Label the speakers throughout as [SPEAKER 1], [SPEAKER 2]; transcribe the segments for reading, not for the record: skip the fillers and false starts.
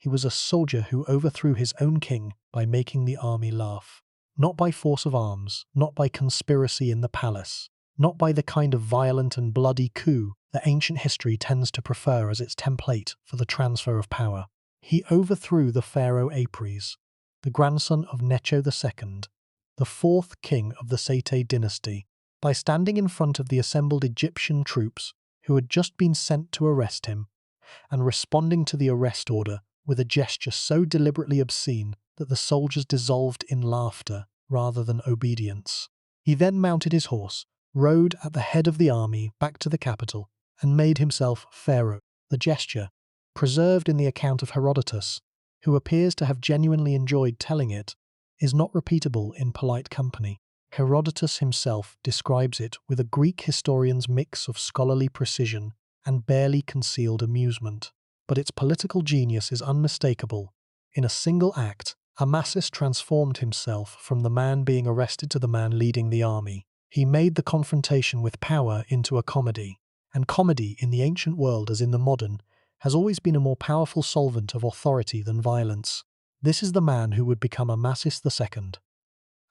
[SPEAKER 1] He was a soldier who overthrew his own king by making the army laugh. Not by force of arms, not by conspiracy in the palace, not by the kind of violent and bloody coup that ancient history tends to prefer as its template for the transfer of power. He overthrew the Pharaoh Apries, the grandson of Necho II, the fourth king of the Psamtik dynasty, by standing in front of the assembled Egyptian troops who had just been sent to arrest him, and responding to the arrest order with a gesture so deliberately obscene that the soldiers dissolved in laughter rather than obedience. He then mounted his horse, rode at the head of the army back to the capital, and made himself Pharaoh. The gesture, preserved in the account of Herodotus, who appears to have genuinely enjoyed telling it, is not repeatable in polite company. Herodotus himself describes it with a Greek historian's mix of scholarly precision and barely concealed amusement. But its political genius is unmistakable. In a single act, Amasis transformed himself from the man being arrested to the man leading the army. He made the confrontation with power into a comedy. And comedy, in the ancient world as in the modern, has always been a more powerful solvent of authority than violence. This is the man who would become Amasis II.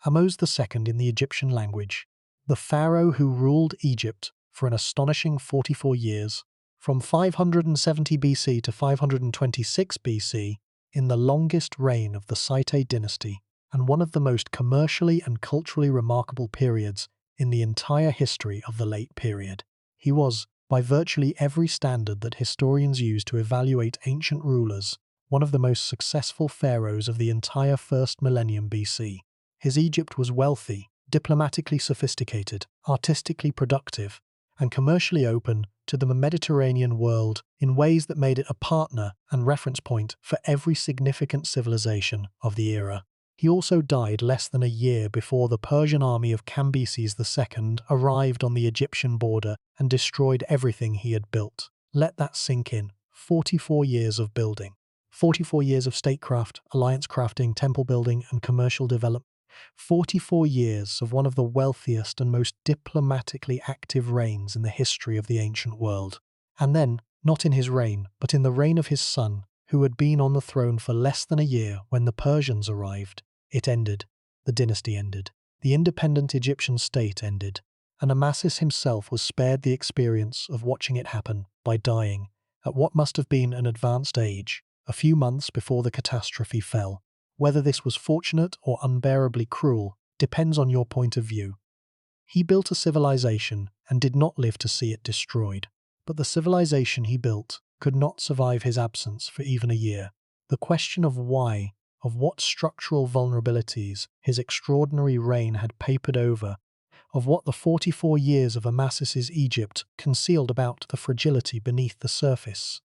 [SPEAKER 1] Ahmose II in the Egyptian language, the pharaoh who ruled Egypt for an astonishing 44 years, from 570 BC to 526 BC, in the longest reign of the Psamtik dynasty, and one of the most commercially and culturally remarkable periods in the entire history of the late period. He was, by virtually every standard that historians use to evaluate ancient rulers, one of the most successful pharaohs of the entire first millennium BC. His Egypt was wealthy, diplomatically sophisticated, artistically productive, and commercially open to the Mediterranean world in ways that made it a partner and reference point for every significant civilization of the era. He also died less than a year before the Persian army of Cambyses II arrived on the Egyptian border and destroyed everything he had built. Let that sink in. 44 years of building. 44 years of statecraft, alliance crafting, temple building, and commercial development. 44 years of one of the wealthiest and most diplomatically active reigns in the history of the ancient world. And then, not in his reign, but in the reign of his son, who had been on the throne for less than a year when the Persians arrived, it ended. The dynasty ended. The independent Egyptian state ended. And Amasis himself was spared the experience of watching it happen by dying, at what must have been an advanced age, a few months before the catastrophe fell. Whether this was fortunate or unbearably cruel depends on your point of view. He built a civilization and did not live to see it destroyed, but the civilization he built could not survive his absence for even a year. The question of why, of what structural vulnerabilities his extraordinary reign had papered over, of what the 44 years of Amasis's Egypt concealed about the fragility beneath the surface,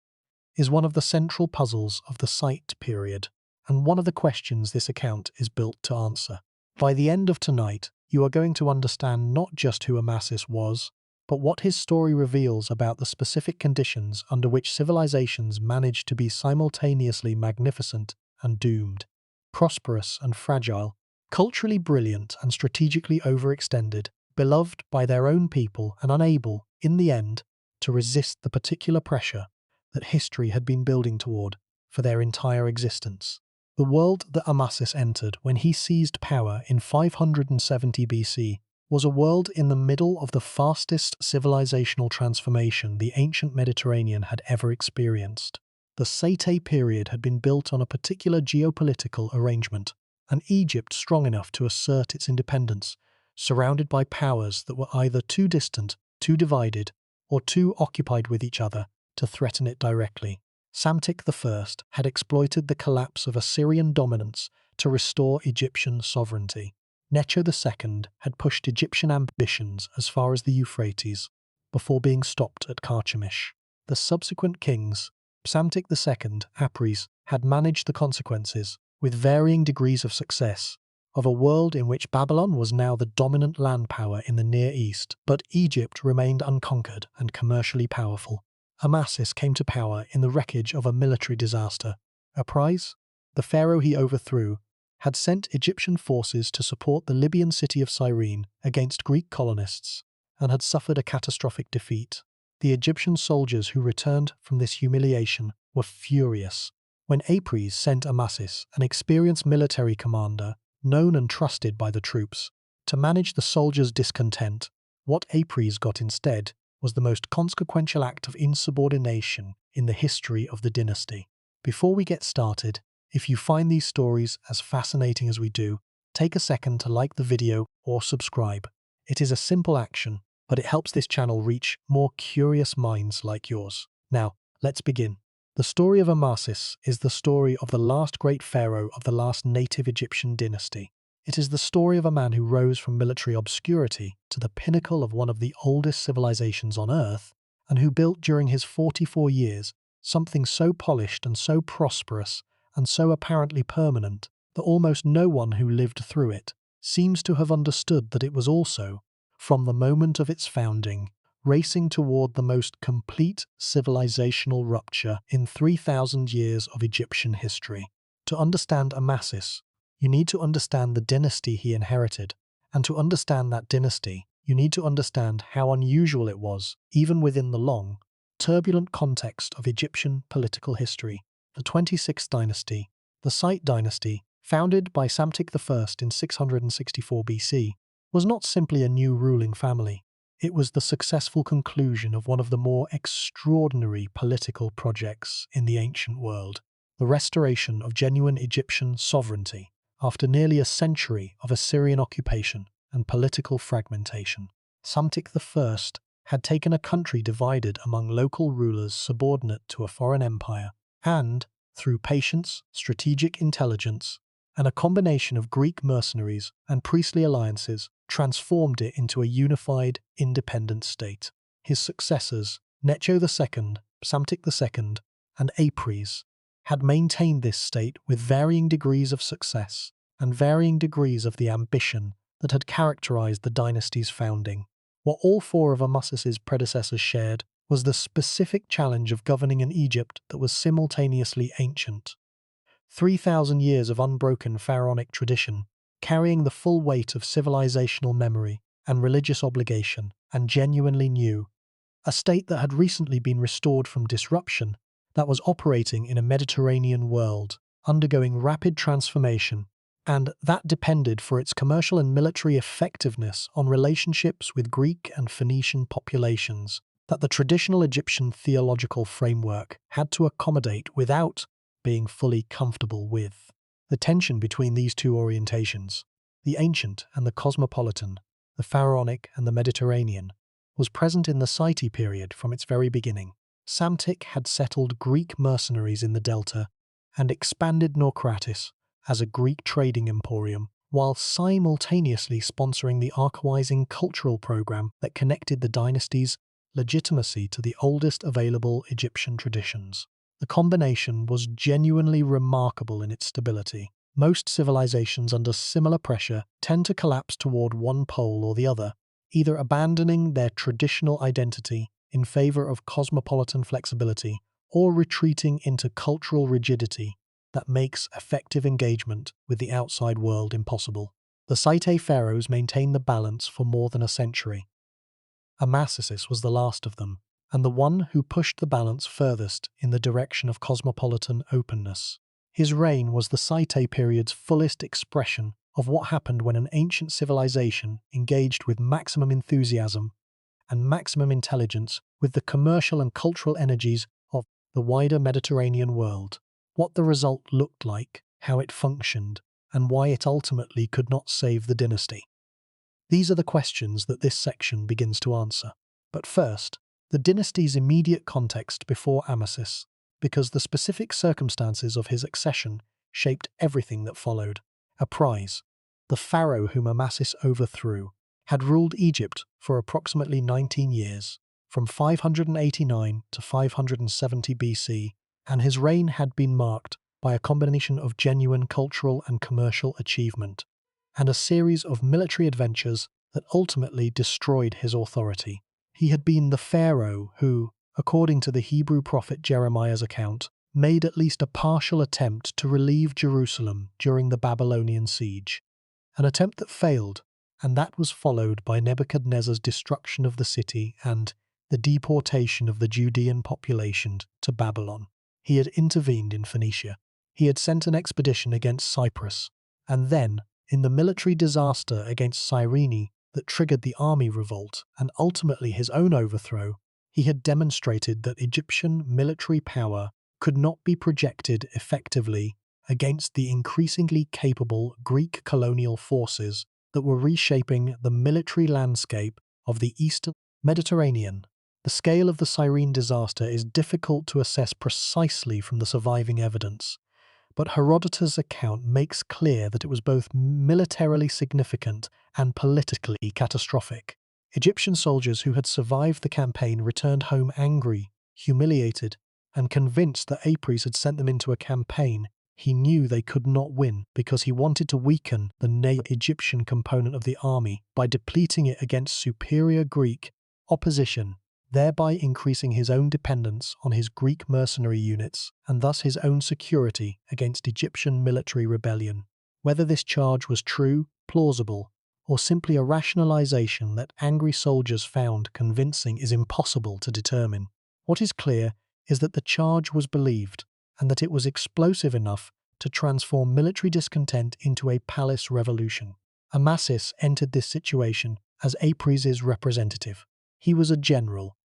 [SPEAKER 1] is one of the central puzzles of the Psamtik period, and one of the questions this account is built to answer. By the end of tonight, you are going to understand not just who Amasis was, but what his story reveals about the specific conditions under which civilizations managed to be simultaneously magnificent and doomed, prosperous and fragile, culturally brilliant and strategically overextended, beloved by their own people and unable, in the end, to resist the particular pressure that history had been building toward for their entire existence. The world that Amasis entered when he seized power in 570 BC was a world in the middle of the fastest civilizational transformation the ancient Mediterranean had ever experienced. The Psamtik period had been built on a particular geopolitical arrangement, an Egypt strong enough to assert its independence, surrounded by powers that were either too distant, too divided, or too occupied with each other to threaten it directly. Psamtik I had exploited the collapse of Assyrian dominance to restore Egyptian sovereignty. Necho II had pushed Egyptian ambitions as far as the Euphrates, before being stopped at Carchemish. The subsequent kings, Psamtik II, Apries, had managed the consequences, with varying degrees of success, of a world in which Babylon was now the dominant land power in the Near East, but Egypt remained unconquered and commercially powerful. Amasis came to power in the wreckage of a military disaster. Apries, the pharaoh he overthrew, had sent Egyptian forces to support the Libyan city of Cyrene against Greek colonists and had suffered a catastrophic defeat. The Egyptian soldiers who returned from this humiliation were furious. When Apries sent Amasis, an experienced military commander, known and trusted by the troops, to manage the soldiers' discontent, what Apries got instead was the most consequential act of insubordination in the history of the dynasty. Before we get started, if you find these stories as fascinating as we do, take a second to like the video or subscribe. It is a simple action, but it helps this channel reach more curious minds like yours. Now, let's begin. The story of Amasis is the story of the last great pharaoh of the last native Egyptian dynasty. It is the story of a man who rose from military obscurity to the pinnacle of one of the oldest civilizations on Earth, and who built during his 44 years something so polished and so prosperous and so apparently permanent that almost no one who lived through it seems to have understood that it was also, from the moment of its founding, racing toward the most complete civilizational rupture in 3,000 years of Egyptian history. To understand Amasis, you need to understand the dynasty he inherited, and to understand that dynasty, you need to understand how unusual it was, even within the long, turbulent context of Egyptian political history. The 26th dynasty, the Site dynasty, founded by Psamtik I in 664 BC, was not simply a new ruling family. It was the successful conclusion of one of the more extraordinary political projects in the ancient world, the restoration of genuine Egyptian sovereignty after nearly a century of Assyrian occupation and political fragmentation. Psamtik I had taken a country divided among local rulers subordinate to a foreign empire, and, through patience, strategic intelligence, and a combination of Greek mercenaries and priestly alliances, transformed it into a unified, independent state. His successors, Necho II, Psamtik II, and Apries, had maintained this state with varying degrees of success and varying degrees of the ambition that had characterized the dynasty's founding. What all four of Amasis's predecessors shared was the specific challenge of governing an Egypt that was simultaneously ancient. 3,000 years of unbroken pharaonic tradition, carrying the full weight of civilizational memory and religious obligation, and genuinely new. A state that had recently been restored from disruption, that was operating in a Mediterranean world, undergoing rapid transformation, and that depended for its commercial and military effectiveness on relationships with Greek and Phoenician populations that the traditional Egyptian theological framework had to accommodate without being fully comfortable with. The tension between these two orientations, the ancient and the cosmopolitan, the pharaonic and the Mediterranean, was present in the Site period from its very beginning. Psamtik had settled Greek mercenaries in the Delta and expanded Naucratis as a Greek trading emporium, while simultaneously sponsoring the archaizing cultural program that connected the dynasty's legitimacy to the oldest available Egyptian traditions. The combination was genuinely remarkable in its stability. Most civilizations under similar pressure tend to collapse toward one pole or the other, either abandoning their traditional identity in favor of cosmopolitan flexibility or retreating into cultural rigidity that makes effective engagement with the outside world impossible. The Site pharaohs maintained the balance for more than a century. Amasis was the last of them, and the one who pushed the balance furthest in the direction of cosmopolitan openness. His reign was the Site period's fullest expression of what happened when an ancient civilization engaged with maximum enthusiasm and maximum intelligence with the commercial and cultural energies of the wider Mediterranean world. What the result looked like, how it functioned, and why it ultimately could not save the dynasty. These are the questions that this section begins to answer. But first, the dynasty's immediate context before Amasis, because the specific circumstances of his accession shaped everything that followed. Apries, the pharaoh whom Amasis overthrew, had ruled Egypt for approximately 19 years, from 589 to 570 BC, and his reign had been marked by a combination of genuine cultural and commercial achievement, and a series of military adventures that ultimately destroyed his authority. He had been the pharaoh who, according to the Hebrew prophet Jeremiah's account, made at least a partial attempt to relieve Jerusalem during the Babylonian siege, an attempt that failed, and that was followed by Nebuchadnezzar's destruction of the city and the deportation of the Judean population to Babylon. He had intervened in Phoenicia. He had sent an expedition against Cyprus. And then, in the military disaster against Cyrene that triggered the army revolt and ultimately his own overthrow, he had demonstrated that Egyptian military power could not be projected effectively against the increasingly capable Greek colonial forces that were reshaping the military landscape of the Eastern Mediterranean. The scale of the Cyrene disaster is difficult to assess precisely from the surviving evidence, but Herodotus' account makes clear that it was both militarily significant and politically catastrophic. Egyptian soldiers who had survived the campaign returned home angry, humiliated, and convinced that Apries had sent them into a campaign he knew they could not win because he wanted to weaken the Egyptian component of the army by depleting it against superior Greek opposition, thereby increasing his own dependence on his Greek mercenary units and thus his own security against Egyptian military rebellion. Whether this charge was true, plausible, or simply a rationalization that angry soldiers found convincing is impossible to determine. What is clear is that the charge was believed, and that it was explosive enough to transform military discontent into a palace revolution. Amasis entered this situation as Apries' representative. He was a general,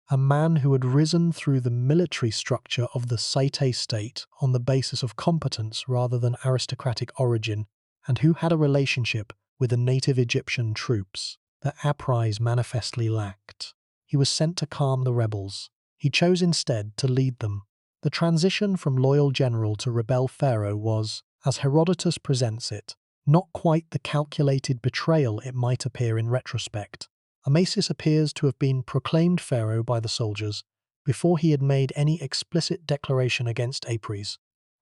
[SPEAKER 1] a man who had risen through the military structure of the Site state on the basis of competence rather than aristocratic origin, and who had a relationship with the native Egyptian troops that Apries manifestly lacked. He was sent to calm the rebels. He chose instead to lead them. The transition from loyal general to rebel pharaoh was, as Herodotus presents it, not quite the calculated betrayal it might appear in retrospect. Amasis appears to have been proclaimed pharaoh by the soldiers before he had made any explicit declaration against Apries,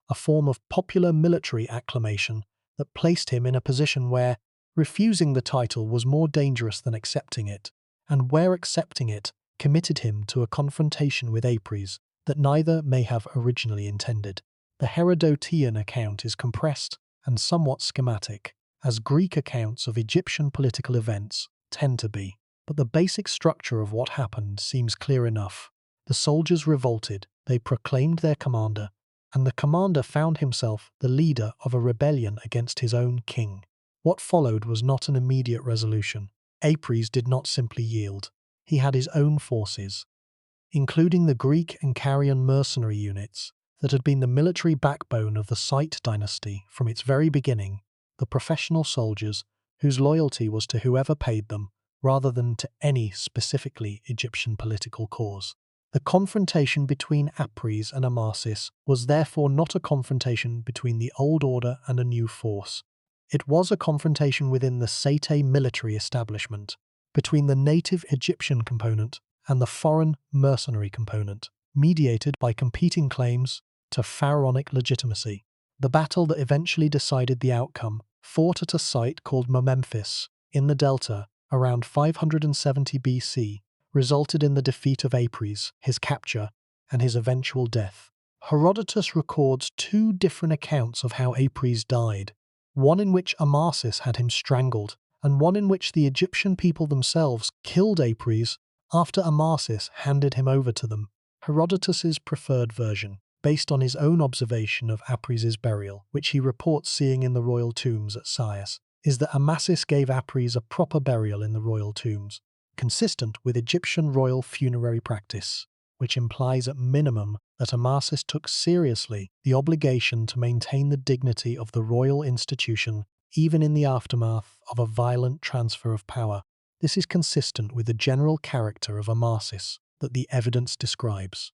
[SPEAKER 1] a form of popular military acclamation that placed him in a position where refusing the title was more dangerous than accepting it, and where accepting it committed him to a confrontation with Apries that neither may have originally intended. The Herodotian account is compressed and somewhat schematic, as Greek accounts of Egyptian political events tend to be, but the basic structure of what happened seems clear enough. The soldiers revolted, they proclaimed their commander, and the commander found himself the leader of a rebellion against his own king. What followed was not an immediate resolution. Apries did not simply yield. He had his own forces, including the Greek and Carian mercenary units that had been the military backbone of the Site dynasty from its very beginning, the professional soldiers whose loyalty was to whoever paid them rather than to any specifically Egyptian political cause. The confrontation between Apries and Amasis was therefore not a confrontation between the old order and a new force. It was a confrontation within the Sate military establishment, between the native Egyptian component and the foreign mercenary component, mediated by competing claims to pharaonic legitimacy. The battle that eventually decided the outcome, fought at a site called Memphis in the Delta around 570 BC, resulted in the defeat of Apries, his capture, and his eventual death. Herodotus records two different accounts of how Apries died, one in which Amasis had him strangled, and one in which the Egyptian people themselves killed Apries after Amasis handed him over to them. Herodotus's preferred version, based on his own observation of Apries' burial, which he reports seeing in the royal tombs at Sais, is that Amasis gave Apries a proper burial in the royal tombs, consistent with Egyptian royal funerary practice, which implies at minimum that Amasis took seriously the obligation to maintain the dignity of the royal institution even in the aftermath of a violent transfer of power. This is consistent with the general character of Amasis that the evidence describes.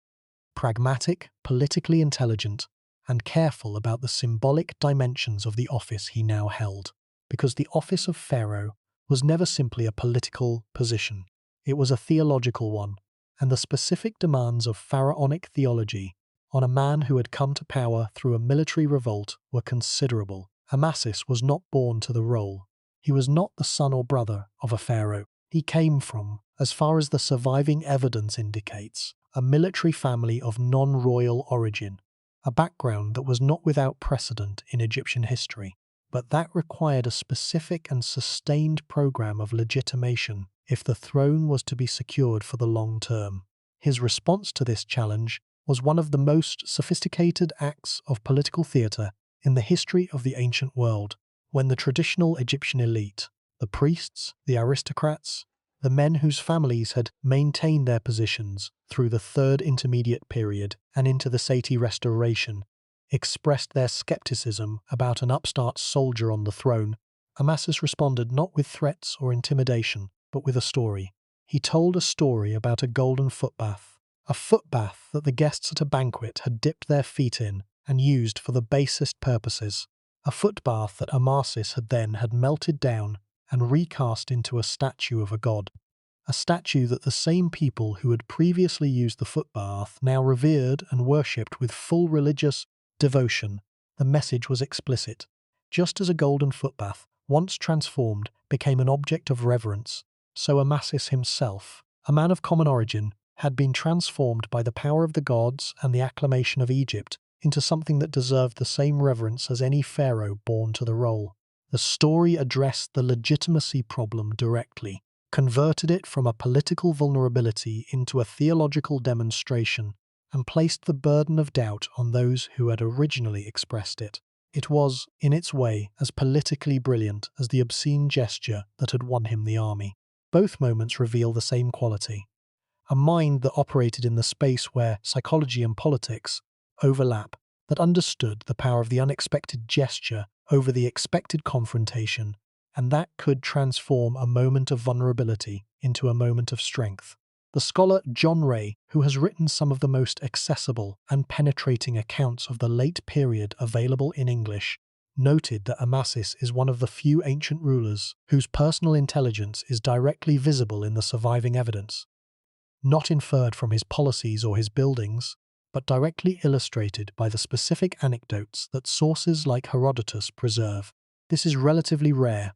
[SPEAKER 1] Pragmatic, politically intelligent, and careful about the symbolic dimensions of the office he now held, because the office of pharaoh was never simply a political position. It was a theological one, and the specific demands of pharaonic theology on a man who had come to power through a military revolt were considerable. Amasis was not born to the role. He was not the son or brother of a pharaoh. He came from, as far as the surviving evidence indicates, a military family of non-royal origin, a background that was not without precedent in Egyptian history, but that required a specific and sustained program of legitimation if the throne was to be secured for the long term. His response to this challenge was one of the most sophisticated acts of political theatre in the history of the ancient world, when the traditional Egyptian elite, the priests, the aristocrats, the men whose families had maintained their positions through the Third Intermediate Period and into the Seti Restoration, expressed their skepticism about an upstart soldier on the throne, Amasis responded not with threats or intimidation, but with a story. He told a story about a golden footbath, a footbath that the guests at a banquet had dipped their feet in and used for the basest purposes, a footbath that Amasis had melted down and recast into a statue of a god, a statue that the same people who had previously used the footbath now revered and worshipped with full religious devotion. The message was explicit. Just as a golden footbath, once transformed, became an object of reverence, so Amasis himself, a man of common origin, had been transformed by the power of the gods and the acclamation of Egypt into something that deserved the same reverence as any pharaoh born to the role. The story addressed the legitimacy problem directly, converted it from a political vulnerability into a theological demonstration, and placed the burden of doubt on those who had originally expressed it. It was, in its way, as politically brilliant as the obscene gesture that had won him the army. Both moments reveal the same quality: a mind that operated in the space where psychology and politics overlap, that understood the power of the unexpected gesture over the expected confrontation, and that could transform a moment of vulnerability into a moment of strength. The scholar John Ray, who has written some of the most accessible and penetrating accounts of the late period available in English, noted that Amasis is one of the few ancient rulers whose personal intelligence is directly visible in the surviving evidence, not inferred from his policies or his buildings, but directly illustrated by the specific anecdotes that sources like Herodotus preserve. This is relatively rare.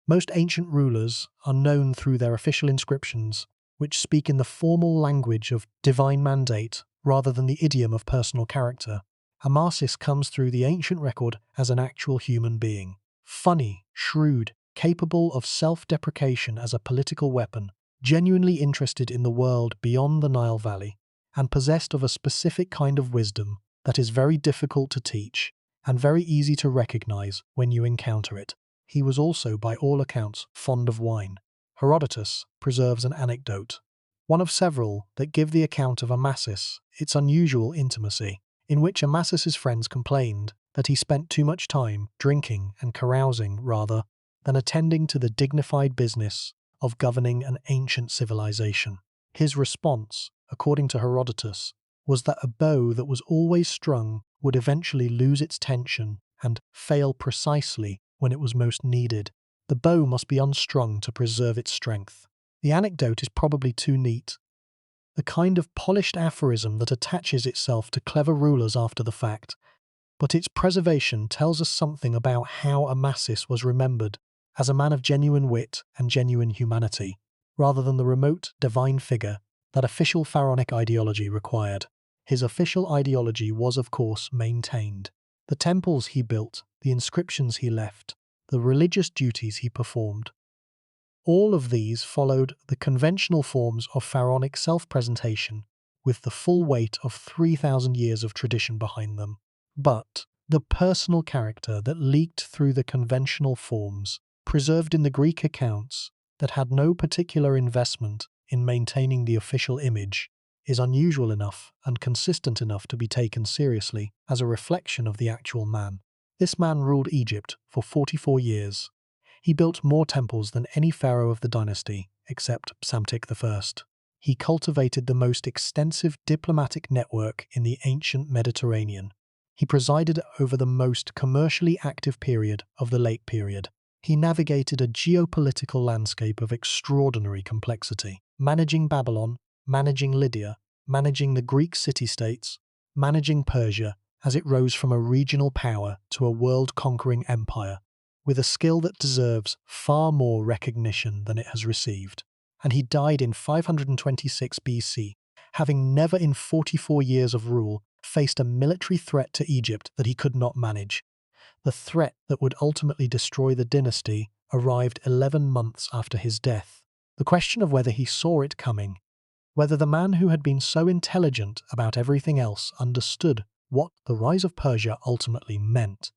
[SPEAKER 1] Most ancient rulers are known through their official inscriptions, which speak in the formal language of divine mandate rather than the idiom of personal character. Amasis comes through the ancient record as an actual human being, funny, shrewd, capable of self-deprecation as a political weapon, genuinely interested in the world beyond the Nile Valley, and possessed of a specific kind of wisdom that is very difficult to teach and very easy to recognize when you encounter it. He was also, by all accounts, fond of wine. Herodotus preserves an anecdote, one of several that give the account of Amasis its unusual intimacy, in which Amasis's friends complained that he spent too much time drinking and carousing rather than attending to the dignified business of governing an ancient civilization. His response, according to Herodotus, was that a bow that was always strung would eventually lose its tension and fail precisely when it was most needed. The bow must be unstrung to preserve its strength. The anecdote is probably too neat, the kind of polished aphorism that attaches itself to clever rulers after the fact, but its preservation tells us something about how Amasis was remembered as a man of genuine wit and genuine humanity, rather than the remote divine figure that official pharaonic ideology required. His official ideology was, of course, maintained. The temples he built, the inscriptions he left, the religious duties he performed, all of these followed the conventional forms of pharaonic self-presentation with the full weight of 3,000 years of tradition behind them. But the personal character that leaked through the conventional forms, preserved in the Greek accounts that had no particular investment in maintaining the official image, is unusual enough and consistent enough to be taken seriously as a reflection of the actual man. This man ruled Egypt for 44 years. He built more temples than any pharaoh of the dynasty, except Psamtik I. He cultivated the most extensive diplomatic network in the ancient Mediterranean. He presided over the most commercially active period of the late period. He navigated a geopolitical landscape of extraordinary complexity, managing Babylon, managing Lydia, managing the Greek city-states, managing Persia as it rose from a regional power to a world-conquering empire, with a skill that deserves far more recognition than it has received. And he died in 526 BC, having never in 44 years of rule faced a military threat to Egypt that he could not manage. The threat that would ultimately destroy the dynasty arrived 11 months after his death. The question of whether he saw it coming Whether the man who had been so intelligent about everything else understood what the rise of Persia ultimately meant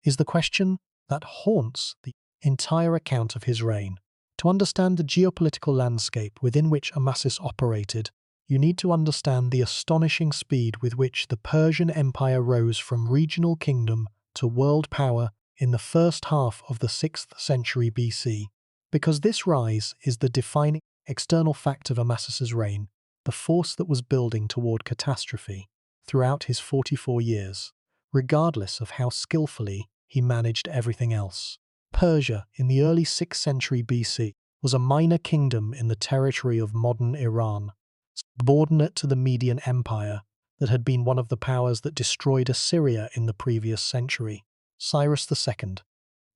[SPEAKER 1] is the question that haunts the entire account of his reign. To understand the geopolitical landscape within which Amasis operated, you need to understand the astonishing speed with which the Persian Empire rose from regional kingdom to world power in the first half of the 6th century BC. Because this rise is the defining external fact of Amasis's reign, the force that was building toward catastrophe throughout his 44 years, regardless of how skillfully he managed everything else. Persia, in the early 6th century BC, was a minor kingdom in the territory of modern Iran, subordinate to the Median Empire that had been one of the powers that destroyed Assyria in the previous century. Cyrus II,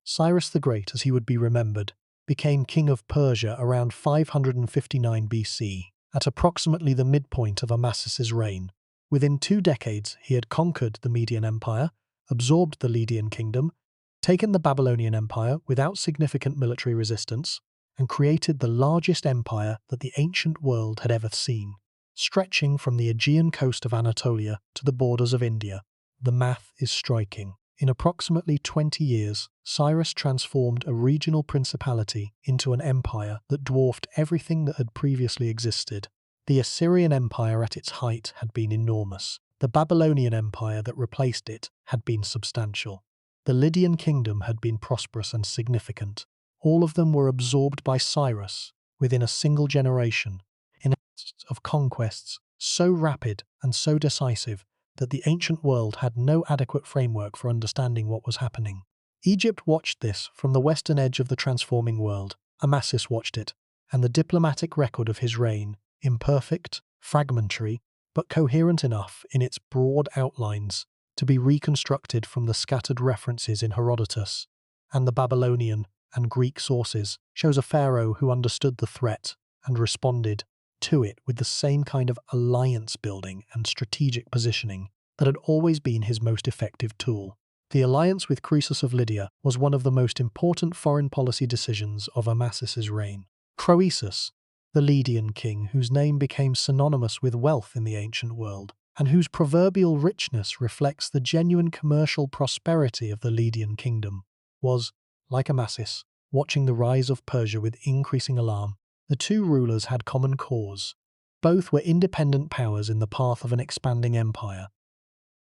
[SPEAKER 1] Cyrus the Great as he would be remembered, became king of Persia around 559 BC, at approximately the midpoint of Amasis's reign. Within 2 decades, he had conquered the Median Empire, absorbed the Lydian kingdom, taken the Babylonian Empire without significant military resistance, and created the largest empire that the ancient world had ever seen, stretching from the Aegean coast of Anatolia to the borders of India. The math is striking. In approximately 20 years, Cyrus transformed a regional principality into an empire that dwarfed everything that had previously existed. The Assyrian Empire at its height had been enormous. The Babylonian Empire that replaced it had been substantial. The Lydian kingdom had been prosperous and significant. All of them were absorbed by Cyrus within a single generation, in a midst of conquests so rapid and so decisive that the ancient world had no adequate framework for understanding what was happening. Egypt watched this from the western edge of the transforming world. Amasis watched it, and the diplomatic record of his reign, imperfect, fragmentary, but coherent enough in its broad outlines to be reconstructed from the scattered references in Herodotus and the Babylonian and Greek sources, shows a pharaoh who understood the threat and responded to it with the same kind of alliance building and strategic positioning that had always been his most effective tool. The alliance with Croesus of Lydia was one of the most important foreign policy decisions of Amasis's reign. Croesus, the Lydian king whose name became synonymous with wealth in the ancient world, and whose proverbial richness reflects the genuine commercial prosperity of the Lydian kingdom, was, like Amasis, watching the rise of Persia with increasing alarm. The two rulers had common cause. Both were independent powers in the path of an expanding empire.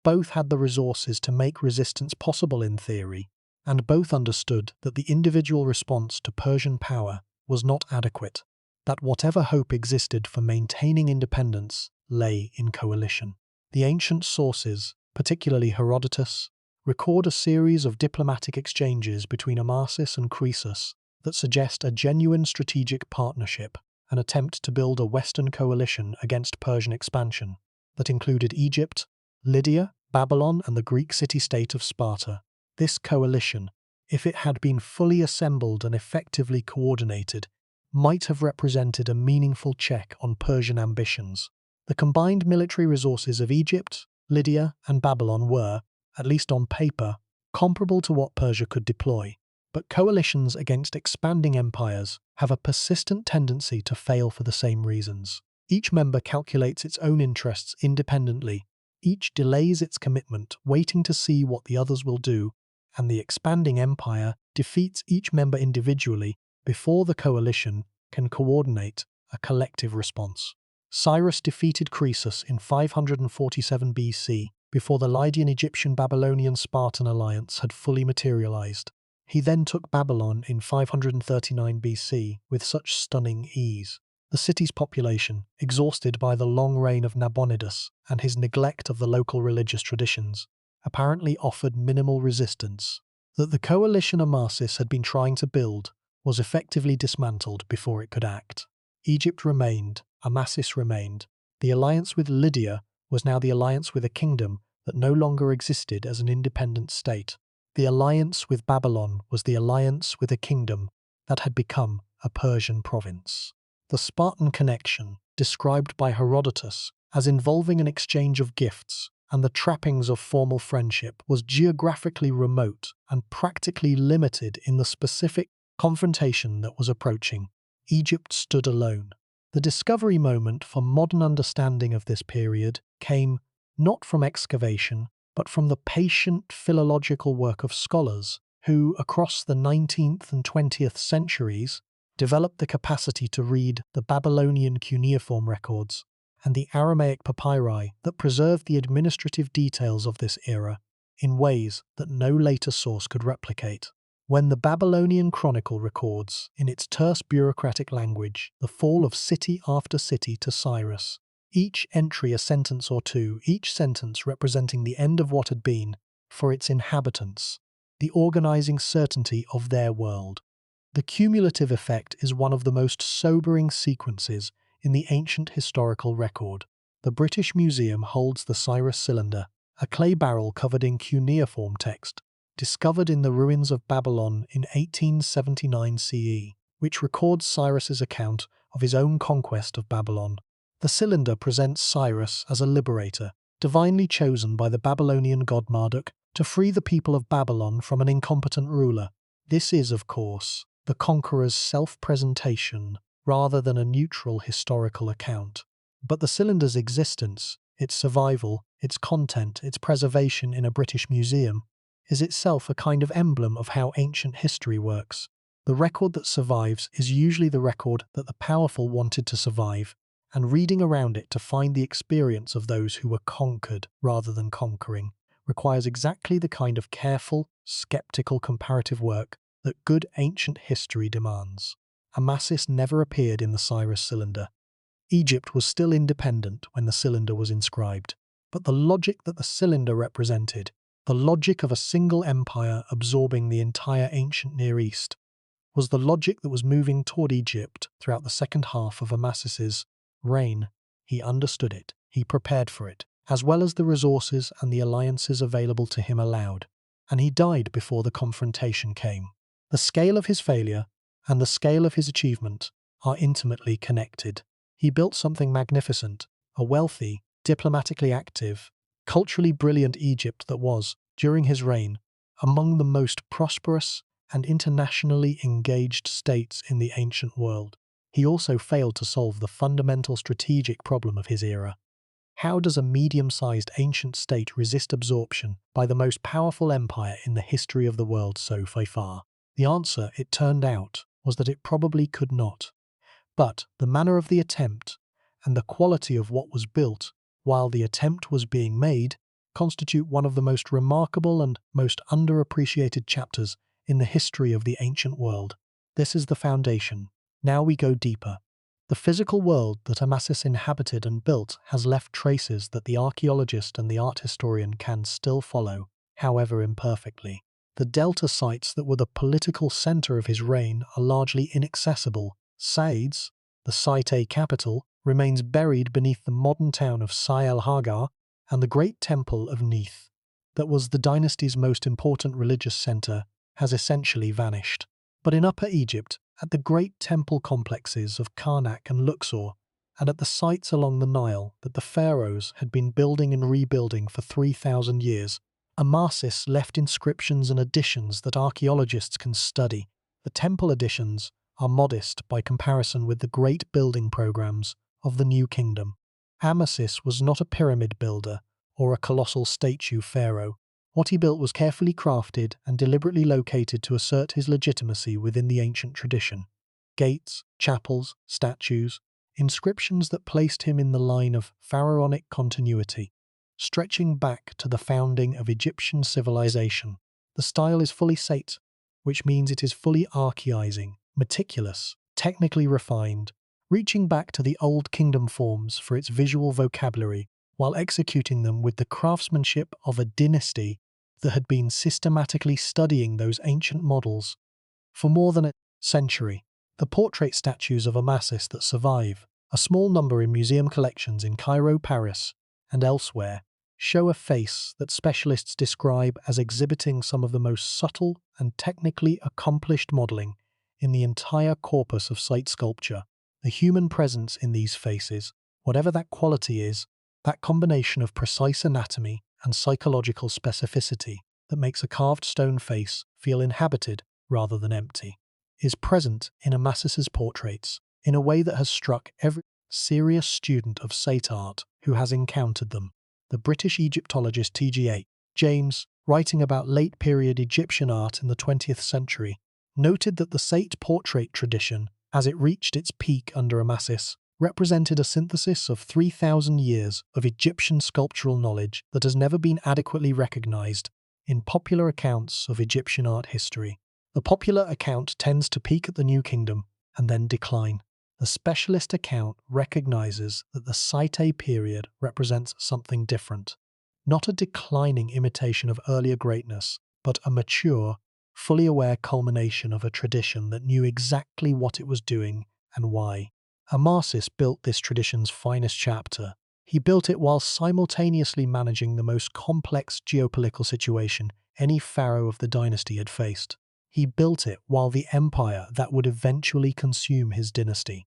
[SPEAKER 1] Both had the resources to make resistance possible in theory, and both understood that the individual response to Persian power was not adequate, that whatever hope existed for maintaining independence lay in coalition. The ancient sources, particularly Herodotus, record a series of diplomatic exchanges between Amasis and Croesus that suggest a genuine strategic partnership, an attempt to build a Western coalition against Persian expansion that included Egypt, Lydia, Babylon, and the Greek city-state of Sparta. This coalition, if it had been fully assembled and effectively coordinated, might have represented a meaningful check on Persian ambitions. The combined military resources of Egypt, Lydia, and Babylon were, at least on paper, comparable to what Persia could deploy. But coalitions against expanding empires have a persistent tendency to fail for the same reasons. Each member calculates its own interests independently. Each delays its commitment, waiting to see what the others will do, and the expanding empire defeats each member individually before the coalition can coordinate a collective response. Cyrus defeated Croesus in 547 BC, before the Lydian Egyptian-Babylonian-Spartan alliance had fully materialized. He then took Babylon in 539 BC with such stunning ease. The city's population, exhausted by the long reign of Nabonidus and his neglect of the local religious traditions, apparently offered minimal resistance. That the coalition Amasis had been trying to build was effectively dismantled before it could act. Egypt remained, Amasis remained. The alliance with Lydia was now the alliance with a kingdom that no longer existed as an independent state. The alliance with Babylon was the alliance with a kingdom that had become a Persian province. The Spartan connection, described by Herodotus as involving an exchange of gifts and the trappings of formal friendship, was geographically remote and practically limited in the specific confrontation that was approaching. Egypt stood alone. The discovery moment for modern understanding of this period came not from excavation, but from the patient philological work of scholars who, across the 19th and 20th centuries, developed the capacity to read the Babylonian cuneiform records and the Aramaic papyri that preserved the administrative details of this era in ways that no later source could replicate. When the Babylonian Chronicle records, in its terse bureaucratic language, the fall of city after city to Cyrus, each entry a sentence or two, each sentence representing the end of what had been, for its inhabitants, the organizing certainty of their world. The cumulative effect is one of the most sobering sequences in the ancient historical record. The British Museum holds the Cyrus cylinder, a clay barrel covered in cuneiform text, discovered in the ruins of Babylon in 1879 CE, which records Cyrus's account of his own conquest of Babylon. The cylinder presents Cyrus as a liberator, divinely chosen by the Babylonian god Marduk to free the people of Babylon from an incompetent ruler. This is, of course, the conqueror's self-presentation rather than a neutral historical account. But the cylinder's existence, its survival, its content, its preservation in a British museum, is itself a kind of emblem of how ancient history works. The record that survives is usually the record that the powerful wanted to survive, and reading around it to find the experience of those who were conquered rather than conquering requires exactly the kind of careful, skeptical comparative work that good ancient history demands. Amasis never appeared in the Cyrus cylinder. Egypt was still independent when the cylinder was inscribed, but the logic that the cylinder represented, the logic of a single empire absorbing the entire ancient Near East, was the logic that was moving toward Egypt throughout the second half of Amasis's reign. He understood it, he prepared for it, as well as the resources and the alliances available to him allowed, and he died before the confrontation came. The scale of his failure and the scale of his achievement are intimately connected. He built something magnificent, a wealthy, diplomatically active, culturally brilliant Egypt that was, during his reign, among the most prosperous and internationally engaged states in the ancient world. He also failed to solve the fundamental strategic problem of his era. How does a medium-sized ancient state resist absorption by the most powerful empire in the history of the world so far? The answer, it turned out, was that it probably could not. But the manner of the attempt and the quality of what was built while the attempt was being made constitute one of the most remarkable and most underappreciated chapters in the history of the ancient world. This is the foundation. Now we go deeper. The physical world that Amasis inhabited and built has left traces that the archaeologist and the art historian can still follow, however imperfectly. The delta sites that were the political center of his reign are largely inaccessible. Sais, the Site A capital, remains buried beneath the modern town of Sai el-Hagar, and the great temple of Neith, that was the dynasty's most important religious center, has essentially vanished. But in Upper Egypt, at the great temple complexes of Karnak and Luxor, and at the sites along the Nile that the pharaohs had been building and rebuilding for 3,000 years, Amasis left inscriptions and additions that archaeologists can study. The temple additions are modest by comparison with the great building programs of the New Kingdom. Amasis was not a pyramid builder or a colossal statue pharaoh. What he built was carefully crafted and deliberately located to assert his legitimacy within the ancient tradition. Gates, chapels, statues, inscriptions that placed him in the line of pharaonic continuity, stretching back to the founding of Egyptian civilization. The style is fully Sate, which means it is fully archaizing, meticulous, technically refined, reaching back to the Old Kingdom forms for its visual vocabulary, while executing them with the craftsmanship of a dynasty that had been systematically studying those ancient models for more than a century. The portrait statues of Amasis that survive, a small number in museum collections in Cairo, Paris, and elsewhere, show a face that specialists describe as exhibiting some of the most subtle and technically accomplished modeling in the entire corpus of Site sculpture. The human presence in these faces, whatever that quality is, that combination of precise anatomy and psychological specificity that makes a carved stone face feel inhabited rather than empty, is present in Amasis's portraits. in a way that has struck every serious student of Sate art who has encountered them. The British Egyptologist T.G.A. James, writing about late-period Egyptian art in the 20th century, noted that the Sate portrait tradition, as it reached its peak under Amasis, represented a synthesis of 3,000 years of Egyptian sculptural knowledge that has never been adequately recognized in popular accounts of Egyptian art history. The popular account tends to peak at the New Kingdom and then decline. The specialist account recognizes that the Sate period represents something different, not a declining imitation of earlier greatness, but a mature, fully aware culmination of a tradition that knew exactly what it was doing and why. Amasis built this tradition's finest chapter. He built it while simultaneously managing the most complex geopolitical situation any pharaoh of the dynasty had faced. He built it while the empire that would eventually consume his dynasty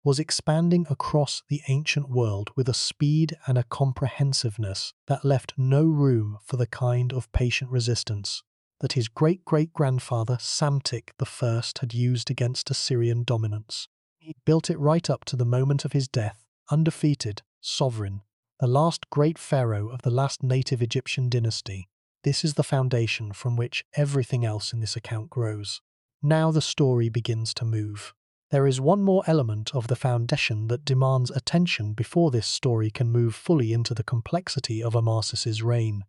[SPEAKER 1] was expanding across the ancient world with a speed and a comprehensiveness that left no room for the kind of patient resistance that his great-great-grandfather Psamtik I had used against Assyrian dominance. He built it right up to the moment of his death, undefeated, sovereign, the last great pharaoh of the last native Egyptian dynasty. This is the foundation from which everything else in this account grows. Now the story begins to move. There is one more element of the foundation that demands attention before this story can move fully into the complexity of Amasis's reign.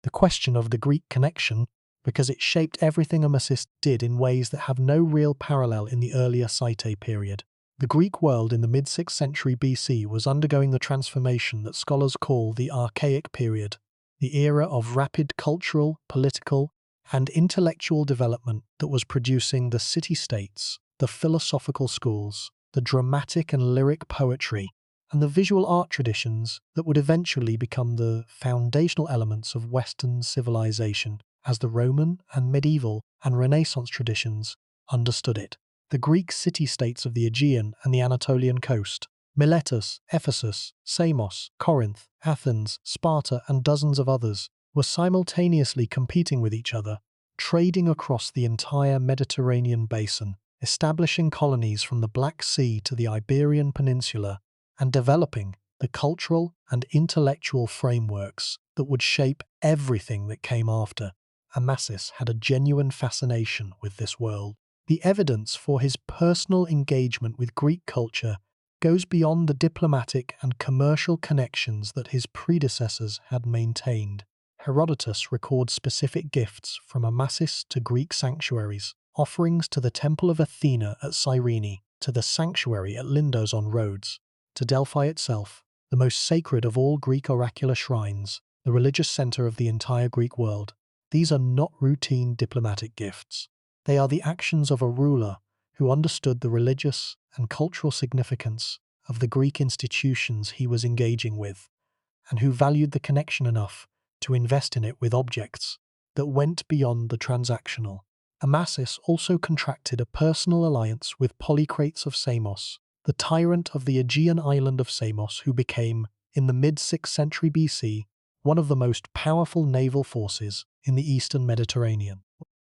[SPEAKER 1] The question of the Greek connection, because it shaped everything Amasis did in ways that have no real parallel in the earlier Sate period. The Greek world in the mid-6th century BC was undergoing the transformation that scholars call the Archaic period, the era of rapid cultural, political, and intellectual development that was producing the city-states, the philosophical schools, the dramatic and lyric poetry, and the visual art traditions that would eventually become the foundational elements of Western civilization as the Roman and medieval and Renaissance traditions understood it. The Greek city-states of the Aegean and the Anatolian coast, Miletus, Ephesus, Samos, Corinth, Athens, Sparta, and dozens of others, were simultaneously competing with each other, trading across the entire Mediterranean basin, establishing colonies from the Black Sea to the Iberian Peninsula, and developing the cultural and intellectual frameworks that would shape everything that came after. Amasis had a genuine fascination with this world. The evidence for his personal engagement with Greek culture goes beyond the diplomatic and commercial connections that his predecessors had maintained. Herodotus records specific gifts from Amasis to Greek sanctuaries, offerings to the Temple of Athena at Cyrene, to the sanctuary at Lindos on Rhodes, to Delphi itself, the most sacred of all Greek oracular shrines, the religious center of the entire Greek world. These are not routine diplomatic gifts. They are the actions of a ruler who understood the religious and cultural significance of the Greek institutions he was engaging with, and who valued the connection enough to invest in it with objects that went beyond the transactional. Amasis also contracted a personal alliance with Polycrates of Samos, the tyrant of the Aegean island of Samos, who became, in the mid-6th century BC, one of the most powerful naval forces in the eastern Mediterranean.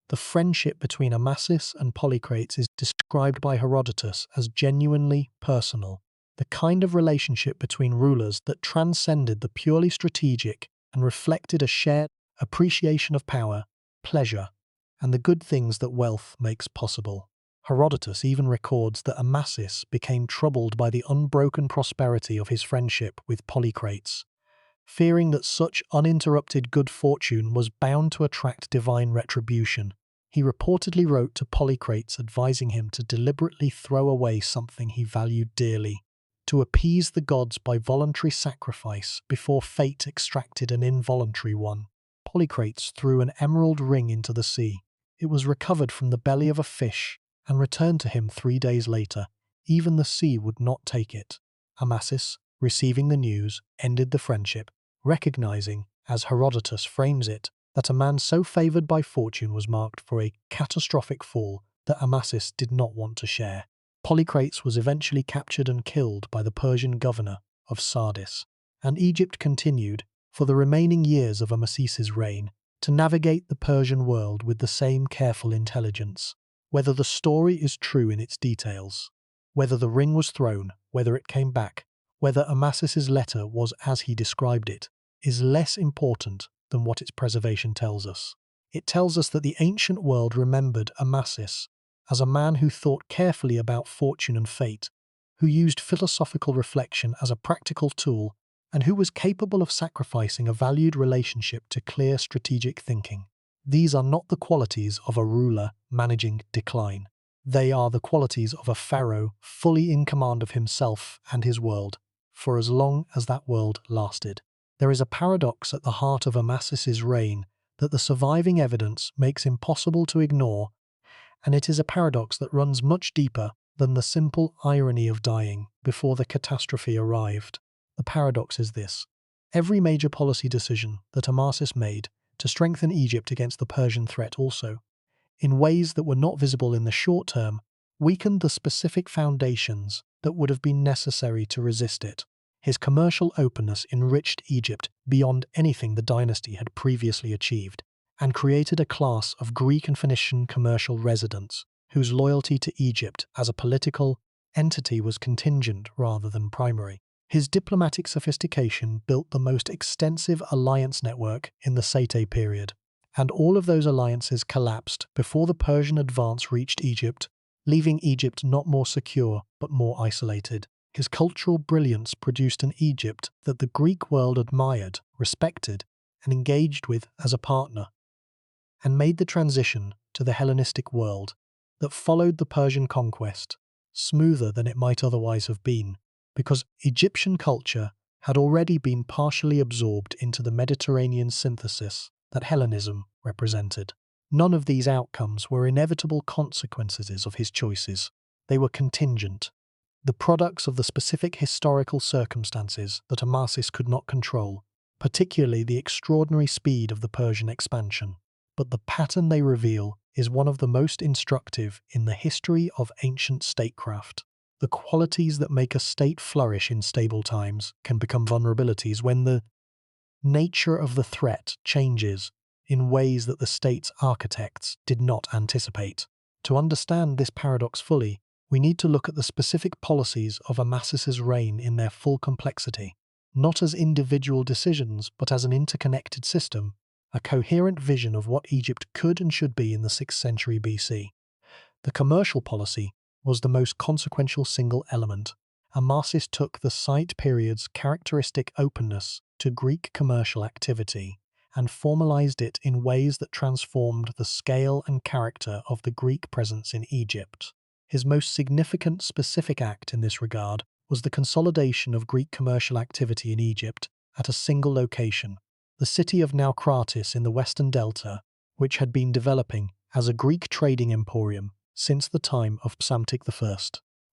[SPEAKER 1] The friendship between Amasis and Polycrates is described by Herodotus as genuinely personal, the kind of relationship between rulers that transcended the purely strategic and reflected a shared appreciation of power, pleasure, and the good things that wealth makes possible. Herodotus even records that Amasis became troubled by the unbroken prosperity of his friendship with Polycrates, fearing that such uninterrupted good fortune was bound to attract divine retribution. He reportedly wrote to Polycrates advising him to deliberately throw away something he valued dearly, to appease the gods by voluntary sacrifice before fate extracted an involuntary one. Polycrates threw an emerald ring into the sea. It was recovered from the belly of a fish and returned to him 3 days later. Even the sea would not take it. Amasis, receiving the news, ended the friendship, recognizing, as Herodotus frames it, that a man so favored by fortune was marked for a catastrophic fall that Amasis did not want to share. Polycrates was eventually captured and killed by the Persian governor of Sardis, and Egypt continued, for the remaining years of Amasis's reign, to navigate the Persian world with the same careful intelligence. Whether the story is true in its details, Whether the ring was thrown, whether it came back, whether Amasis's letter was as he described it, is less important than what its preservation tells us. It tells us that the ancient world remembered Amasis as a man who thought carefully about fortune and fate, who used philosophical reflection as a practical tool, and who was capable of sacrificing a valued relationship to clear strategic thinking. These are not the qualities of a ruler managing decline. They are the qualities of a pharaoh fully in command of himself and his world, for as long as that world lasted. There is a paradox at the heart of Amasis's reign that the surviving evidence makes impossible to ignore, and it is a paradox that runs much deeper than the simple irony of dying before the catastrophe arrived. The paradox is this: every major policy decision that Amasis made to strengthen Egypt against the Persian threat also, in ways that were not visible in the short term, weakened the specific foundations that would have been necessary to resist it. His commercial openness enriched Egypt beyond anything the dynasty had previously achieved, and created a class of Greek and Phoenician commercial residents whose loyalty to Egypt as a political entity was contingent rather than primary. His diplomatic sophistication built the most extensive alliance network in the Sete period, and all of those alliances collapsed before the Persian advance reached Egypt, leaving Egypt not more secure but more isolated. His cultural brilliance produced an Egypt that the Greek world admired, respected, and engaged with as a partner, and made the transition to the Hellenistic world that followed the Persian conquest smoother than it might otherwise have been, because Egyptian culture had already been partially absorbed into the Mediterranean synthesis that Hellenism represented. None of these outcomes were inevitable consequences of his choices. They were contingent, the products of the specific historical circumstances that Amasis could not control, particularly the extraordinary speed of the Persian expansion. But the pattern they reveal is one of the most instructive in the history of ancient statecraft. The qualities that make a state flourish in stable times can become vulnerabilities when the nature of the threat changes in ways that the state's architects did not anticipate. To understand this paradox fully, we need to look at the specific policies of Amasis's reign in their full complexity, not as individual decisions but as an interconnected system, a coherent vision of what Egypt could and should be in the 6th century BC. The commercial policy was the most consequential single element. Amasis took the Site period's characteristic openness to Greek commercial activity and formalized it in ways that transformed the scale and character of the Greek presence in Egypt. His most significant specific act in this regard was the consolidation of Greek commercial activity in Egypt at a single location, the city of Naucratis in the western delta, which had been developing as a Greek trading emporium since the time of Psamtik I.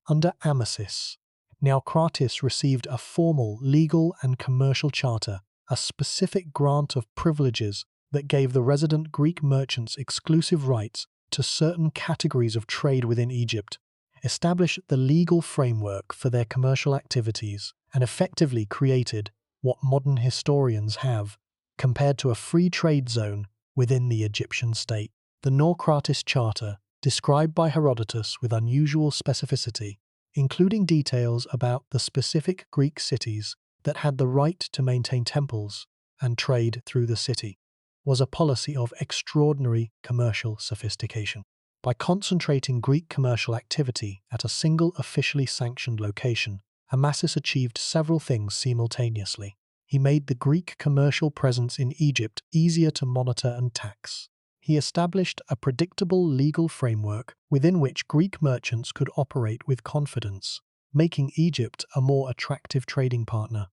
[SPEAKER 1] Under Amasis, Naucratis received a formal legal and commercial charter, a specific grant of privileges that gave the resident Greek merchants exclusive rights to certain categories of trade within Egypt, established the legal framework for their commercial activities, and effectively created what modern historians have compared to a free trade zone within the Egyptian state. The Naucratis Charter, described by Herodotus with unusual specificity, including details about the specific Greek cities that had the right to maintain temples and trade through the city, was a policy of extraordinary commercial sophistication. By concentrating Greek commercial activity at a single officially sanctioned location, Amasis achieved several things simultaneously. He made the Greek commercial presence in Egypt easier to monitor and tax. He established a predictable legal framework within which Greek merchants could operate with confidence, making Egypt a more attractive trading partner.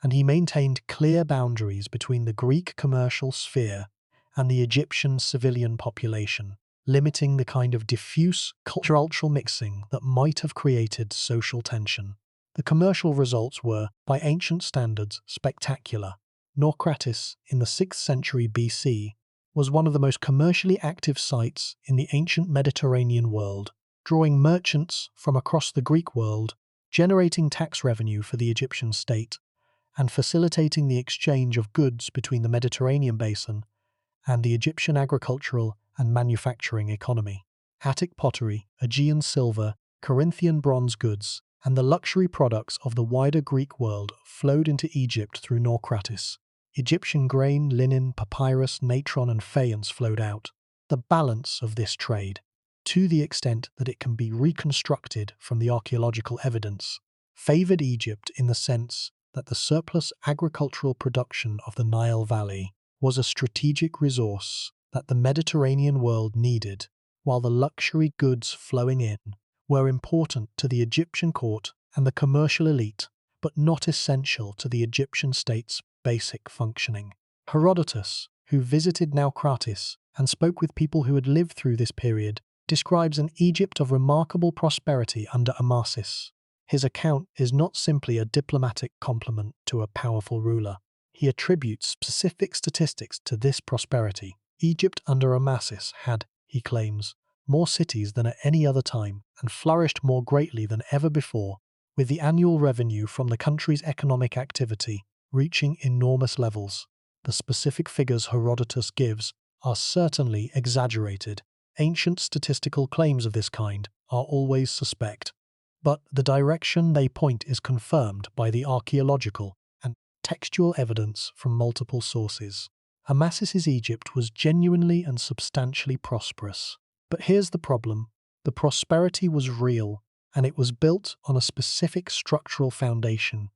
[SPEAKER 1] And he maintained clear boundaries between the Greek commercial sphere and the Egyptian civilian population, limiting the kind of diffuse cultural mixing that might have created social tension. The commercial results were, by ancient standards, spectacular. Naucratis, in the 6th century BC, was one of the most commercially active sites in the ancient Mediterranean world, drawing merchants from across the Greek world, generating tax revenue for the Egyptian state, and facilitating the exchange of goods between the Mediterranean basin and the Egyptian agricultural and manufacturing economy. Attic pottery, Aegean silver, Corinthian bronze goods, and the luxury products of the wider Greek world flowed into Egypt through Naucratis. Egyptian grain, linen, papyrus, natron, and faience flowed out. The balance of this trade, to the extent that it can be reconstructed from the archaeological evidence, favored Egypt in the sense that the surplus agricultural production of the Nile Valley was a strategic resource that the Mediterranean world needed, while the luxury goods flowing in were important to the Egyptian court and the commercial elite, but not essential to the Egyptian state's basic functioning. Herodotus, who visited Naucratis and spoke with people who had lived through this period, describes an Egypt of remarkable prosperity under Amasis. His account is not simply a diplomatic compliment to a powerful ruler. He attributes specific statistics to this prosperity. Egypt under Amasis had, he claims, more cities than at any other time and flourished more greatly than ever before, with the annual revenue from the country's economic activity reaching enormous levels. The specific figures Herodotus gives are certainly exaggerated. Ancient statistical claims of this kind are always suspect, but the direction they point is confirmed by the archaeological and textual evidence from multiple sources. Amasis's Egypt was genuinely and substantially prosperous. But here's the problem. The prosperity was real, and it was built on a specific structural foundation: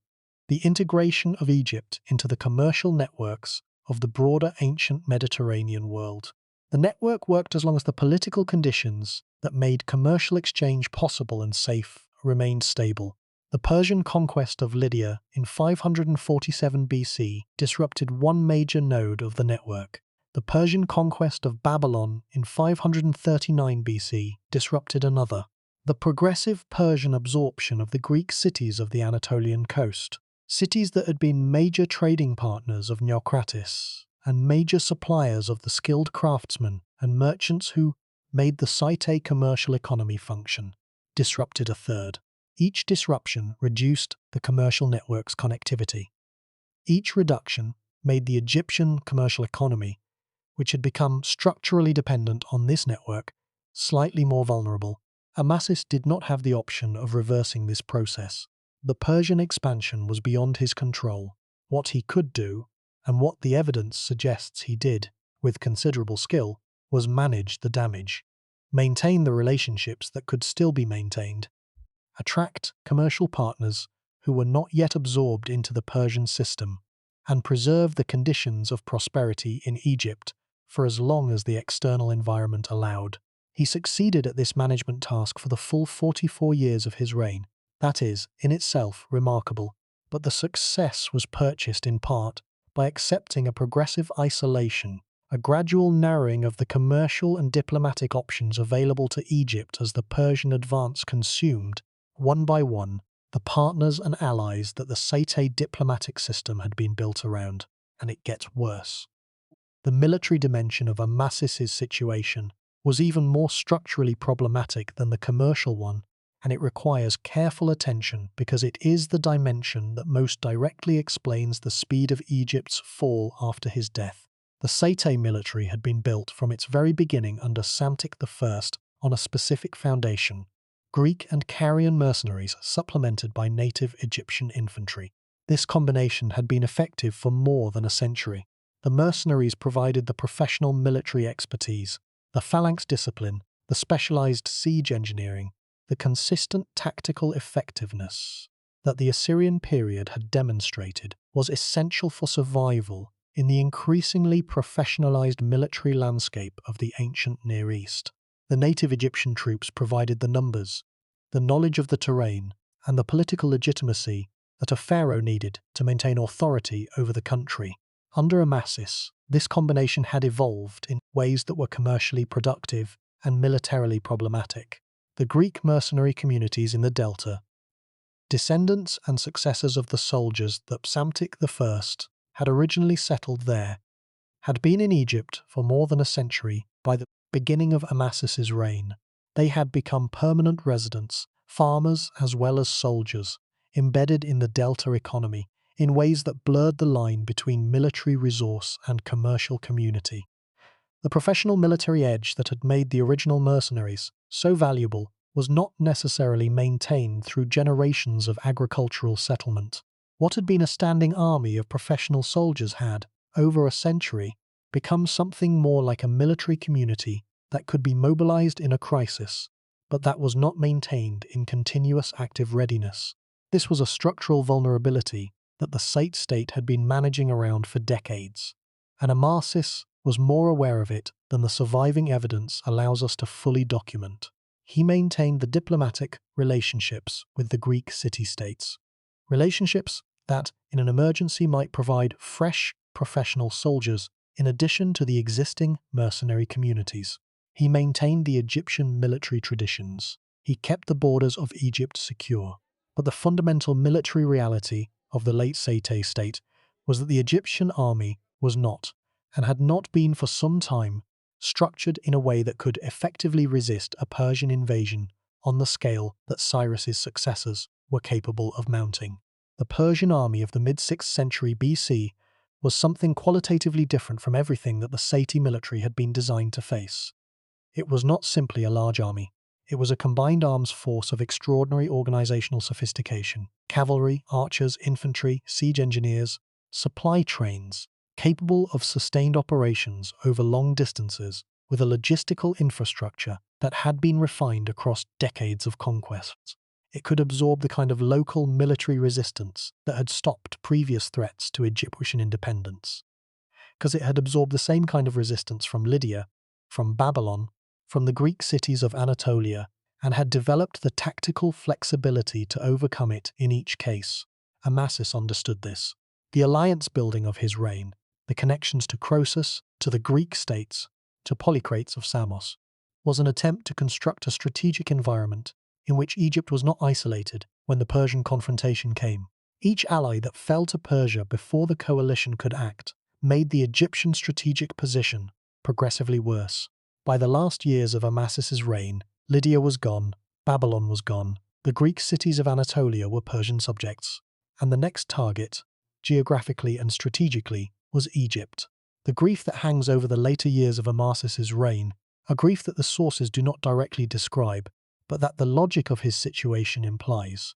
[SPEAKER 1] the integration of Egypt into the commercial networks of the broader ancient Mediterranean world. The network worked as long as the political conditions that made commercial exchange possible and safe remained stable. The Persian conquest of Lydia in 547 BC disrupted one major node of the network. The Persian conquest of Babylon in 539 BC disrupted another. The progressive Persian absorption of the Greek cities of the Anatolian coast, cities that had been major trading partners of Naucratis and major suppliers of the skilled craftsmen and merchants who made the Site commercial economy function, disrupted a third. Each disruption reduced the commercial network's connectivity. Each reduction made the Egyptian commercial economy, which had become structurally dependent on this network, slightly more vulnerable. Amasis did not have the option of reversing this process. The Persian expansion was beyond his control. What he could do, and what the evidence suggests he did, with considerable skill, was manage the damage, maintain the relationships that could still be maintained, attract commercial partners who were not yet absorbed into the Persian system, and preserve the conditions of prosperity in Egypt for as long as the external environment allowed. He succeeded at this management task for the full 44 years of his reign. That is, in itself, remarkable, but the success was purchased in part by accepting a progressive isolation, a gradual narrowing of the commercial and diplomatic options available to Egypt as the Persian advance consumed, one by one, the partners and allies that the Site diplomatic system had been built around. And it gets worse. The military dimension of Amasis's situation was even more structurally problematic than the commercial one, and it requires careful attention because it is the dimension that most directly explains the speed of Egypt's fall after his death. The Site military had been built from its very beginning under Psamtik I on a specific foundation: Greek and Carian mercenaries supplemented by native Egyptian infantry. This combination had been effective for more than a century. The mercenaries provided the professional military expertise, the phalanx discipline, the specialized siege engineering, the consistent tactical effectiveness that the Assyrian period had demonstrated was essential for survival in the increasingly professionalized military landscape of the ancient Near East. The native Egyptian troops provided the numbers, the knowledge of the terrain, and the political legitimacy that a pharaoh needed to maintain authority over the country. Under Amasis, this combination had evolved in ways that were commercially productive and militarily problematic. The Greek mercenary communities in the Delta, descendants and successors of the soldiers that Psamtik I had originally settled there, had been in Egypt for more than a century by the beginning of Amasis's reign. They had become permanent residents, farmers as well as soldiers, embedded in the Delta economy in ways that blurred the line between military resource and commercial community. The professional military edge that had made the original mercenaries so valuable was not necessarily maintained through generations of agricultural settlement. What had been a standing army of professional soldiers had, over a century, become something more like a military community that could be mobilized in a crisis, but that was not maintained in continuous active readiness. This was a structural vulnerability that the Sate state had been managing around for decades, and Amasis was more aware of it than the surviving evidence allows us to fully document. He maintained the diplomatic relationships with the Greek city-states, relationships that, in an emergency, might provide fresh, professional soldiers in addition to the existing mercenary communities. He maintained the Egyptian military traditions. He kept the borders of Egypt secure. But the fundamental military reality of the late Sate state was that the Egyptian army was not, and had not been for some time, structured in a way that could effectively resist a Persian invasion on the scale that Cyrus's successors were capable of mounting. The Persian army of the mid-6th century BC was something qualitatively different from everything that the Sate military had been designed to face. It was not simply a large army. It was a combined arms force of extraordinary organizational sophistication: cavalry, archers, infantry, siege engineers, supply trains, capable of sustained operations over long distances, with a logistical infrastructure that had been refined across decades of conquests. It could absorb the kind of local military resistance that had stopped previous threats to Egyptian independence, because it had absorbed the same kind of resistance from Lydia, from Babylon, from the Greek cities of Anatolia, and had developed the tactical flexibility to overcome it in each case. Amasis understood this. The alliance building of his reign, the connections to Croesus, to the Greek states, to Polycrates of Samos, was an attempt to construct a strategic environment in which Egypt was not isolated when the Persian confrontation came. Each ally that fell to Persia before the coalition could act made the Egyptian strategic position progressively worse. By the last years of Amasis's reign, Lydia was gone, Babylon was gone, the Greek cities of Anatolia were Persian subjects, and the next target, geographically and strategically, was Egypt. The grief that hangs over the later years of Amasis's reign, a grief that the sources do not directly describe, but that the logic of his situation implies,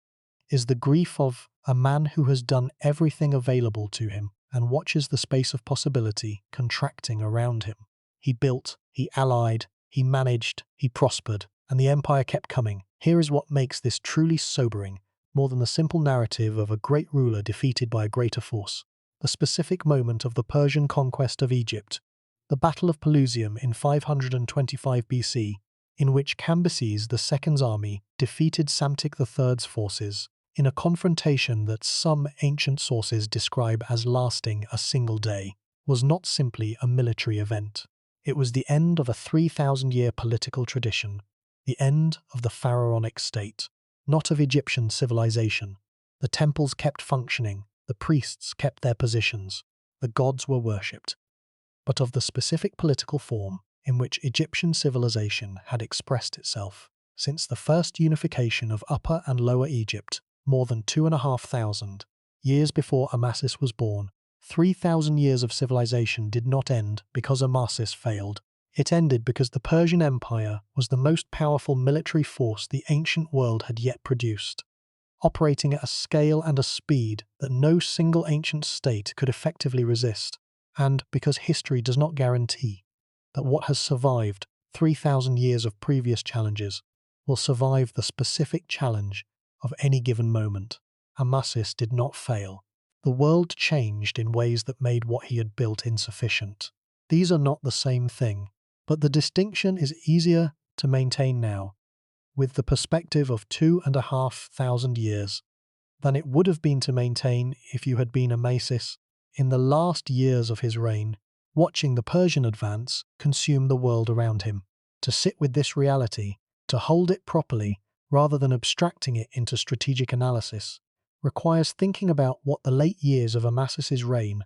[SPEAKER 1] is the grief of a man who has done everything available to him and watches the space of possibility contracting around him. He built, he allied, he managed, he prospered, and the empire kept coming. Here is what makes this truly sobering, more than the simple narrative of a great ruler defeated by a greater force. The specific moment of the Persian conquest of Egypt, the Battle of Pelusium in 525 BC, in which Cambyses II's army defeated Psamtik III's forces in a confrontation that some ancient sources describe as lasting a single day, was not simply a military event. It was the end of a 3,000-year political tradition, the end of the pharaonic state, not of Egyptian civilization. The temples kept functioning, the priests kept their positions, the gods were worshipped, but of the specific political form in which Egyptian civilization had expressed itself since the first unification of Upper and Lower Egypt more than 2,500 years before Amasis was born. 3,000 years of civilization did not end because Amasis failed. It ended because the Persian Empire was the most powerful military force the ancient world had yet produced, operating at a scale and a speed that no single ancient state could effectively resist, and because history does not guarantee that what has survived 3,000 years of previous challenges will survive the specific challenge of any given moment. Amasis did not fail. The world changed in ways that made what he had built insufficient. These are not the same thing, but the distinction is easier to maintain now, with the perspective of 2,500 years, than it would have been to maintain if you had been Amasis in the last years of his reign, watching the Persian advance consume the world around him. To sit with this reality, to hold it properly, rather than abstracting it into strategic analysis, requires thinking about what the late years of Amasis's reign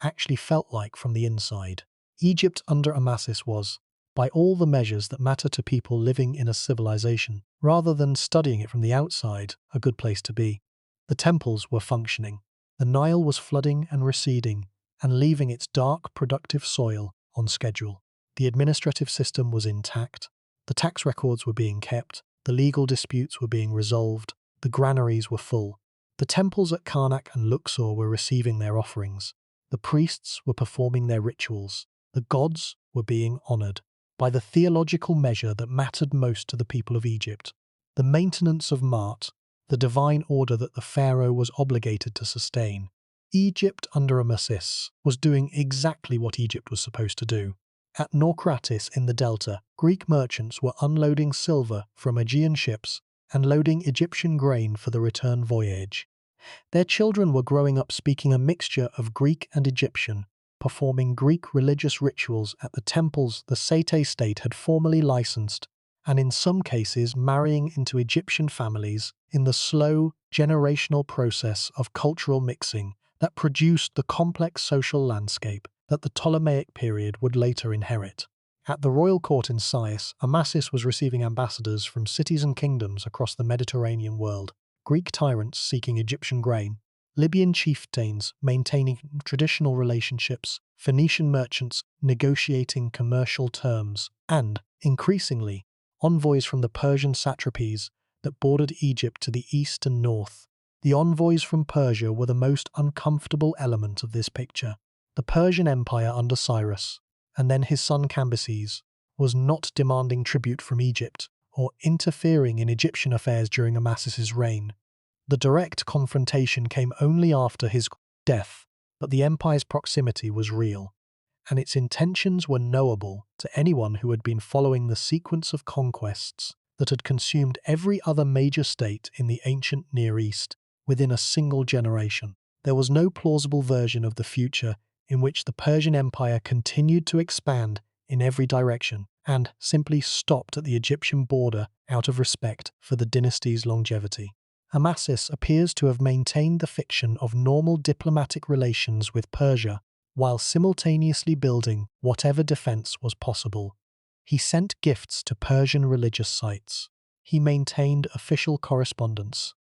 [SPEAKER 1] actually felt like from the inside. Egypt under Amasis was, by all the measures that matter to people living in a civilization, rather than studying it from the outside, a good place to be. The temples were functioning. The Nile was flooding and receding, and leaving its dark, productive soil on schedule. The administrative system was intact. The tax records were being kept. the legal disputes were being resolved, the granaries were full. The temples at Karnak and Luxor were receiving their offerings. The priests were performing their rituals. The gods were being honored by the theological measure that mattered most to the people of Egypt, the maintenance of Ma'at, the divine order that the pharaoh was obligated to sustain. Egypt under Amasis was doing exactly what Egypt was supposed to do. At Naucratis in the delta, Greek merchants were unloading silver from Aegean ships and loading Egyptian grain for the return voyage. Their children were growing up speaking a mixture of Greek and Egyptian, performing Greek religious rituals at the temples the Sete state had formally licensed, and in some cases marrying into Egyptian families in the slow, generational process of cultural mixing that produced the complex social landscape that the Ptolemaic period would later inherit. At the royal court in Sais, Amasis was receiving ambassadors from cities and kingdoms across the Mediterranean world, Greek tyrants seeking Egyptian grain, Libyan chieftains maintaining traditional relationships, Phoenician merchants negotiating commercial terms, and, increasingly, envoys from the Persian satrapies that bordered Egypt to the east and north. The envoys from Persia were the most uncomfortable element of this picture. The Persian Empire under Cyrus, and then his son Cambyses, was not demanding tribute from Egypt or interfering in Egyptian affairs during Amasis's reign. The direct confrontation came only after his death, but the empire's proximity was real, and its intentions were knowable to anyone who had been following the sequence of conquests that had consumed every other major state in the ancient Near East within a single generation. There was no plausible version of the future in which the Persian Empire continued to expand in every direction and simply stopped at the Egyptian border out of respect for the dynasty's longevity. Amasis appears to have maintained the fiction of normal diplomatic relations with Persia while simultaneously building whatever defense was possible. He sent gifts to Persian religious sites. He maintained official correspondence.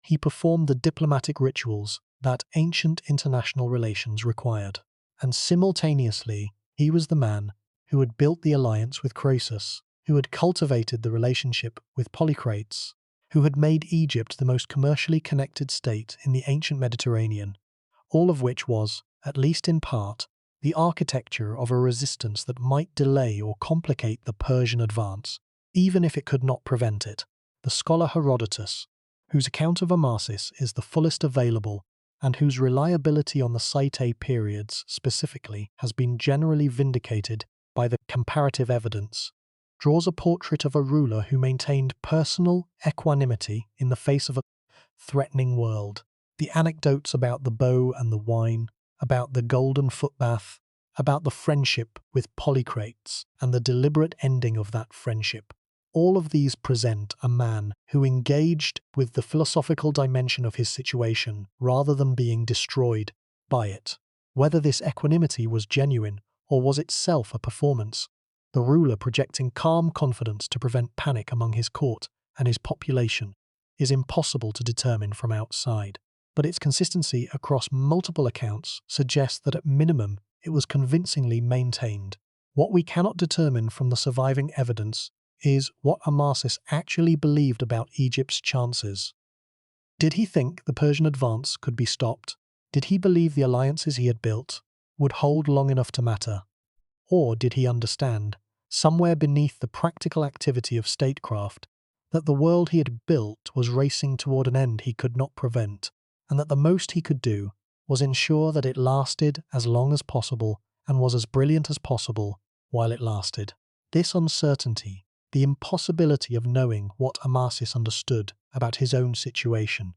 [SPEAKER 1] He performed the diplomatic rituals that ancient international relations required. And simultaneously, he was the man who had built the alliance with Croesus, who had cultivated the relationship with Polycrates, who had made Egypt the most commercially connected state in the ancient Mediterranean, all of which was, at least in part, the architecture of a resistance that might delay or complicate the Persian advance, even if it could not prevent it. The scholar Herodotus, whose account of Amasis is the fullest available, and whose reliability on the Site periods specifically has been generally vindicated by the comparative evidence, draws a portrait of a ruler who maintained personal equanimity in the face of a threatening world. The anecdotes about the bow and the wine, about the golden footbath, about the friendship with Polycrates and the deliberate ending of that friendship, all of these present a man who engaged with the philosophical dimension of his situation rather than being destroyed by it. Whether this equanimity was genuine or was itself a performance, the ruler projecting calm confidence to prevent panic among his court and his population, is impossible to determine from outside. But its consistency across multiple accounts suggests that at minimum it was convincingly maintained. What we cannot determine from the surviving evidence is what Amasis actually believed about Egypt's chances. Did he think the Persian advance could be stopped? Did he believe the alliances he had built would hold long enough to matter? Or did he understand, somewhere beneath the practical activity of statecraft, that the world he had built was racing toward an end he could not prevent, and that the most he could do was ensure that it lasted as long as possible and was as brilliant as possible while it lasted? This uncertainty, the impossibility of knowing what Amasis understood about his own situation,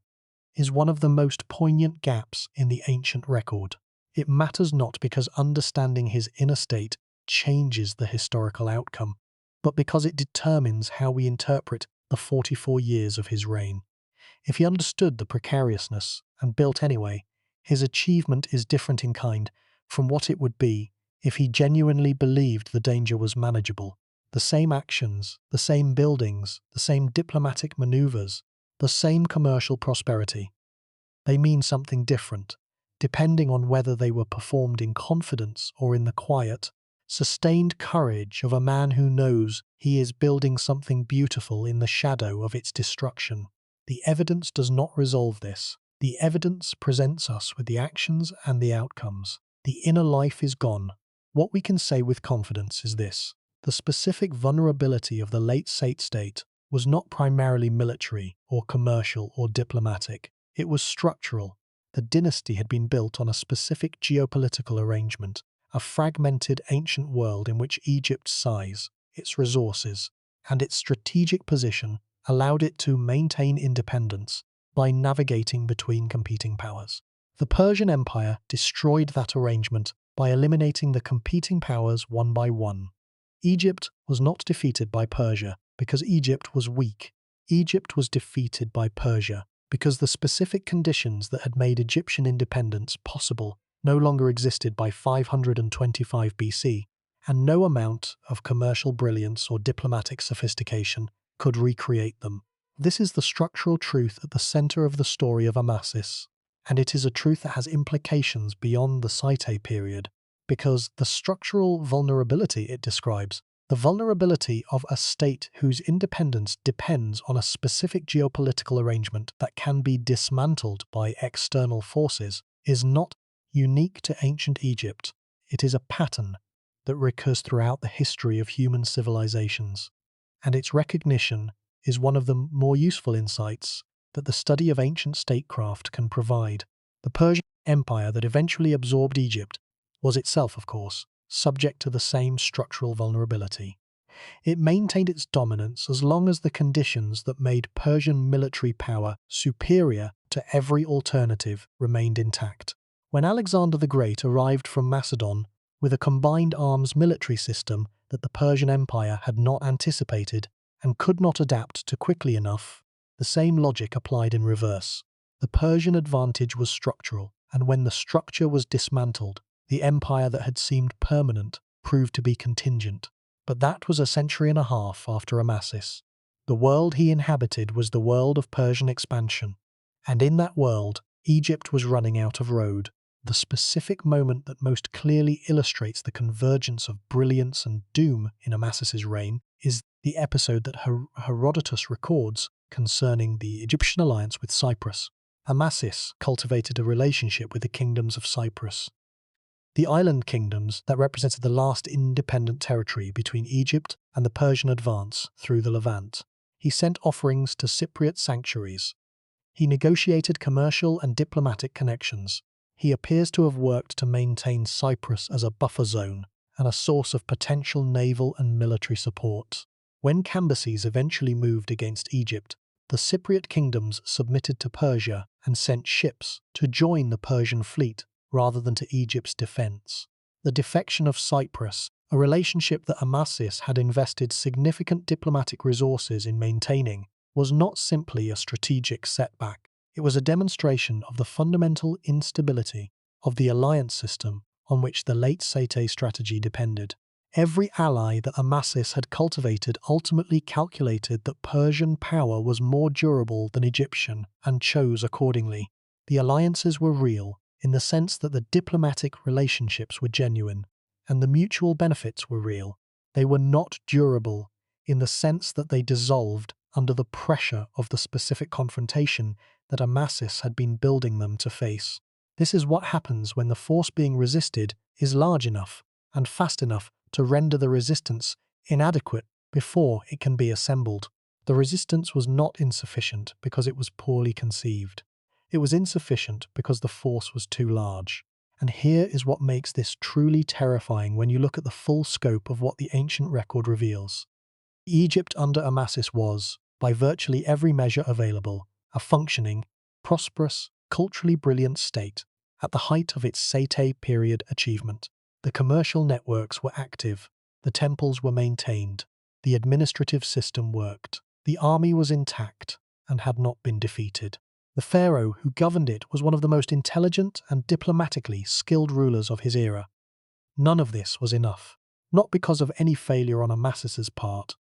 [SPEAKER 1] is one of the most poignant gaps in the ancient record. It matters not because understanding his inner state changes the historical outcome, but because it determines how we interpret the 44 years of his reign. If he understood the precariousness and built anyway, his achievement is different in kind from what it would be if he genuinely believed the danger was manageable. The same actions, the same buildings, the same diplomatic maneuvers, the same commercial prosperity. They mean something different, depending on whether they were performed in confidence or in the quiet, sustained courage of a man who knows he is building something beautiful in the shadow of its destruction. The evidence does not resolve this. The evidence presents us with the actions and the outcomes. The inner life is gone. What we can say with confidence is this: the specific vulnerability of the late Sate state was not primarily military or commercial or diplomatic. It was structural. The dynasty had been built on a specific geopolitical arrangement, a fragmented ancient world in which Egypt's size, its resources, and its strategic position allowed it to maintain independence by navigating between competing powers. The Persian Empire destroyed that arrangement by eliminating the competing powers one by one. Egypt was not defeated by Persia because Egypt was weak. Egypt was defeated by Persia because the specific conditions that had made Egyptian independence possible no longer existed by 525 BC, and no amount of commercial brilliance or diplomatic sophistication could recreate them. This is the structural truth at the center of the story of Amasis, and it is a truth that has implications beyond the Sate period, because the structural vulnerability it describes, the vulnerability of a state whose independence depends on a specific geopolitical arrangement that can be dismantled by external forces, is not unique to ancient Egypt. It is a pattern that recurs throughout the history of human civilizations, and its recognition is one of the more useful insights that the study of ancient statecraft can provide. The Persian Empire that eventually absorbed Egypt was itself, of course, subject to the same structural vulnerability. It maintained its dominance as long as the conditions that made Persian military power superior to every alternative remained intact. When Alexander the Great arrived from Macedon with a combined arms military system that the Persian Empire had not anticipated and could not adapt to quickly enough, the same logic applied in reverse. The Persian advantage was structural, and when the structure was dismantled, the empire that had seemed permanent proved to be contingent. But that was a century and a half after Amasis. The world he inhabited was the world of Persian expansion, and in that world, Egypt was running out of road. The specific moment that most clearly illustrates the convergence of brilliance and doom in Amasis's reign is the episode that Herodotus records concerning the Egyptian alliance with Cyprus. Amasis cultivated a relationship with the kingdoms of Cyprus, the island kingdoms that represented the last independent territory between Egypt and the Persian advance through the Levant. He sent offerings to Cypriot sanctuaries. He negotiated commercial and diplomatic connections. He appears to have worked to maintain Cyprus as a buffer zone and a source of potential naval and military support. When Cambyses eventually moved against Egypt, the Cypriot kingdoms submitted to Persia and sent ships to join the Persian fleet rather than to Egypt's defense. The defection of Cyprus, a relationship that Amasis had invested significant diplomatic resources in maintaining, was not simply a strategic setback. It was a demonstration of the fundamental instability of the alliance system on which the late Sate strategy depended. Every ally that Amasis had cultivated ultimately calculated that Persian power was more durable than Egyptian and chose accordingly. The alliances were real, in the sense that the diplomatic relationships were genuine, and the mutual benefits were real. They were not durable, in the sense that they dissolved under the pressure of the specific confrontation that Amasis had been building them to face. This is what happens when the force being resisted is large enough and fast enough to render the resistance inadequate before it can be assembled. The resistance was not insufficient because it was poorly conceived. It was insufficient because the force was too large. And here is what makes this truly terrifying when you look at the full scope of what the ancient record reveals. Egypt under Amasis was, by virtually every measure available, a functioning, prosperous, culturally brilliant state at the height of its Sate period achievement. The commercial networks were active, the temples were maintained, the administrative system worked, the army was intact and had not been defeated. The Pharaoh who governed it was one of the most intelligent and diplomatically skilled rulers of his era. None of this was enough, not because of any failure on Amasis's part,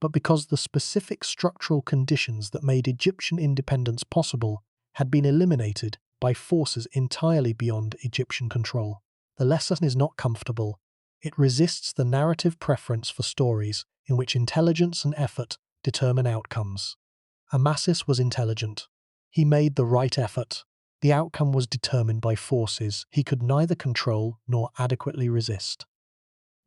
[SPEAKER 1] but because the specific structural conditions that made Egyptian independence possible had been eliminated by forces entirely beyond Egyptian control. The lesson is not comfortable, It resists the narrative preference for stories in which intelligence and effort determine outcomes. Amasis was intelligent. He made the right effort. The outcome was determined by forces he could neither control nor adequately resist.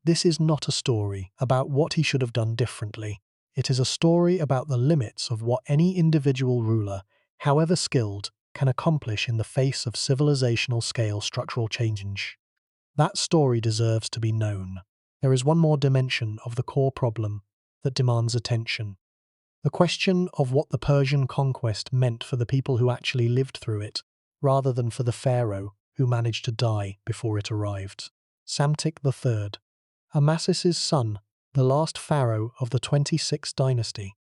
[SPEAKER 1] This is not a story about what he should have done differently. It is a story about the limits of what any individual ruler, however skilled, can accomplish in the face of civilizational scale structural change. That story deserves to be known. There is one more dimension of the core problem that demands attention. The question of what the Persian conquest meant for the people who actually lived through it, rather than for the pharaoh who managed to die before it arrived. Psamtik III, Amasis's son, the last pharaoh of the 26th dynasty,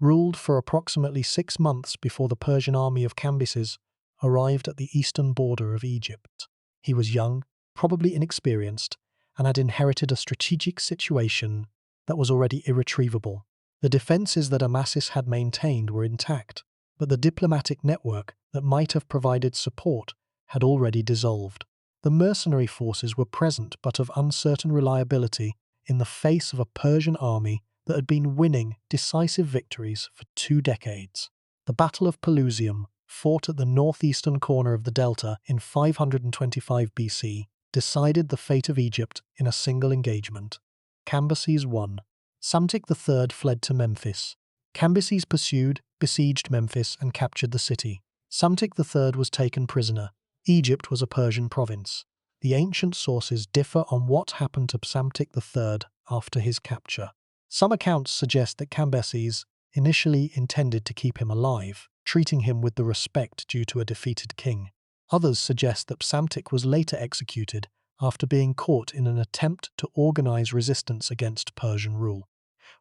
[SPEAKER 1] ruled for approximately 6 months before the Persian army of Cambyses arrived at the eastern border of Egypt. He was young, probably inexperienced, and had inherited a strategic situation that was already irretrievable. The defences that Amasis had maintained were intact, but the diplomatic network that might have provided support had already dissolved. The mercenary forces were present but of uncertain reliability in the face of a Persian army that had been winning decisive victories for 2 decades. The Battle of Pelusium, fought at the northeastern corner of the Delta in 525 BC, decided the fate of Egypt in a single engagement. Cambyses won. Psamtik III fled to Memphis. Cambyses pursued, besieged Memphis, and captured the city. Psamtik III was taken prisoner. Egypt was a Persian province. The ancient sources differ on what happened to Psamtik III after his capture. Some accounts suggest that Cambyses initially intended to keep him alive, treating him with the respect due to a defeated king. Others suggest that Psamtik was later executed after being caught in an attempt to organize resistance against Persian rule.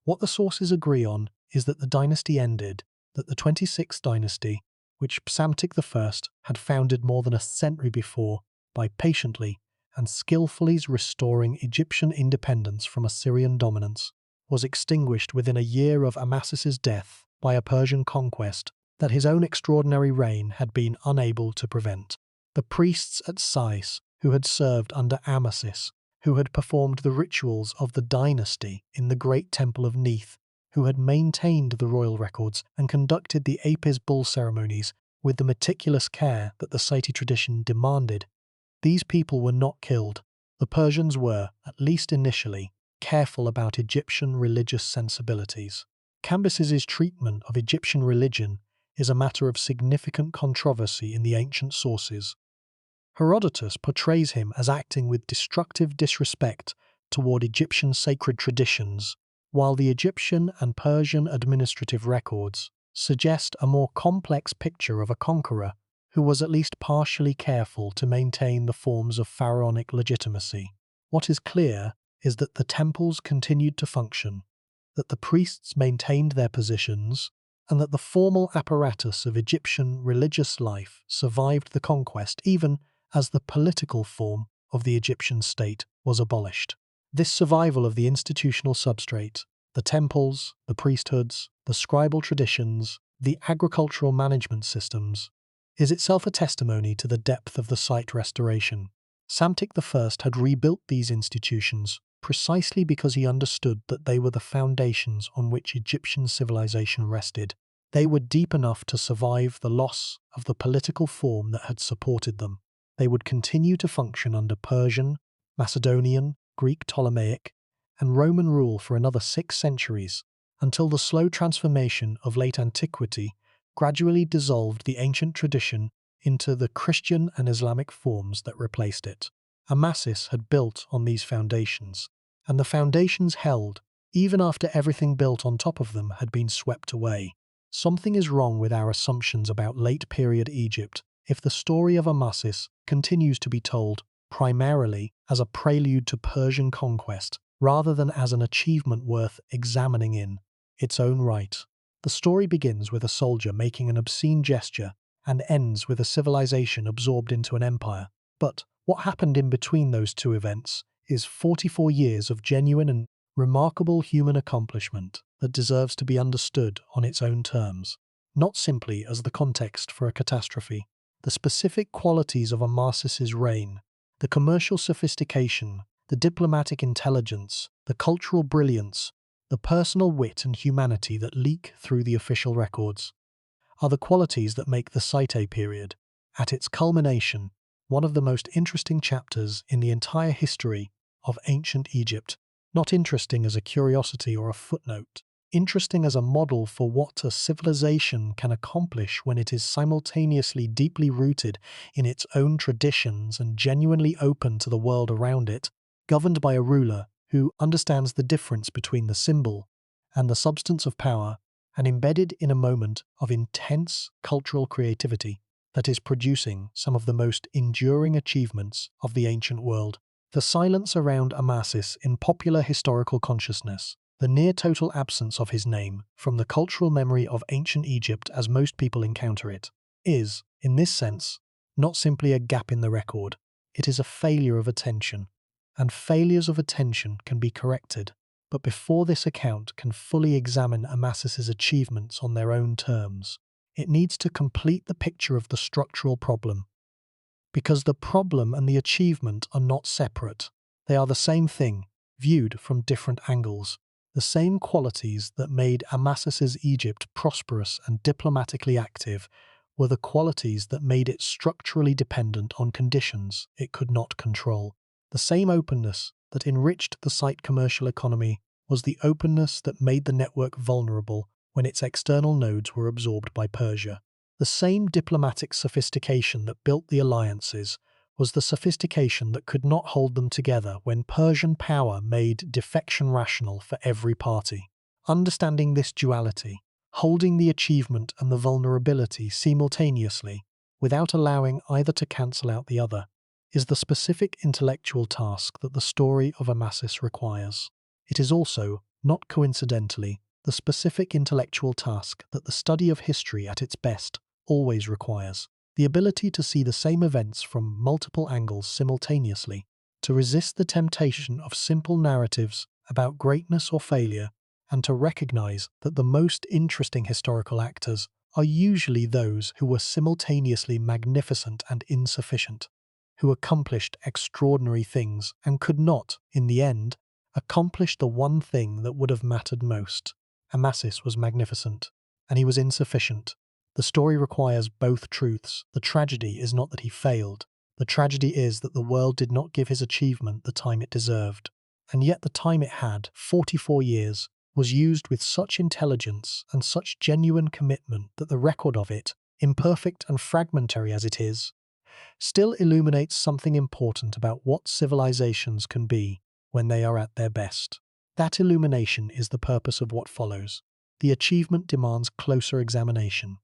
[SPEAKER 1] What the sources agree on is that the dynasty ended, that the 26th dynasty, which Psamtik I had founded more than a century before, by patiently and skillfully restoring Egyptian independence from Assyrian dominance, was extinguished within a year of Amasis's death by a Persian conquest that his own extraordinary reign had been unable to prevent. The priests at Sais, who had served under Amasis, who had performed the rituals of the dynasty in the great temple of Neith, who had maintained the royal records and conducted the Apries bull ceremonies with the meticulous care that the Saiti tradition demanded, these people were not killed. The Persians were, at least initially, careful about Egyptian religious sensibilities. Cambyses's treatment of Egyptian religion is a matter of significant controversy in the ancient sources. Herodotus portrays him as acting with destructive disrespect toward Egyptian sacred traditions, while the Egyptian and Persian administrative records suggest a more complex picture of a conqueror who was at least partially careful to maintain the forms of pharaonic legitimacy. What is clear is that the temples continued to function, that the priests maintained their positions, and that the formal apparatus of Egyptian religious life survived the conquest even as the political form of the Egyptian state was abolished. This survival of the institutional substrate, the temples, the priesthoods, the scribal traditions, the agricultural management systems, is itself a testimony to the depth of the site restoration. Psamtik I had rebuilt these institutions precisely because he understood that they were the foundations on which Egyptian civilization rested. They were deep enough to survive the loss of the political form that had supported them. They would continue to function under Persian, Macedonian, Greek Ptolemaic, and Roman rule for another 6 centuries, until the slow transformation of late antiquity gradually dissolved the ancient tradition into the Christian and Islamic forms that replaced it. Amasis had built on these foundations, and the foundations held, even after everything built on top of them had been swept away. Something is wrong with our assumptions about late-period Egypt if the story of Amasis continues to be told primarily as a prelude to Persian conquest, rather than as an achievement worth examining in its own right. The story begins with a soldier making an obscene gesture and ends with a civilization absorbed into an empire. But what happened in between those two events is 44 years of genuine and remarkable human accomplishment that deserves to be understood on its own terms, not simply as the context for a catastrophe. The specific qualities of Amasis's reign, the commercial sophistication, the the diplomatic intelligence, the cultural brilliance, the personal wit and humanity that leak through the official records, are the qualities that make the Site period, at its culmination, one of the most interesting chapters in the entire history of ancient Egypt. Not interesting as a curiosity or a footnote, interesting as a model for what a civilization can accomplish when it is simultaneously deeply rooted in its own traditions and genuinely open to the world around it, governed by a ruler who understands the difference between the symbol and the substance of power, and embedded in a moment of intense cultural creativity that is producing some of the most enduring achievements of the ancient world. The silence around Amasis in popular historical consciousness, the near-total absence of his name from the cultural memory of ancient Egypt as most people encounter it, is, in this sense, not simply a gap in the record, it is a failure of attention. And failures of attention can be corrected. But before this account can fully examine Amasis's achievements on their own terms, it needs to complete the picture of the structural problem. Because the problem and the achievement are not separate. They are the same thing, viewed from different angles. The same qualities that made Amasis's Egypt prosperous and diplomatically active were the qualities that made it structurally dependent on conditions it could not control. The same openness that enriched the site commercial economy was the openness that made the network vulnerable when its external nodes were absorbed by Persia. The same diplomatic sophistication that built the alliances was the sophistication that could not hold them together when Persian power made defection rational for every party. Understanding this duality, holding the achievement and the vulnerability simultaneously, without allowing either to cancel out the other, is the specific intellectual task that the story of Amasis requires. It is also, not coincidentally, the specific intellectual task that the study of history at its best always requires. The ability to see the same events from multiple angles simultaneously, to resist the temptation of simple narratives about greatness or failure, and to recognize that the most interesting historical actors are usually those who were simultaneously magnificent and insufficient, who accomplished extraordinary things and could not, in the end, accomplish the one thing that would have mattered most. Amasis was magnificent, and he was insufficient. The story requires both truths. The tragedy is not that he failed. The tragedy is that the world did not give his achievement the time it deserved. And yet the time it had, 44 years, was used with such intelligence and such genuine commitment that the record of it, imperfect and fragmentary as it is, still illuminates something important about what civilizations can be when they are at their best. That illumination is the purpose of what follows. The achievement demands closer examination.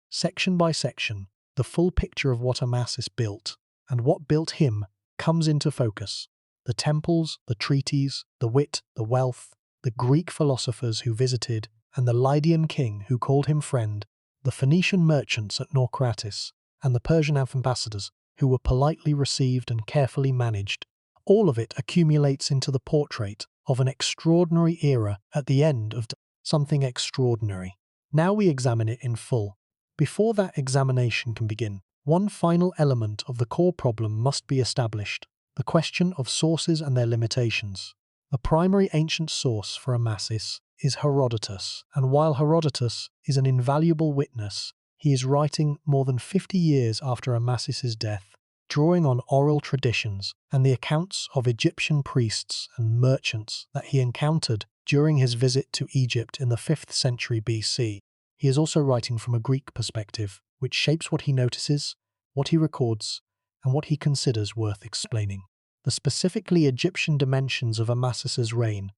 [SPEAKER 1] Section by section, the full picture of what Amasis built, and what built him, comes into focus. The temples, the treaties, the wit, the wealth, the Greek philosophers who visited, and the Lydian king who called him friend, the Phoenician merchants at Naucratis, and the Persian ambassadors who were politely received and carefully managed. All of it accumulates into the portrait of an extraordinary era at the end of something extraordinary. Now we examine it in full. Before that examination can begin, one final element of the core problem must be established, the question of sources and their limitations. The primary ancient source for Amasis is Herodotus, and while Herodotus is an invaluable witness, he is writing more than 50 years after Amasis's death, drawing on oral traditions and the accounts of Egyptian priests and merchants that he encountered during his visit to Egypt in the 5th century BC. He is also writing from a Greek perspective, which shapes what he notices, what he records, and what he considers worth explaining. The specifically Egyptian dimensions of Amasis's reign,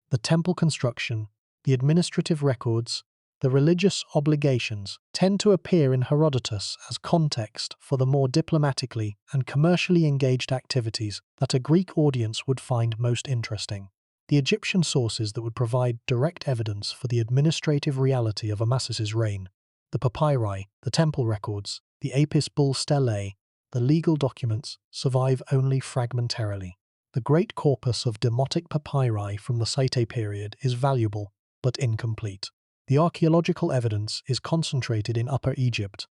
[SPEAKER 1] the temple construction, the administrative records, the religious obligations tend to appear in Herodotus as context for the more diplomatically and commercially engaged activities that a Greek audience would find most interesting. The Egyptian sources that would provide direct evidence for the administrative reality of Amasis's reign, the papyri, the temple records, the Apis bull stelae, the legal documents, survive only fragmentarily. The great corpus of demotic papyri from the Site period is valuable, but incomplete. The archaeological evidence is concentrated in Upper Egypt,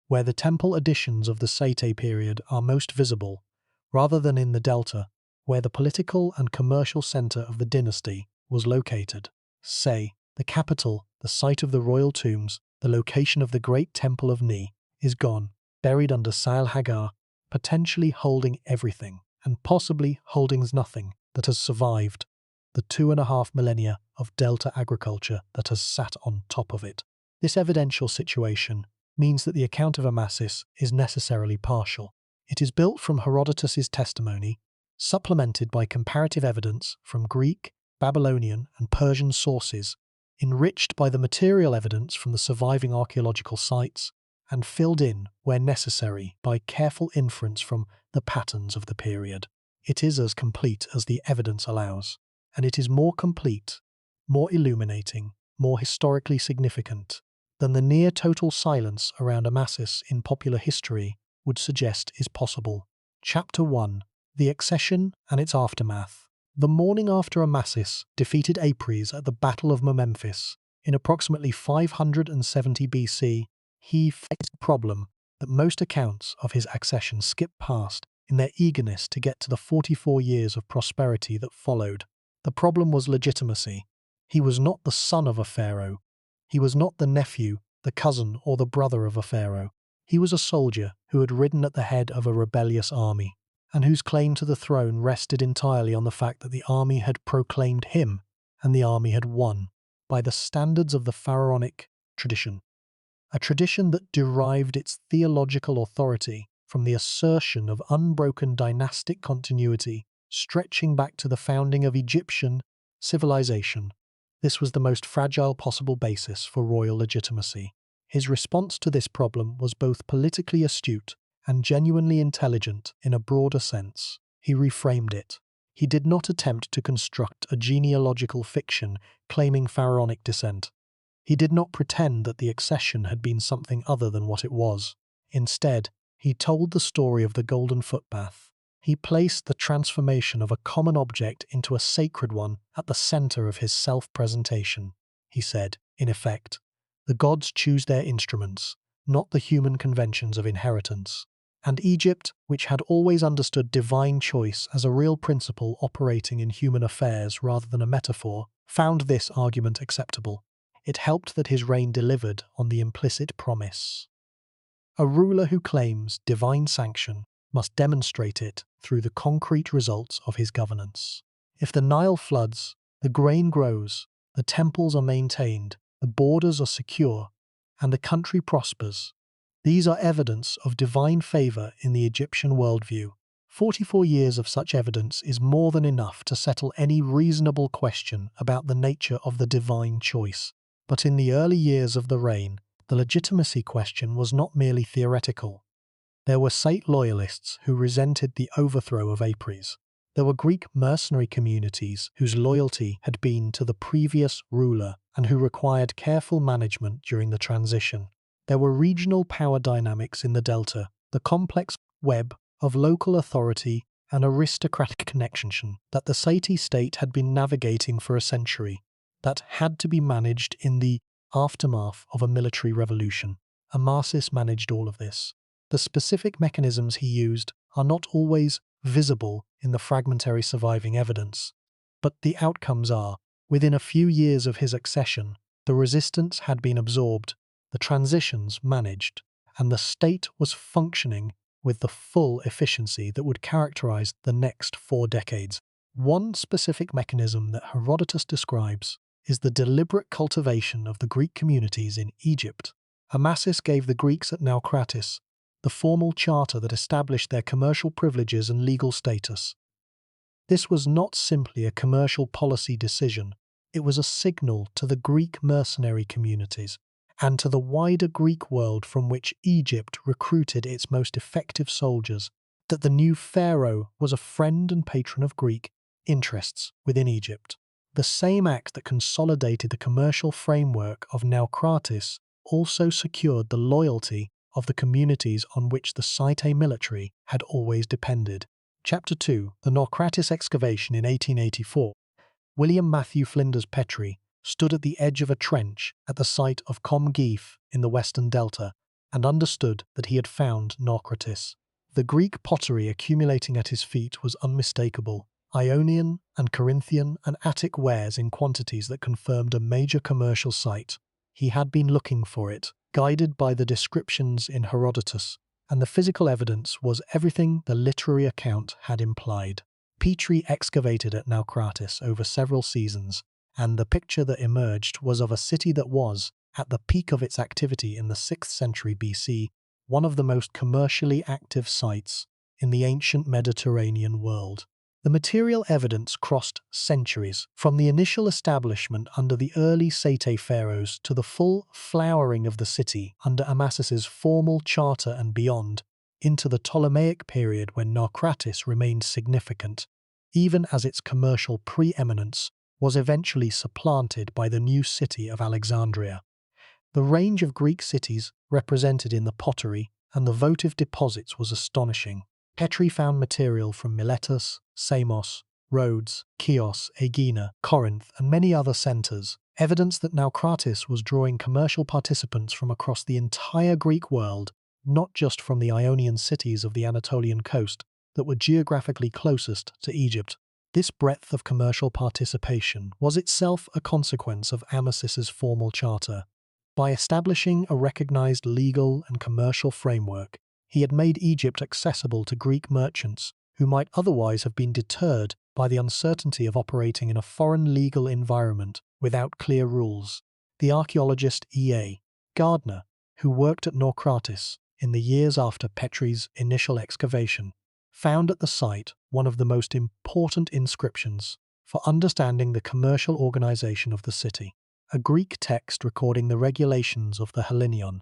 [SPEAKER 1] where the temple additions of the Site period are most visible, rather than in the Delta, where the political and commercial center of the dynasty was located. Say, the capital, the site of the royal tombs, the location of the great temple of Ni, is gone, buried under Sail Hagar, potentially holding everything, and possibly holding nothing that has survived the 2.5 millennia of delta agriculture that has sat on top of it. This evidential situation means that the account of Amasis is necessarily partial. It is built from Herodotus's testimony, supplemented by comparative evidence from Greek, Babylonian, and Persian sources, enriched by the material evidence from the surviving archaeological sites, and filled in, where necessary, by careful inference from the patterns of the period. It is as complete as the evidence allows, and it is more complete, more illuminating, more historically significant than the near-total silence around Amasis in popular history would suggest is possible. Chapter 1. The Accession and its Aftermath. The morning after Amasis defeated Apries at the Battle of Memphis in approximately 570 BC, he faced a problem that most accounts of his accession skip past in their eagerness to get to the 44 years of prosperity that followed. The problem was legitimacy. He was not the son of a pharaoh. He was not the nephew, the cousin, or the brother of a pharaoh. He was a soldier who had ridden at the head of a rebellious army, and whose claim to the throne rested entirely on the fact that the army had proclaimed him, and the army had won, by the standards of the pharaonic tradition. A tradition that derived its theological authority from the assertion of unbroken dynastic continuity stretching back to the founding of Egyptian civilization. This was the most fragile possible basis for royal legitimacy. His response to this problem was both politically astute and genuinely intelligent in a broader sense. He reframed it. He did not attempt to construct a genealogical fiction claiming pharaonic descent. He did not pretend that the accession had been something other than what it was. Instead, he told the story of the golden footbath. He placed the transformation of a common object into a sacred one at the center of his self-presentation. He said, in effect, the gods choose their instruments, not the human conventions of inheritance. And Egypt, which had always understood divine choice as a real principle operating in human affairs rather than a metaphor, found this argument acceptable. It helped that his reign delivered on the implicit promise. A ruler who claims divine sanction must demonstrate it through the concrete results of his governance. If the Nile floods, the grain grows, the temples are maintained, the borders are secure, and the country prospers, these are evidence of divine favor in the Egyptian worldview. 44 years of such evidence is more than enough to settle any reasonable question about the nature of the divine choice. But in the early years of the reign, the legitimacy question was not merely theoretical. There were Sate loyalists who resented the overthrow of Apries. There were Greek mercenary communities whose loyalty had been to the previous ruler and who required careful management during the transition. There were regional power dynamics in the Delta, the complex web of local authority and aristocratic connection that the Sate state had been navigating for a century, that had to be managed in the aftermath of a military revolution. Amasis managed all of this. The specific mechanisms he used are not always visible in the fragmentary surviving evidence, but the outcomes are. Within a few years of his accession, the resistance had been absorbed, the transitions managed, and the state was functioning with the full efficiency that would characterize the next 4 decades. One specific mechanism that Herodotus describes is the deliberate cultivation of the Greek communities in Egypt. Amasis gave the Greeks at Naucratis the formal charter that established their commercial privileges and legal status. This was not simply a commercial policy decision, it was a signal to the Greek mercenary communities and to the wider Greek world from which Egypt recruited its most effective soldiers that the new pharaoh was a friend and patron of Greek interests within Egypt. The same act that consolidated the commercial framework of Naucratis also secured the loyalty of the communities on which the Sate military had always depended. Chapter 2. The Naucratis excavation in 1884. William Matthew Flinders Petrie stood at the edge of a trench at the site of Comgeef in the western delta and understood that he had found Naucratis. The Greek pottery accumulating at his feet was unmistakable. Ionian and Corinthian and Attic wares in quantities that confirmed a major commercial site. He had been looking for it, guided by the descriptions in Herodotus, and the physical evidence was everything the literary account had implied. Petrie excavated at Naucratis over several seasons, and the picture that emerged was of a city that was, at the peak of its activity in the 6th century BC, one of the most commercially active sites in the ancient Mediterranean world. The material evidence crossed centuries, from the initial establishment under the early Sate pharaohs to the full flowering of the city under Amasis's formal charter and beyond, into the Ptolemaic period when Naucratis remained significant, even as its commercial preeminence was eventually supplanted by the new city of Alexandria. The range of Greek cities represented in the pottery and the votive deposits was astonishing. Petrie found material from Miletus, Samos, Rhodes, Chios, Aegina, Corinth, and many other centres, evidence that Naucratis was drawing commercial participants from across the entire Greek world, not just from the Ionian cities of the Anatolian coast that were geographically closest to Egypt. This breadth of commercial participation was itself a consequence of Amasis's formal charter. By establishing a recognised legal and commercial framework, he had made Egypt accessible to Greek merchants who might otherwise have been deterred by the uncertainty of operating in a foreign legal environment without clear rules. The archaeologist E.A. Gardner, who worked at Naucratis in the years after Petrie's initial excavation, found at the site one of the most important inscriptions for understanding the commercial organization of the city. A Greek text recording the regulations of the Hellenion,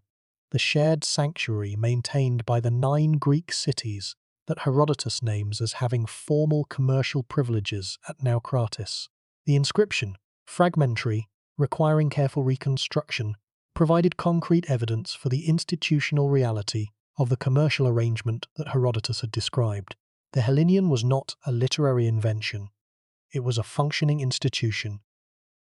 [SPEAKER 1] the shared sanctuary maintained by the 9 Greek cities that Herodotus names as having formal commercial privileges at Naucratis. The inscription, fragmentary, requiring careful reconstruction, provided concrete evidence for the institutional reality of the commercial arrangement that Herodotus had described. The Hellenion was not a literary invention. It was a functioning institution,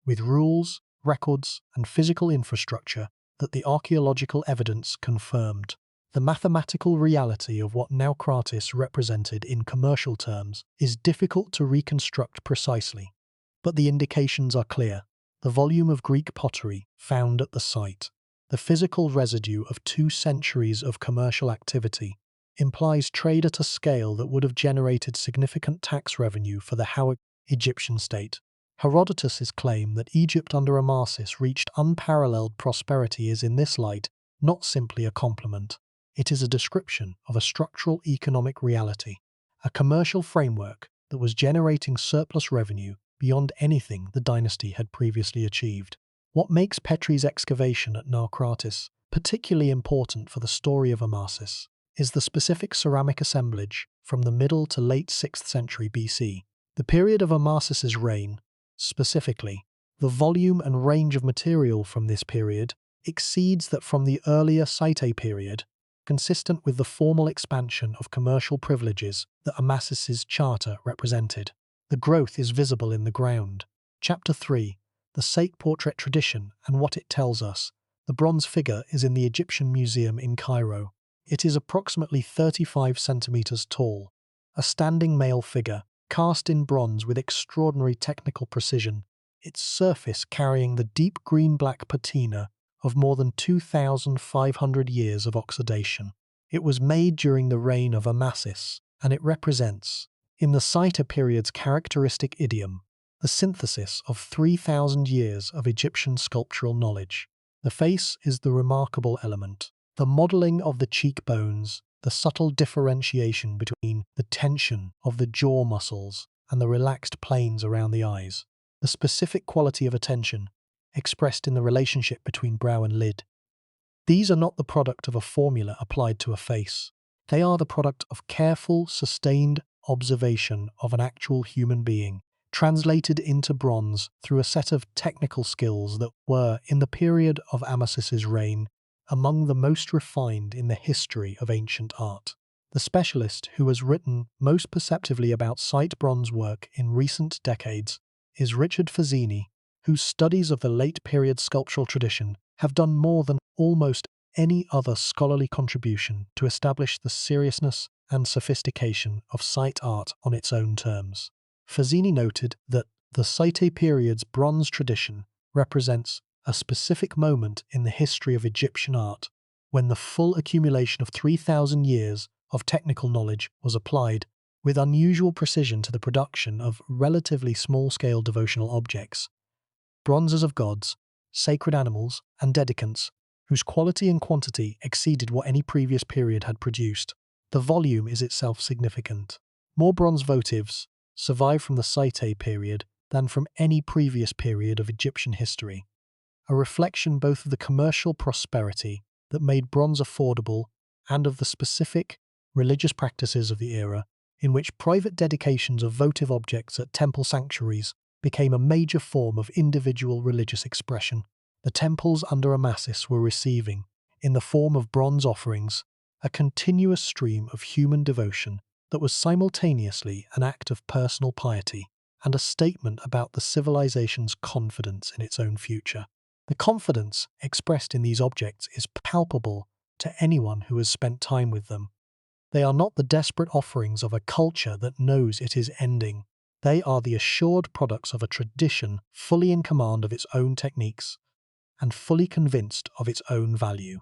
[SPEAKER 1] with rules, records, and physical infrastructure that the archaeological evidence confirmed. The mathematical reality of what Naucratis represented in commercial terms is difficult to reconstruct precisely, but the indications are clear. The volume of Greek pottery found at the site, the physical residue of 2 centuries of commercial activity, implies trade at a scale that would have generated significant tax revenue for the Hawaiian Egyptian state. Herodotus's claim that Egypt under Amasis reached unparalleled prosperity is in this light not simply a compliment. It is a description of a structural economic reality, a commercial framework that was generating surplus revenue beyond anything the dynasty had previously achieved. What makes Petrie's excavation at Naucratis particularly important for the story of Amasis is the specific ceramic assemblage from the middle to late 6th century BC. The period of Amasis's reign, specifically, the volume and range of material from this period exceeds that from the earlier Sate period, consistent with the formal expansion of commercial privileges that Amasis's charter represented. The growth is visible in the ground. Chapter 3. The Sake Portrait Tradition and What It Tells Us. The bronze figure is in the Egyptian Museum in Cairo. It is approximately 35 centimeters tall, a standing male figure, cast in bronze with extraordinary technical precision, its surface carrying the deep green-black patina of more than 2,500 years of oxidation. It was made during the reign of Amasis, and it represents, in the Sate period's characteristic idiom, the synthesis of 3,000 years of Egyptian sculptural knowledge. The face is the remarkable element. The modelling of the cheekbones, the subtle differentiation between the tension of the jaw muscles and the relaxed planes around the eyes, the specific quality of attention expressed in the relationship between brow and lid. These are not the product of a formula applied to a face. They are the product of careful, sustained observation of an actual human being, translated into bronze through a set of technical skills that were, in the period of Amasis's reign, among the most refined in the history of ancient art. The specialist who has written most perceptively about Site bronze work in recent decades is Richard Fazzini, whose studies of the late-period sculptural tradition have done more than almost any other scholarly contribution to establish the seriousness and sophistication of Site art on its own terms. Fazzini noted that the Site period's bronze tradition represents a specific moment in the history of Egyptian art when the full accumulation of 3,000 years of technical knowledge was applied with unusual precision to the production of relatively small-scale devotional objects, bronzes of gods, sacred animals, and dedicants, whose quality and quantity exceeded what any previous period had produced. The volume is itself significant. More bronze votives survive from the Site period than from any previous period of Egyptian history, a reflection both of the commercial prosperity that made bronze affordable and of the specific religious practices of the era, in which private dedications of votive objects at temple sanctuaries became a major form of individual religious expression. The temples under Amasis were receiving, in the form of bronze offerings, a continuous stream of human devotion that was simultaneously an act of personal piety and a statement about the civilization's confidence in its own future. The confidence expressed in these objects is palpable to anyone who has spent time with them. They are not the desperate offerings of a culture that knows it is ending. They are the assured products of a tradition fully in command of its own techniques and fully convinced of its own value.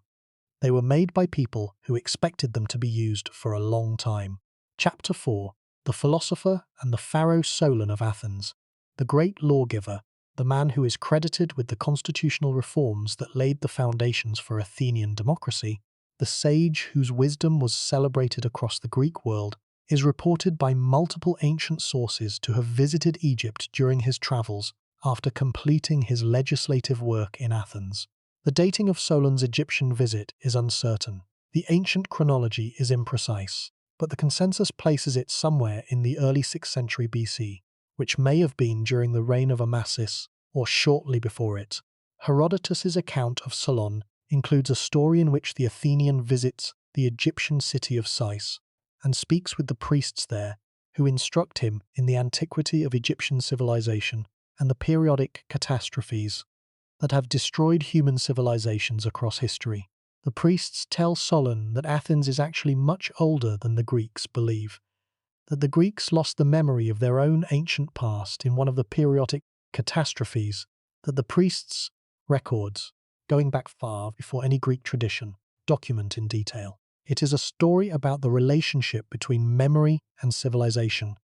[SPEAKER 1] They were made by people who expected them to be used for a long time. Chapter 4. The Philosopher and the Pharaoh Solon of Athens, the great lawgiver, the man who is credited with the constitutional reforms that laid the foundations for Athenian democracy, the sage whose wisdom was celebrated across the Greek world, is reported by multiple ancient sources to have visited Egypt during his travels after completing his legislative work in Athens. The dating of Solon's Egyptian visit is uncertain. The ancient chronology is imprecise, but the consensus places it somewhere in the early 6th century BC, which may have been during the reign of Amasis or shortly before it. Herodotus's account of Solon includes a story in which the Athenian visits the Egyptian city of Sais and speaks with the priests there, who instruct him in the antiquity of Egyptian civilization and the periodic catastrophes that have destroyed human civilizations across history. The priests tell Solon that Athens is actually much older than the Greeks believe, that the Greeks lost the memory of their own ancient past in one of the periodic catastrophes that the priests' records, going back far before any Greek tradition, document in detail. It is a story about the relationship between memory and civilization,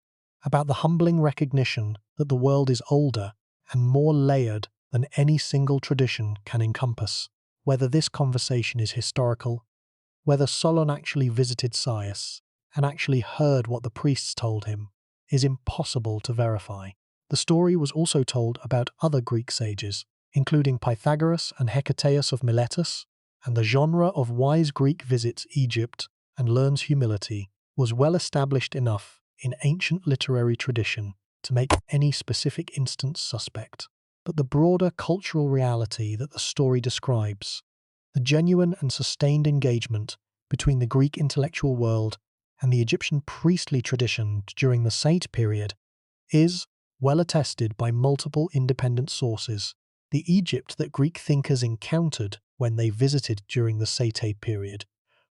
[SPEAKER 1] about the humbling recognition that the world is older and more layered than any single tradition can encompass. Whether this conversation is historical, whether Solon actually visited Sais and actually heard what the priests told him, is impossible to verify. The story was also told about other Greek sages, including Pythagoras and Hecataeus of Miletus, and the genre of wise Greek visits Egypt and learns humility was well established enough in ancient literary tradition to make any specific instance suspect. But the broader cultural reality that the story describes, the genuine and sustained engagement between the Greek intellectual world and the Egyptian priestly tradition during the Sate period, is well attested by multiple independent sources. The Egypt that Greek thinkers encountered when they visited during the Sate period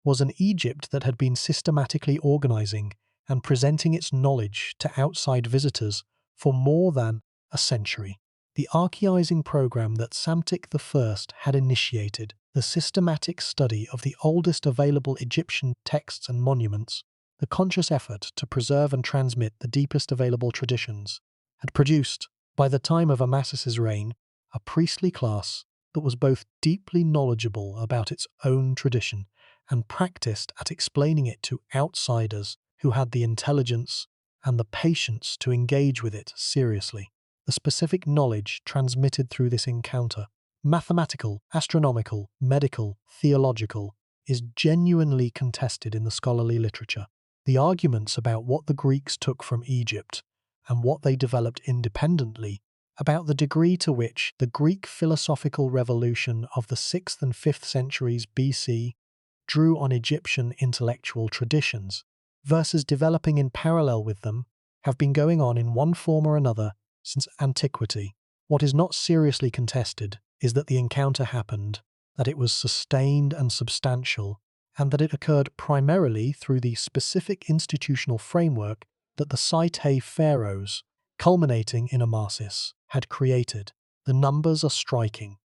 [SPEAKER 1] was an Egypt that had been systematically organizing and presenting its knowledge to outside visitors for more than a century. The archaizing program that Psamtik I had initiated, the systematic study of the oldest available Egyptian texts and monuments, the conscious effort to preserve and transmit the deepest available traditions, had produced, by the time of Amasis's reign, a priestly class that was both deeply knowledgeable about its own tradition and practiced at explaining it to outsiders who had the intelligence and the patience to engage with it seriously. The specific knowledge transmitted through this encounter, mathematical, astronomical, medical, theological, is genuinely contested in the scholarly literature. The arguments about what the Greeks took from Egypt and what they developed independently, about the degree to which the Greek philosophical revolution of the 6th and 5th centuries BC drew on Egyptian intellectual traditions, versus developing in parallel with them, have been going on in one form or another since antiquity. What is not seriously contested is that the encounter happened, that it was sustained and substantial, and that it occurred primarily through the specific institutional framework that the Site pharaohs culminating in Amasis, had created. The numbers are striking.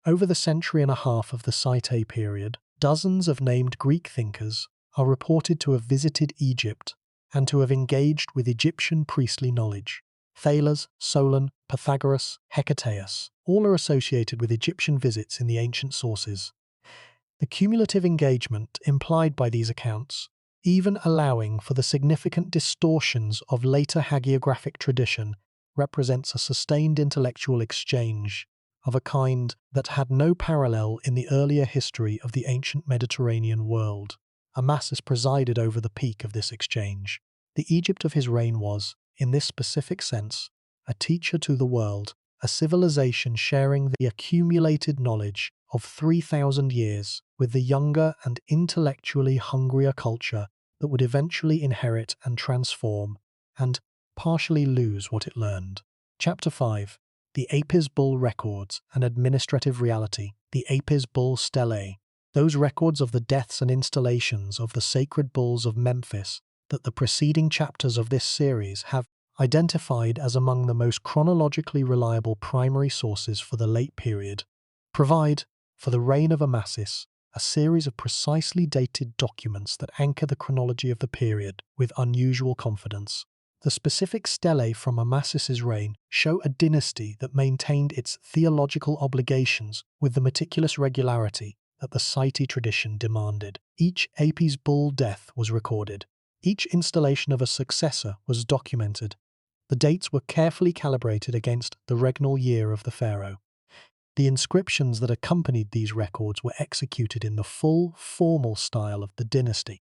[SPEAKER 1] Over the century and a half of the Site period, dozens of named Greek thinkers are reported to have visited Egypt and to have engaged with Egyptian priestly knowledge. Thales, Solon, Pythagoras, Hecataeus, all are associated with Egyptian visits in the ancient sources. The cumulative engagement implied by these accounts, even allowing for the significant distortions of later hagiographic tradition, represents a sustained intellectual exchange of a kind that had no parallel in the earlier history of the ancient Mediterranean world. Amasis presided over the peak of this exchange. The Egypt of his reign was, in this specific sense, a teacher to the world, a civilization sharing the accumulated knowledge of 3,000 years with the younger and intellectually hungrier culture that would eventually inherit and transform and partially lose what it learned. Chapter 5. The Apries Bull Records and Administrative Reality. The Apries Bull Stelae. Those records of the deaths and installations of the sacred bulls of Memphis that the preceding chapters of this series have identified as among the most chronologically reliable primary sources for the late period, provide, for the reign of Amasis, a series of precisely dated documents that anchor the chronology of the period with unusual confidence. The specific stelae from Amasis's reign show a dynasty that maintained its theological obligations with the meticulous regularity that the Site tradition demanded. Each Apries bull death was recorded. Each installation of a successor was documented. The dates were carefully calibrated against the regnal year of the pharaoh. The inscriptions that accompanied these records were executed in the full, formal style of the dynasty,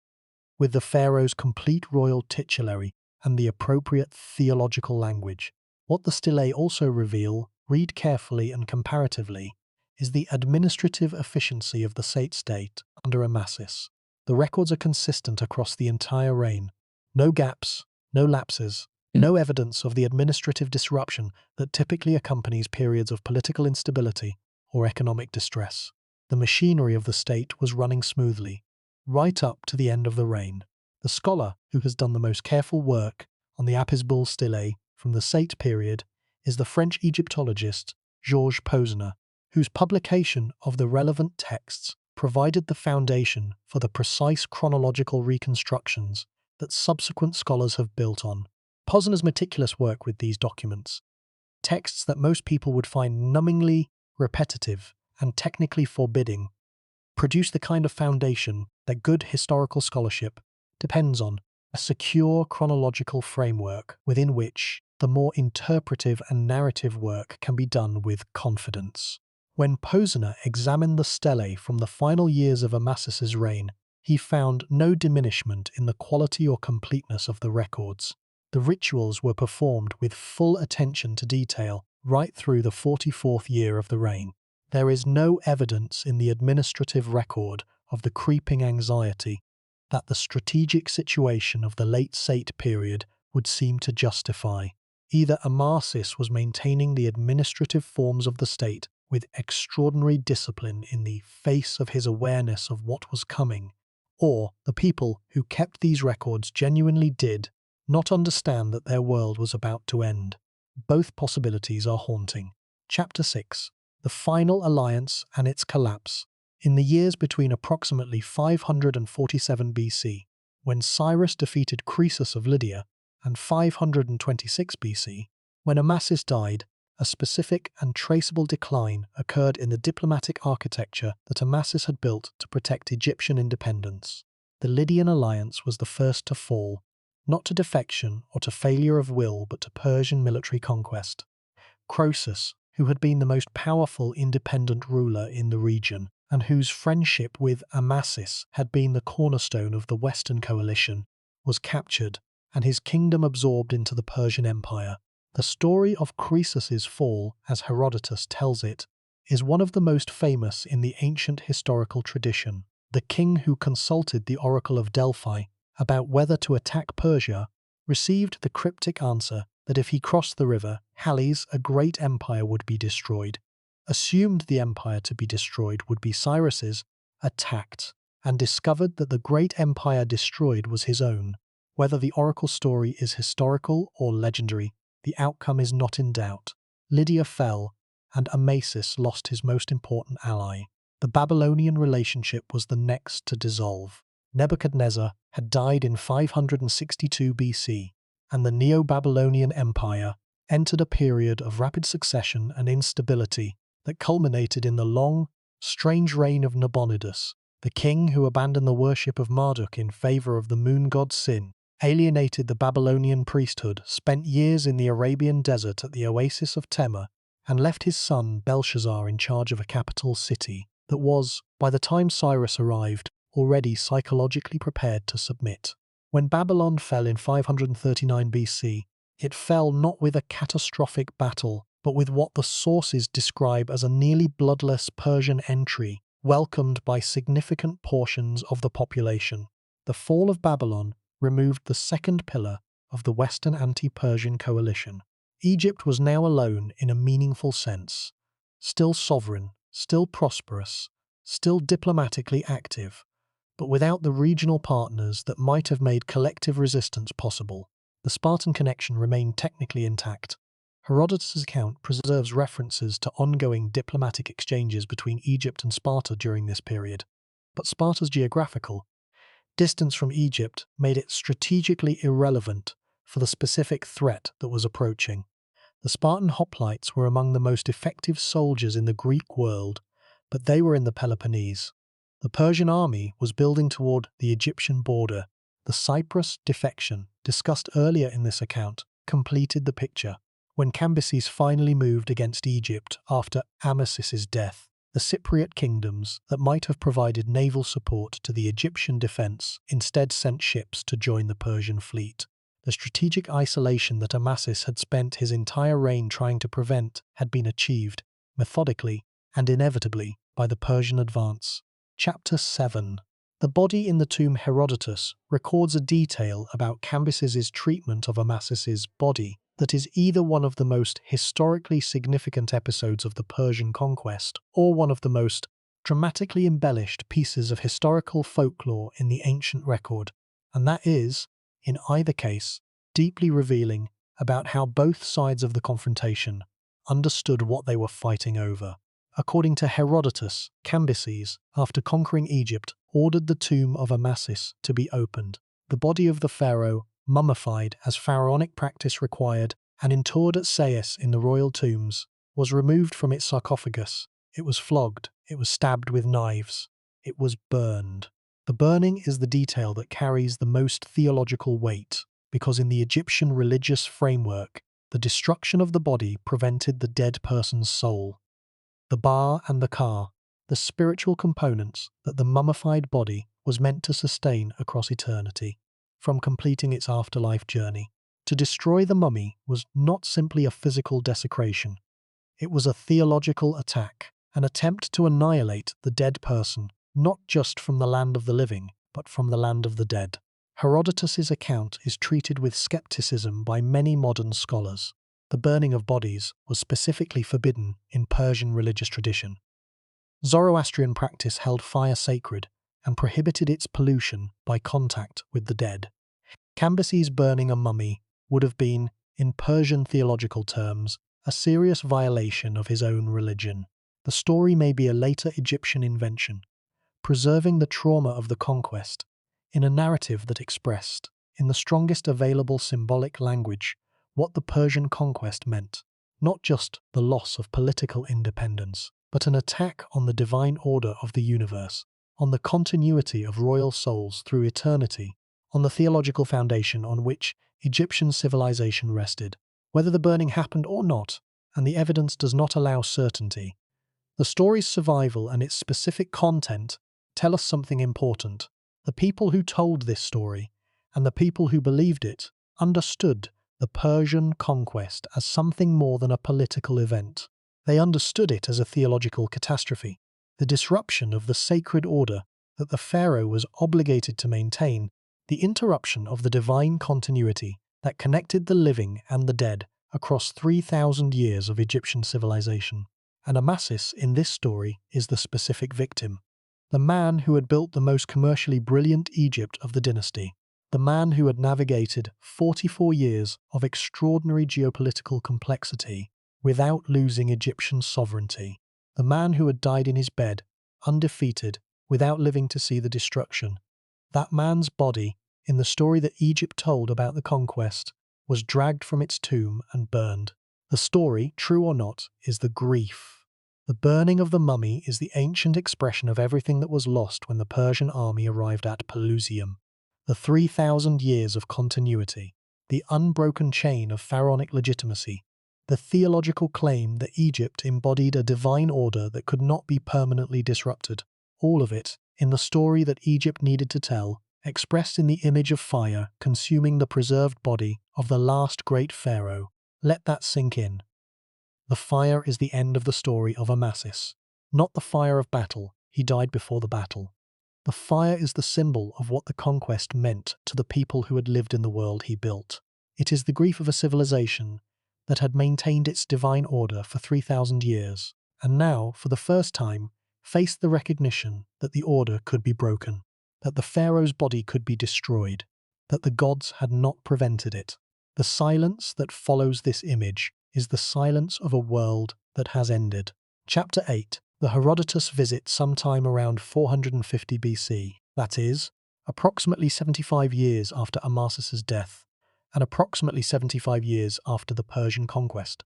[SPEAKER 1] with the pharaoh's complete royal titulary and the appropriate theological language. What the stelae also reveal, read carefully and comparatively, is the administrative efficiency of the state under Amasis. The records are consistent across the entire reign. No gaps, no lapses, no evidence of the administrative disruption that typically accompanies periods of political instability or economic distress. The machinery of the state was running smoothly, right up to the end of the reign. The scholar who has done the most careful work on the Apries bull stelae from the Sate period is the French Egyptologist Georges Posner, whose publication of the relevant texts provided the foundation for the precise chronological reconstructions that subsequent scholars have built on. Posner's meticulous work with these documents, texts that most people would find numbingly repetitive and technically forbidding, produced the kind of foundation that good historical scholarship depends on, a secure chronological framework within which the more interpretive and narrative work can be done with confidence. When Posner examined the stelae from the final years of Amasis's reign, he found no diminishment in the quality or completeness of the records. The rituals were performed with full attention to detail right through the 44th year of the reign. There is no evidence in the administrative record of the creeping anxiety that the strategic situation of the late Sate period would seem to justify. Either Amasis was maintaining the administrative forms of the state with extraordinary discipline in the face of his awareness of what was coming, or the people who kept these records genuinely did not understand that their world was about to end. Both possibilities are haunting. Chapter 6. The Final Alliance and its Collapse. In the years between approximately 547 BC, when Cyrus defeated Croesus of Lydia, and 526 BC, when Amasis died, a specific and traceable decline occurred in the diplomatic architecture that Amasis had built to protect Egyptian independence. The Lydian alliance was the first to fall, not to defection or to failure of will, but to Persian military conquest. Croesus, who had been the most powerful independent ruler in the region, and whose friendship with Amasis had been the cornerstone of the Western coalition, was captured and his kingdom absorbed into the Persian Empire. The story of Croesus's fall, as Herodotus tells it, is one of the most famous in the ancient historical tradition. The king who consulted the oracle of Delphi about whether to attack Persia received the cryptic answer that if he crossed the river Halys, a great empire would be destroyed. Assumed the empire to be destroyed would be Cyrus's, attacked, and discovered that the great empire destroyed was his own. Whether the oracle story is historical or legendary, the outcome is not in doubt. Lydia fell, and Amasis lost his most important ally. The Babylonian relationship was the next to dissolve. Nebuchadnezzar had died in 562 BC, and the Neo-Babylonian Empire entered a period of rapid succession and instability that culminated in the long, strange reign of Nabonidus, the king who abandoned the worship of Marduk in favor of the moon god Sin, alienated the Babylonian priesthood, spent years in the Arabian desert at the oasis of Tema, and left his son Belshazzar in charge of a capital city that was, by the time Cyrus arrived, already psychologically prepared to submit. When Babylon fell in 539 BC, it fell not with a catastrophic battle, but with what the sources describe as a nearly bloodless Persian entry, welcomed by significant portions of the population. The fall of Babylon removed the second pillar of the Western anti-Persian coalition. Egypt was now alone in a meaningful sense. Still sovereign, still prosperous, still diplomatically active, but without the regional partners that might have made collective resistance possible. The Spartan connection remained technically intact. Herodotus' account preserves references to ongoing diplomatic exchanges between Egypt and Sparta during this period, but Sparta's geographical distance from Egypt made it strategically irrelevant for the specific threat that was approaching. The Spartan hoplites were among the most effective soldiers in the Greek world, but they were in the Peloponnese. The Persian army was building toward the Egyptian border. The Cyprus defection, discussed earlier in this account, completed the picture. When Cambyses finally moved against Egypt after Amasis' death, the Cypriot kingdoms that might have provided naval support to the Egyptian defense instead sent ships to join the Persian fleet. The strategic isolation that Amasis had spent his entire reign trying to prevent had been achieved, methodically and inevitably, by the Persian advance. Chapter 7. The body in the tomb Herodotus records a detail about Cambyses' treatment of Amasis' body that is either one of the most historically significant episodes of the Persian conquest or one of the most dramatically embellished pieces of historical folklore in the ancient record, and that is, in either case, deeply revealing about how both sides of the confrontation understood what they were fighting over. According to Herodotus, Cambyses, after conquering Egypt, ordered the tomb of Amasis to be opened. The body of the pharaoh, mummified as pharaonic practice required and interred at Sais in the royal tombs, was removed from its sarcophagus. It was flogged, it was stabbed with knives, it was burned. The burning is the detail that carries the most theological weight, because in the Egyptian religious framework, the destruction of the body prevented the dead person's soul. The Ba and the Ka, the spiritual components that the mummified body was meant to sustain across eternity, from completing its afterlife journey. To destroy the mummy was not simply a physical desecration. It was a theological attack, an attempt to annihilate the dead person, not just from the land of the living, but from the land of the dead. Herodotus' account is treated with skepticism by many modern scholars. The burning of bodies was specifically forbidden in Persian religious tradition. Zoroastrian practice held fire sacred and prohibited its pollution by contact with the dead. Cambyses burning a mummy would have been, in Persian theological terms, a serious violation of his own religion. The story may be a later Egyptian invention, preserving the trauma of the conquest in a narrative that expressed, in the strongest available symbolic language, what the Persian conquest meant, not just the loss of political independence, but an attack on the divine order of the universe, on the continuity of royal souls through eternity, on the theological foundation on which Egyptian civilization rested. Whether the burning happened or not, and the evidence does not allow certainty, the story's survival and its specific content tell us something important. The people who told this story, and the people who believed it, understood the Persian conquest as something more than a political event. They understood it as a theological catastrophe, the disruption of the sacred order that the pharaoh was obligated to maintain, the interruption of the divine continuity that connected the living and the dead across 3,000 years of Egyptian civilization. And Amasis in this story is the specific victim, the man who had built the most commercially brilliant Egypt of the dynasty. the man who had navigated 44 years of extraordinary geopolitical complexity without losing Egyptian sovereignty, the man who had died in his bed, undefeated, without living to see the destruction. That man's body, in the story that Egypt told about the conquest, was dragged from its tomb and burned. The story, true or not, is the grief. The burning of the mummy is the ancient expression of everything that was lost when the Persian army arrived at Pelusium. The 3,000 years of continuity, the unbroken chain of pharaonic legitimacy, the theological claim that Egypt embodied a divine order that could not be permanently disrupted, all of it, in the story that Egypt needed to tell, expressed in the image of fire consuming the preserved body of the last great pharaoh. Let that sink in. The fire is the end of the story of Amasis, not the fire of battle. He died before the battle. The fire is the symbol of what the conquest meant to the people who had lived in the world he built. It is the grief of a civilization that had maintained its divine order for 3,000 years, and now, for the first time, faced the recognition that the order could be broken, that the pharaoh's body could be destroyed, that the gods had not prevented it. The silence that follows this image is the silence of a world that has ended. Chapter 8. The Herodotus visit sometime around 450 BC, that is, approximately 75 years after Amasis's death, and approximately 75 years after the Persian conquest.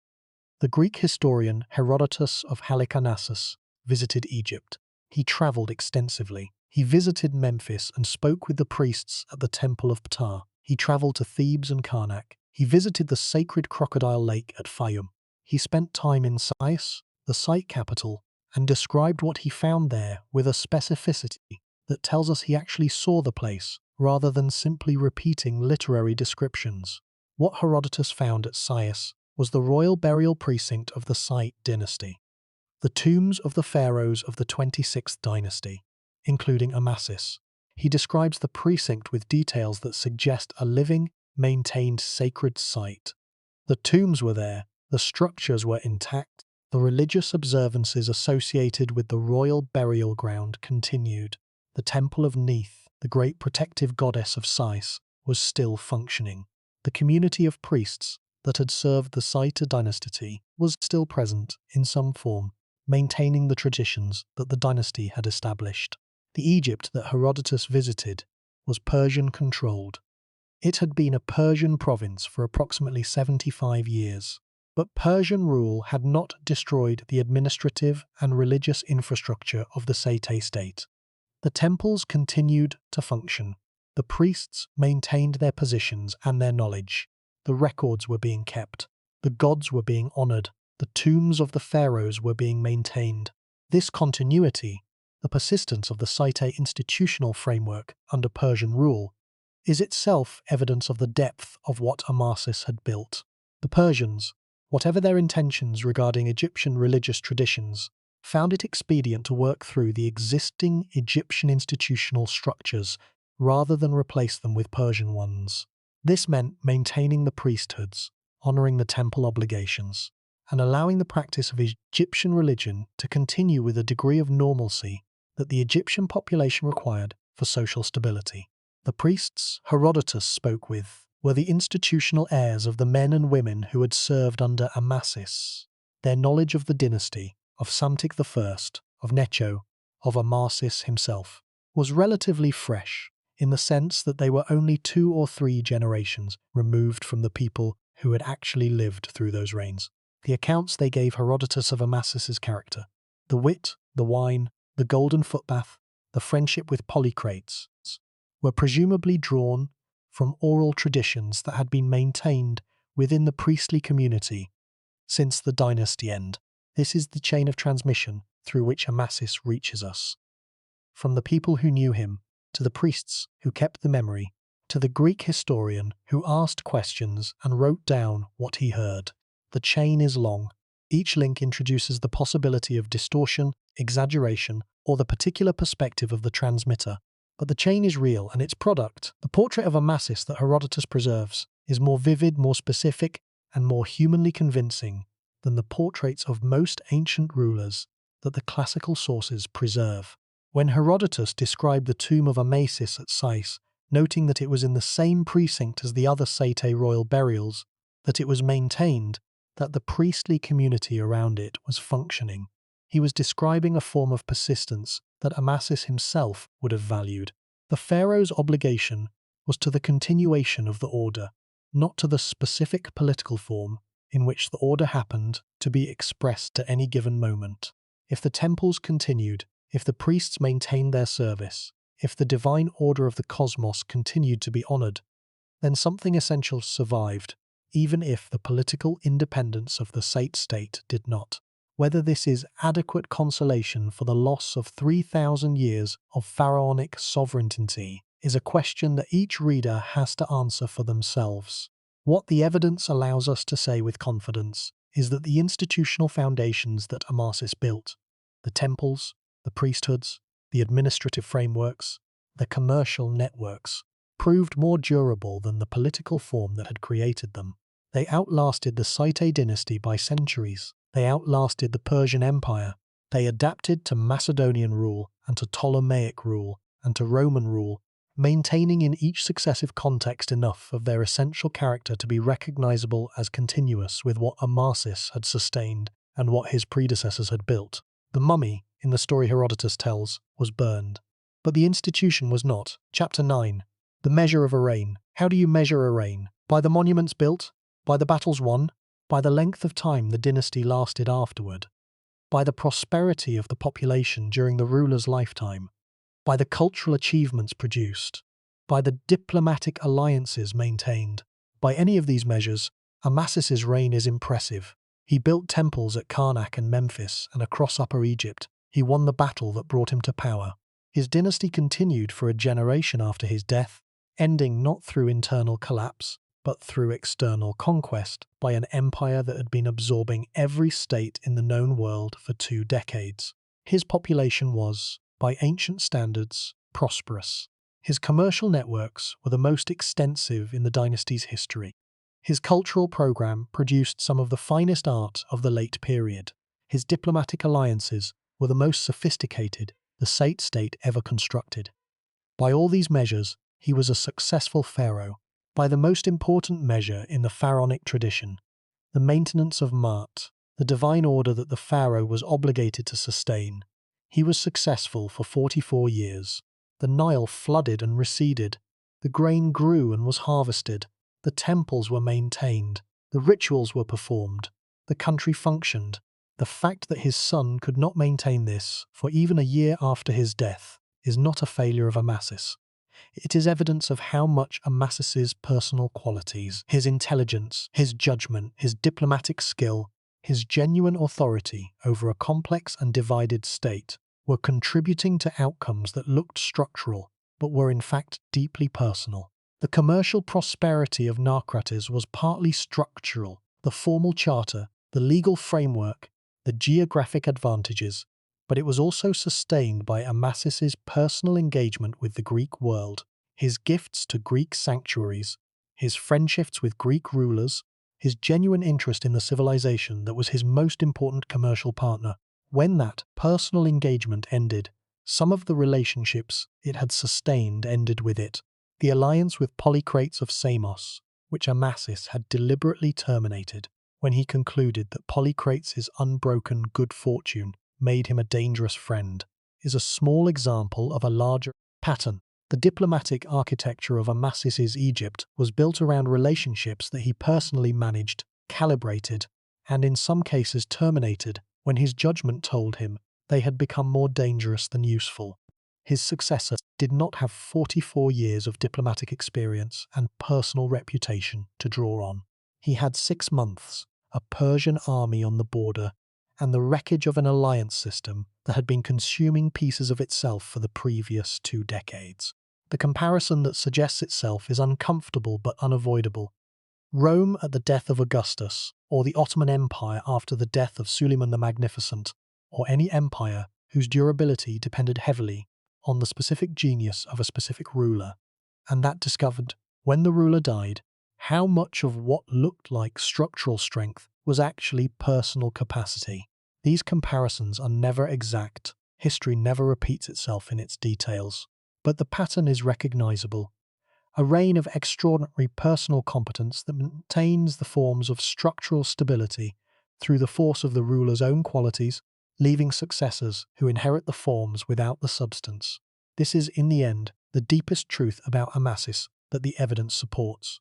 [SPEAKER 1] The Greek historian Herodotus of Halicarnassus visited Egypt. He travelled extensively. He visited Memphis and spoke with the priests at the Temple of Ptah. He travelled to Thebes and Karnak. He visited the sacred crocodile lake at Fayum. He spent time in Sais, the site capital, and described what he found there with a specificity that tells us he actually saw the place, rather than simply repeating literary descriptions. What Herodotus found at Sais was the royal burial precinct of the Site dynasty, the tombs of the pharaohs of the 26th dynasty, including Amasis. He describes the precinct with details that suggest a living, maintained sacred site. The tombs were there, the structures were intact, the religious observances associated with the royal burial ground continued. The temple of Neith, the great protective goddess of Sais, was still functioning. The community of priests that had served the Site dynasty was still present in some form, maintaining the traditions that the dynasty had established. The Egypt that Herodotus visited was Persian-controlled. It had been a Persian province for approximately 75 years. But Persian rule had not destroyed the administrative and religious infrastructure of the Sate state. The temples continued to function. The priests maintained their positions and their knowledge. The records were being kept. The gods were being honored. The tombs of the pharaohs were being maintained. This continuity, the persistence of the Sate institutional framework under Persian rule, is itself evidence of the depth of what Amasis had built. The Persians, whatever their intentions regarding Egyptian religious traditions, found it expedient to work through the existing Egyptian institutional structures rather than replace them with Persian ones. This meant maintaining the priesthoods, honoring the temple obligations, and allowing the practice of Egyptian religion to continue with a degree of normalcy that the Egyptian population required for social stability. The priests Herodotus spoke with were the institutional heirs of the men and women who had served under Amasis. Their knowledge of the dynasty, of Psamtik I, of Necho, of Amasis himself, was relatively fresh, in the sense that they were only 2 or 3 generations removed from the people who had actually lived through those reigns. The accounts they gave Herodotus of Amasis's character, the wit, the wine, the golden footbath, the friendship with Polycrates, were presumably drawn from oral traditions that had been maintained within the priestly community since the dynasty end. This is the chain of transmission through which Amasis reaches us. From the people who knew him, to the priests who kept the memory, to the Greek historian who asked questions and wrote down what he heard. The chain is long. Each link introduces the possibility of distortion, exaggeration, or the particular perspective of the transmitter. But the chain is real, and its product, the portrait of Amasis that Herodotus preserves, is more vivid, more specific, and more humanly convincing than the portraits of most ancient rulers that the classical sources preserve. When Herodotus described the tomb of Amasis at Sais, noting that it was in the same precinct as the other Sate royal burials that it was maintained that the priestly community around it was functioning. He was describing a form of persistence that Amasis himself would have valued. The pharaoh's obligation was to the continuation of the order, not to the specific political form in which the order happened to be expressed at any given moment. If the temples continued, if the priests maintained their service, if the divine order of the cosmos continued to be honored, then something essential survived, even if the political independence of the Sate state did not. Whether this is adequate consolation for the loss of 3,000 years of pharaonic sovereignty is a question that each reader has to answer for themselves. What the evidence allows us to say with confidence is that the institutional foundations that Amasis built, the temples, the priesthoods, the administrative frameworks, the commercial networks, proved more durable than the political form that had created them. They outlasted the Sate dynasty by centuries. They outlasted the Persian Empire. They adapted to Macedonian rule and to Ptolemaic rule and to Roman rule, maintaining in each successive context enough of their essential character to be recognizable as continuous with what Amasis had sustained and what his predecessors had built. The mummy, in the story Herodotus tells, was burned. But the institution was not. Chapter 9. The measure of a reign. How do you measure a reign? By the monuments built? By the battles won? By the length of time the dynasty lasted afterward? By the prosperity of the population during the ruler's lifetime? By the cultural achievements produced? By the diplomatic alliances maintained? By any of these measures, Amasis's reign is impressive. He built temples at Karnak and Memphis and across Upper Egypt. He won the battle that brought him to power. His dynasty continued for a generation after his death, ending not through internal collapse, but through external conquest by an empire that had been absorbing every state in the known world for 2 decades. His population was, by ancient standards, prosperous. His commercial networks were the most extensive in the dynasty's history. His cultural program produced some of the finest art of the late period. His diplomatic alliances were the most sophisticated the Sate state ever constructed. By all these measures, he was a successful pharaoh. By the most important measure in the pharaonic tradition, the maintenance of Ma'at, the divine order that the pharaoh was obligated to sustain, he was successful for 44 years. The Nile flooded and receded. The grain grew and was harvested. The temples were maintained. The rituals were performed. The country functioned. The fact that his son could not maintain this for even a year after his death is not a failure of Amasis. It is evidence of how much Amasis's personal qualities, his intelligence, his judgment, his diplomatic skill, his genuine authority over a complex and divided state were contributing to outcomes that looked structural but were in fact deeply personal. The commercial prosperity of Naucratis was partly structural, the formal charter, the legal framework, the geographic advantages, but it was also sustained by Amasis's personal engagement with the Greek world, his gifts to Greek sanctuaries, his friendships with Greek rulers, his genuine interest in the civilization that was his most important commercial partner. When that personal engagement ended, some of the relationships it had sustained ended with it. The alliance with Polycrates of Samos, which Amasis had deliberately terminated when he concluded that Polycrates' unbroken good fortune made him a dangerous friend, is a small example of a larger pattern. The diplomatic architecture of Amasis's Egypt was built around relationships that he personally managed, calibrated, and in some cases terminated when his judgment told him they had become more dangerous than useful. His successor did not have 44 years of diplomatic experience and personal reputation to draw on. He had 6 months, a Persian army on the border, and the wreckage of an alliance system that had been consuming pieces of itself for the previous 2 decades. The comparison that suggests itself is uncomfortable but unavoidable. Rome at the death of Augustus, or the Ottoman Empire after the death of Suleiman the Magnificent, or any empire whose durability depended heavily on the specific genius of a specific ruler, and that discovered, when the ruler died, how much of what looked like structural strength was actually personal capacity. These comparisons are never exact. History never repeats itself in its details. But the pattern is recognizable. a reign of extraordinary personal competence that maintains the forms of structural stability through the force of the ruler's own qualities, leaving successors who inherit the forms without the substance. This is, in the end, the deepest truth about Amasis that the evidence supports.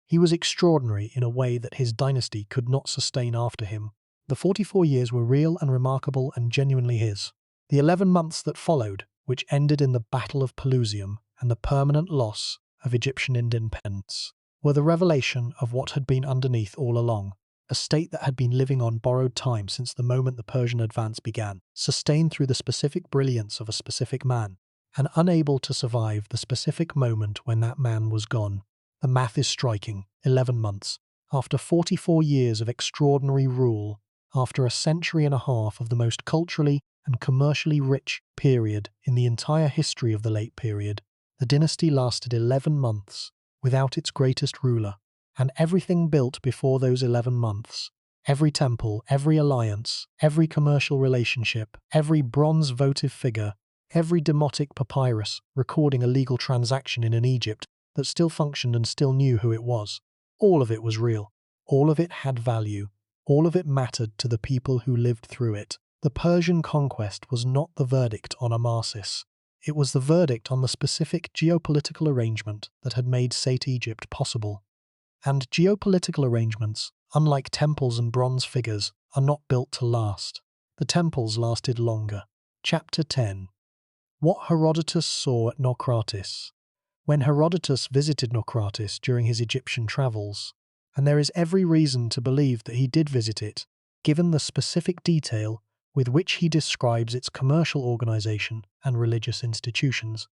[SPEAKER 1] He was extraordinary in a way that his dynasty could not sustain after him. The 44 years were real and remarkable and genuinely his. The 11 months that followed, which ended in the Battle of Pelusium and the permanent loss of Egyptian independence, were the revelation of what had been underneath all along, a state that had been living on borrowed time since the moment the Persian advance began, sustained through the specific brilliance of a specific man, and unable to survive the specific moment when that man was gone. The math is striking. 11 months. After 44 years of extraordinary rule, after a century and a half of the most culturally and commercially rich period in the entire history of the late period, the dynasty lasted 11 months without its greatest ruler, and everything built before those 11 months, every temple, every alliance, every commercial relationship, every bronze votive figure, every demotic papyrus recording a legal transaction in an Egypt that still functioned and still knew who it was. All of it was real. All of it had value. All of it mattered to the people who lived through it. The Persian conquest was not the verdict on Amasis. It was the verdict on the specific geopolitical arrangement that had made Sate Egypt possible. And geopolitical arrangements, unlike temples and bronze figures, are not built to last. The temples lasted longer. Chapter 10. What Herodotus saw at Naucratis. When Herodotus visited Naucratis during his Egyptian travels, and there is every reason to believe that he did visit it, given the specific detail with which he describes its commercial organization and religious institutions,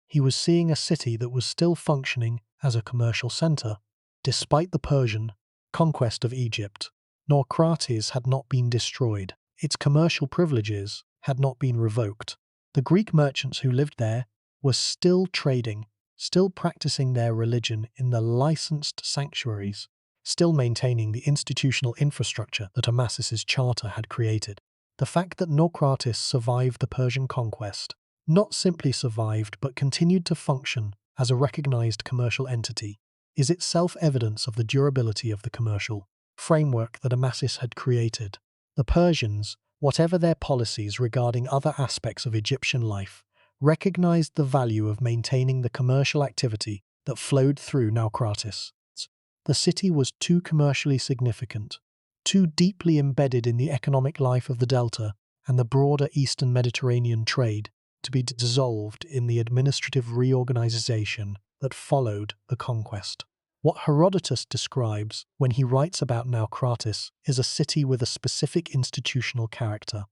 [SPEAKER 1] he was seeing a city that was still functioning as a commercial center. Despite the Persian conquest of Egypt, Naucratis had not been destroyed. Its commercial privileges had not been revoked. The Greek merchants who lived there were still trading, still practicing their religion in the licensed sanctuaries, still maintaining the institutional infrastructure that Amasis's charter had created. The fact that Naucratis survived the Persian conquest, not simply survived but continued to function as a recognized commercial entity, is itself evidence of the durability of the commercial framework that Amasis had created. The Persians, whatever their policies regarding other aspects of Egyptian life, recognized the value of maintaining the commercial activity that flowed through Naucratis. The city was too commercially significant, too deeply embedded in the economic life of the Delta and the broader Eastern Mediterranean trade to be dissolved in the administrative reorganization that followed the conquest. What Herodotus describes when he writes about Naucratis is a city with a specific institutional character.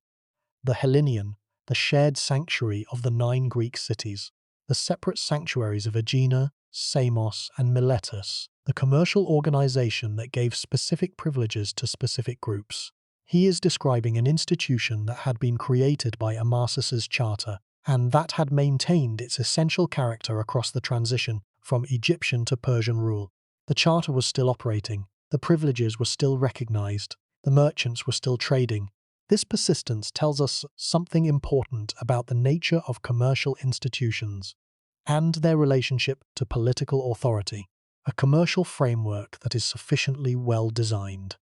[SPEAKER 1] The Hellenion, the shared sanctuary of the 9 Greek cities, the separate sanctuaries of Aegina, Samos, and Miletus, the commercial organization that gave specific privileges to specific groups. He is describing an institution that had been created by Amasis's charter and that had maintained its essential character across the transition from Egyptian to Persian rule. The charter was still operating, the privileges were still recognized, the merchants were still trading. This persistence tells us something important about the nature of commercial institutions and their relationship to political authority. A commercial framework that is sufficiently well designed,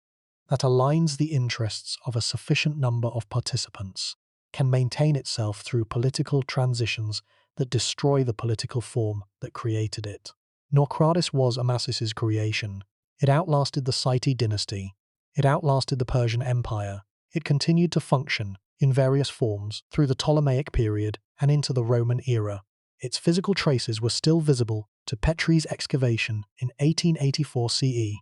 [SPEAKER 1] that aligns the interests of a sufficient number of participants, can maintain itself through political transitions that destroy the political form that created it. Naucratis was Amasis's creation. It outlasted the Sate dynasty. It outlasted the Persian Empire. It continued to function, in various forms, through the Ptolemaic period and into the Roman era. Its physical traces were still visible to Apries excavation in 1884 CE,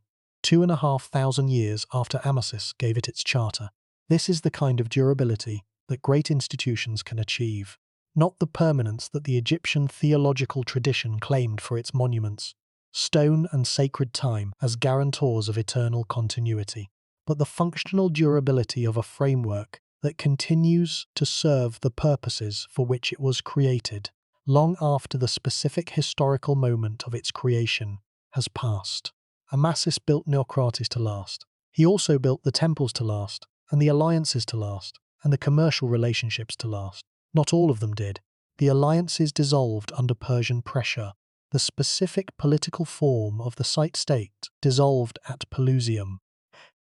[SPEAKER 1] 2,500 years after Amasis gave it its charter. This is the kind of durability that great institutions can achieve, not the permanence that the Egyptian theological tradition claimed for its monuments, stone and sacred time as guarantors of eternal continuity, but the functional durability of a framework that continues to serve the purposes for which it was created, long after the specific historical moment of its creation has passed. Amasis built Naucratis to last. He also built the temples to last, and the alliances to last, and the commercial relationships to last. Not all of them did. The alliances dissolved under Persian pressure. The specific political form of the site-state dissolved at Pelusium,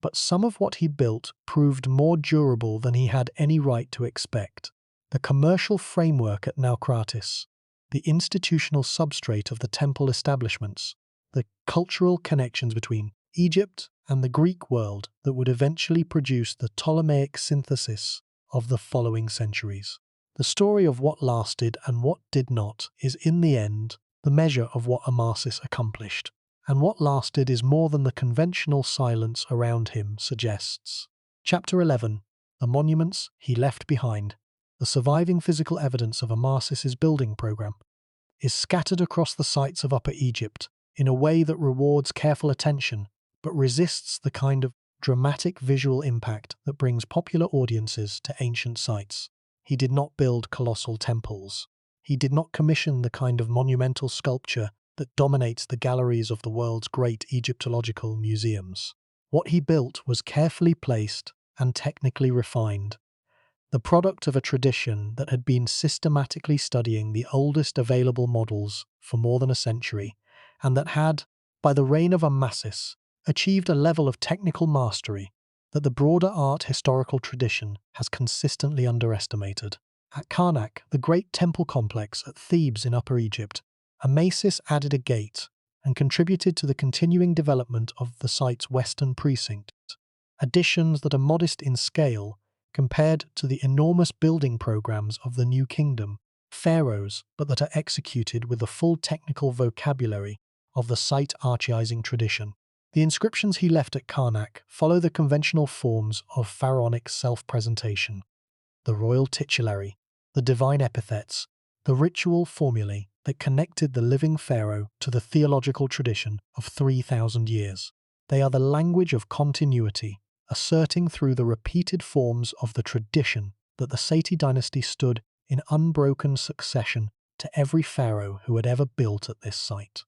[SPEAKER 1] but some of what he built proved more durable than he had any right to expect. The commercial framework at Naucratis, the institutional substrate of the temple establishments, the cultural connections between Egypt and the Greek world that would eventually produce the Ptolemaic synthesis of the following centuries. The story of what lasted and what did not is, in the end, the measure of what Amasis accomplished, and what lasted is more than the conventional silence around him suggests. Chapter 11. The monuments he left behind. The surviving physical evidence of Amasis's building program is scattered across the sites of Upper Egypt in a way that rewards careful attention but resists the kind of dramatic visual impact that brings popular audiences to ancient sites. He did not build colossal temples. He did not commission the kind of monumental sculpture that dominates the galleries of the world's great Egyptological museums. What he built was carefully placed and technically refined, the product of a tradition that had been systematically studying the oldest available models for more than a century, and that had, by the reign of Amasis, achieved a level of technical mastery that the broader art historical tradition has consistently underestimated. At Karnak, the great temple complex at Thebes in Upper Egypt, Amasis added a gate and contributed to the continuing development of the site's western precinct, additions that are modest in scale compared to the enormous building programs of the New Kingdom, pharaohs, but that are executed with the full technical vocabulary of the site archaizing tradition. The inscriptions he left at Karnak follow the conventional forms of pharaonic self-presentation: the royal titulary, the divine epithets, the ritual formulae that connected the living pharaoh to the theological tradition of 3,000 years. They are the language of continuity, asserting through the repeated forms of the tradition that the Seti dynasty stood in unbroken succession to every pharaoh who had ever built at this site.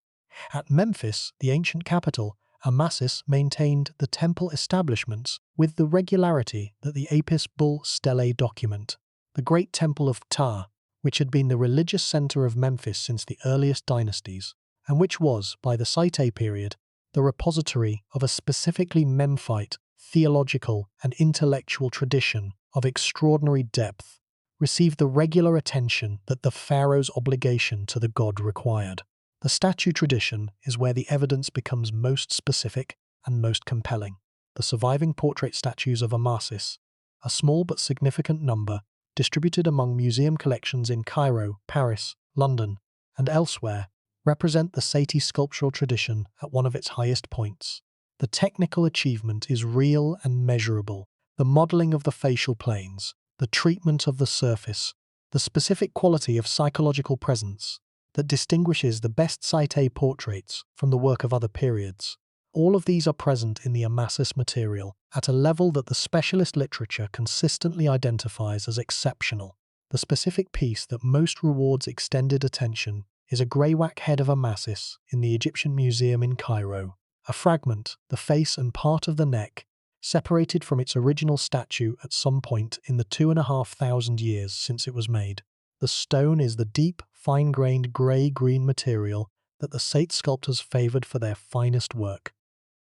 [SPEAKER 1] At Memphis, the ancient capital, Amasis maintained the temple establishments with the regularity that the Apis bull stelae document. The great temple of Ptah, which had been the religious center of Memphis since the earliest dynasties, and which was, by the Site period, the repository of a specifically Memphite theological and intellectual tradition of extraordinary depth, received the regular attention that the pharaoh's obligation to the god required. The statue tradition is where the evidence becomes most specific and most compelling. The surviving portrait statues of Amasis, a small but significant number, distributed among museum collections in Cairo, Paris, London, and elsewhere, represent the Seti sculptural tradition at one of its highest points. The technical achievement is real and measurable. The modeling of the facial planes, the treatment of the surface, the specific quality of psychological presence that distinguishes the best Site portraits from the work of other periods. All of these are present in the Amasis material at a level that the specialist literature consistently identifies as exceptional. The specific piece that most rewards extended attention is a greywack head of Amasis in the Egyptian Museum in Cairo, a fragment, the face and part of the neck, separated from its original statue at some point in the 2,500 years since it was made. The stone is the deep, fine-grained grey-green material that the Sate sculptors favoured for their finest work.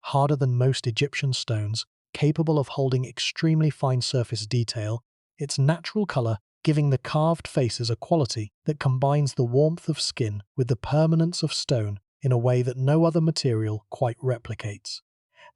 [SPEAKER 1] Harder than most Egyptian stones, capable of holding extremely fine surface detail, its natural colour giving the carved faces a quality that combines the warmth of skin with the permanence of stone in a way that no other material quite replicates.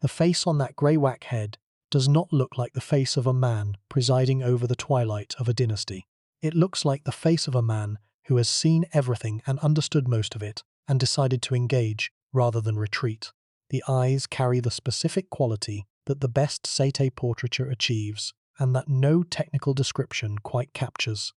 [SPEAKER 1] The face on that greywack head does not look like the face of a man presiding over the twilight of a dynasty. It looks like the face of a man who has seen everything and understood most of it, and decided to engage rather than retreat. The eyes carry the specific quality that the best Sate portraiture achieves, and that no technical description quite captures.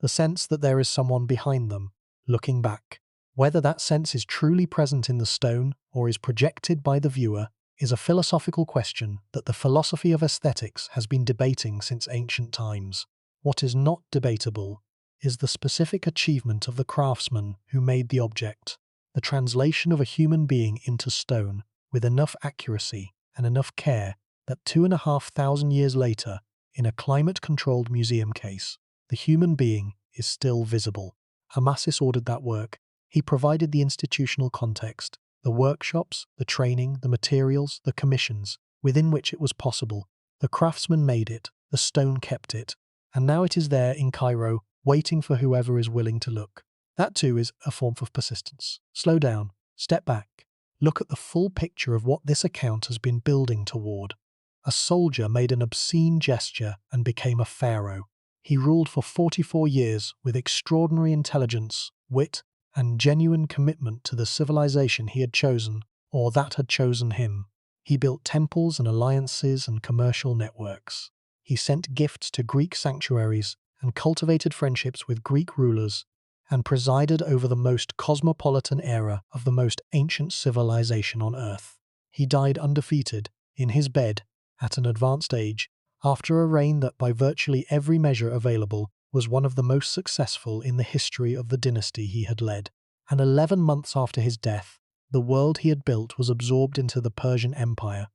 [SPEAKER 1] The sense that there is someone behind them, looking back. Whether that sense is truly present in the stone or is projected by the viewer is a philosophical question that the philosophy of aesthetics has been debating since ancient times. What is not debatable is the specific achievement of the craftsman who made the object, the translation of a human being into stone with enough accuracy and enough care that 2,500 years later, in a climate-controlled museum case, the human being is still visible. Amasis ordered that work. He provided the institutional context, the workshops, the training, the materials, the commissions, within which it was possible. The craftsman made it, the stone kept it, and now it is there in Cairo, waiting for whoever is willing to look. That too is a form of persistence. Slow down, step back, look at the full picture of what this account has been building toward. A soldier made an obscene gesture and became a pharaoh. He ruled for 44 years with extraordinary intelligence, wit, and genuine commitment to the civilization he had chosen, or that had chosen him. He built temples and alliances and commercial networks. He sent gifts to Greek sanctuaries and cultivated friendships with Greek rulers, and presided over the most cosmopolitan era of the most ancient civilization on earth. He died undefeated, in his bed, at an advanced age, after a reign that by virtually every measure available was one of the most successful in the history of the dynasty he had led. And 11 months after his death, the world he had built was absorbed into the Persian Empire,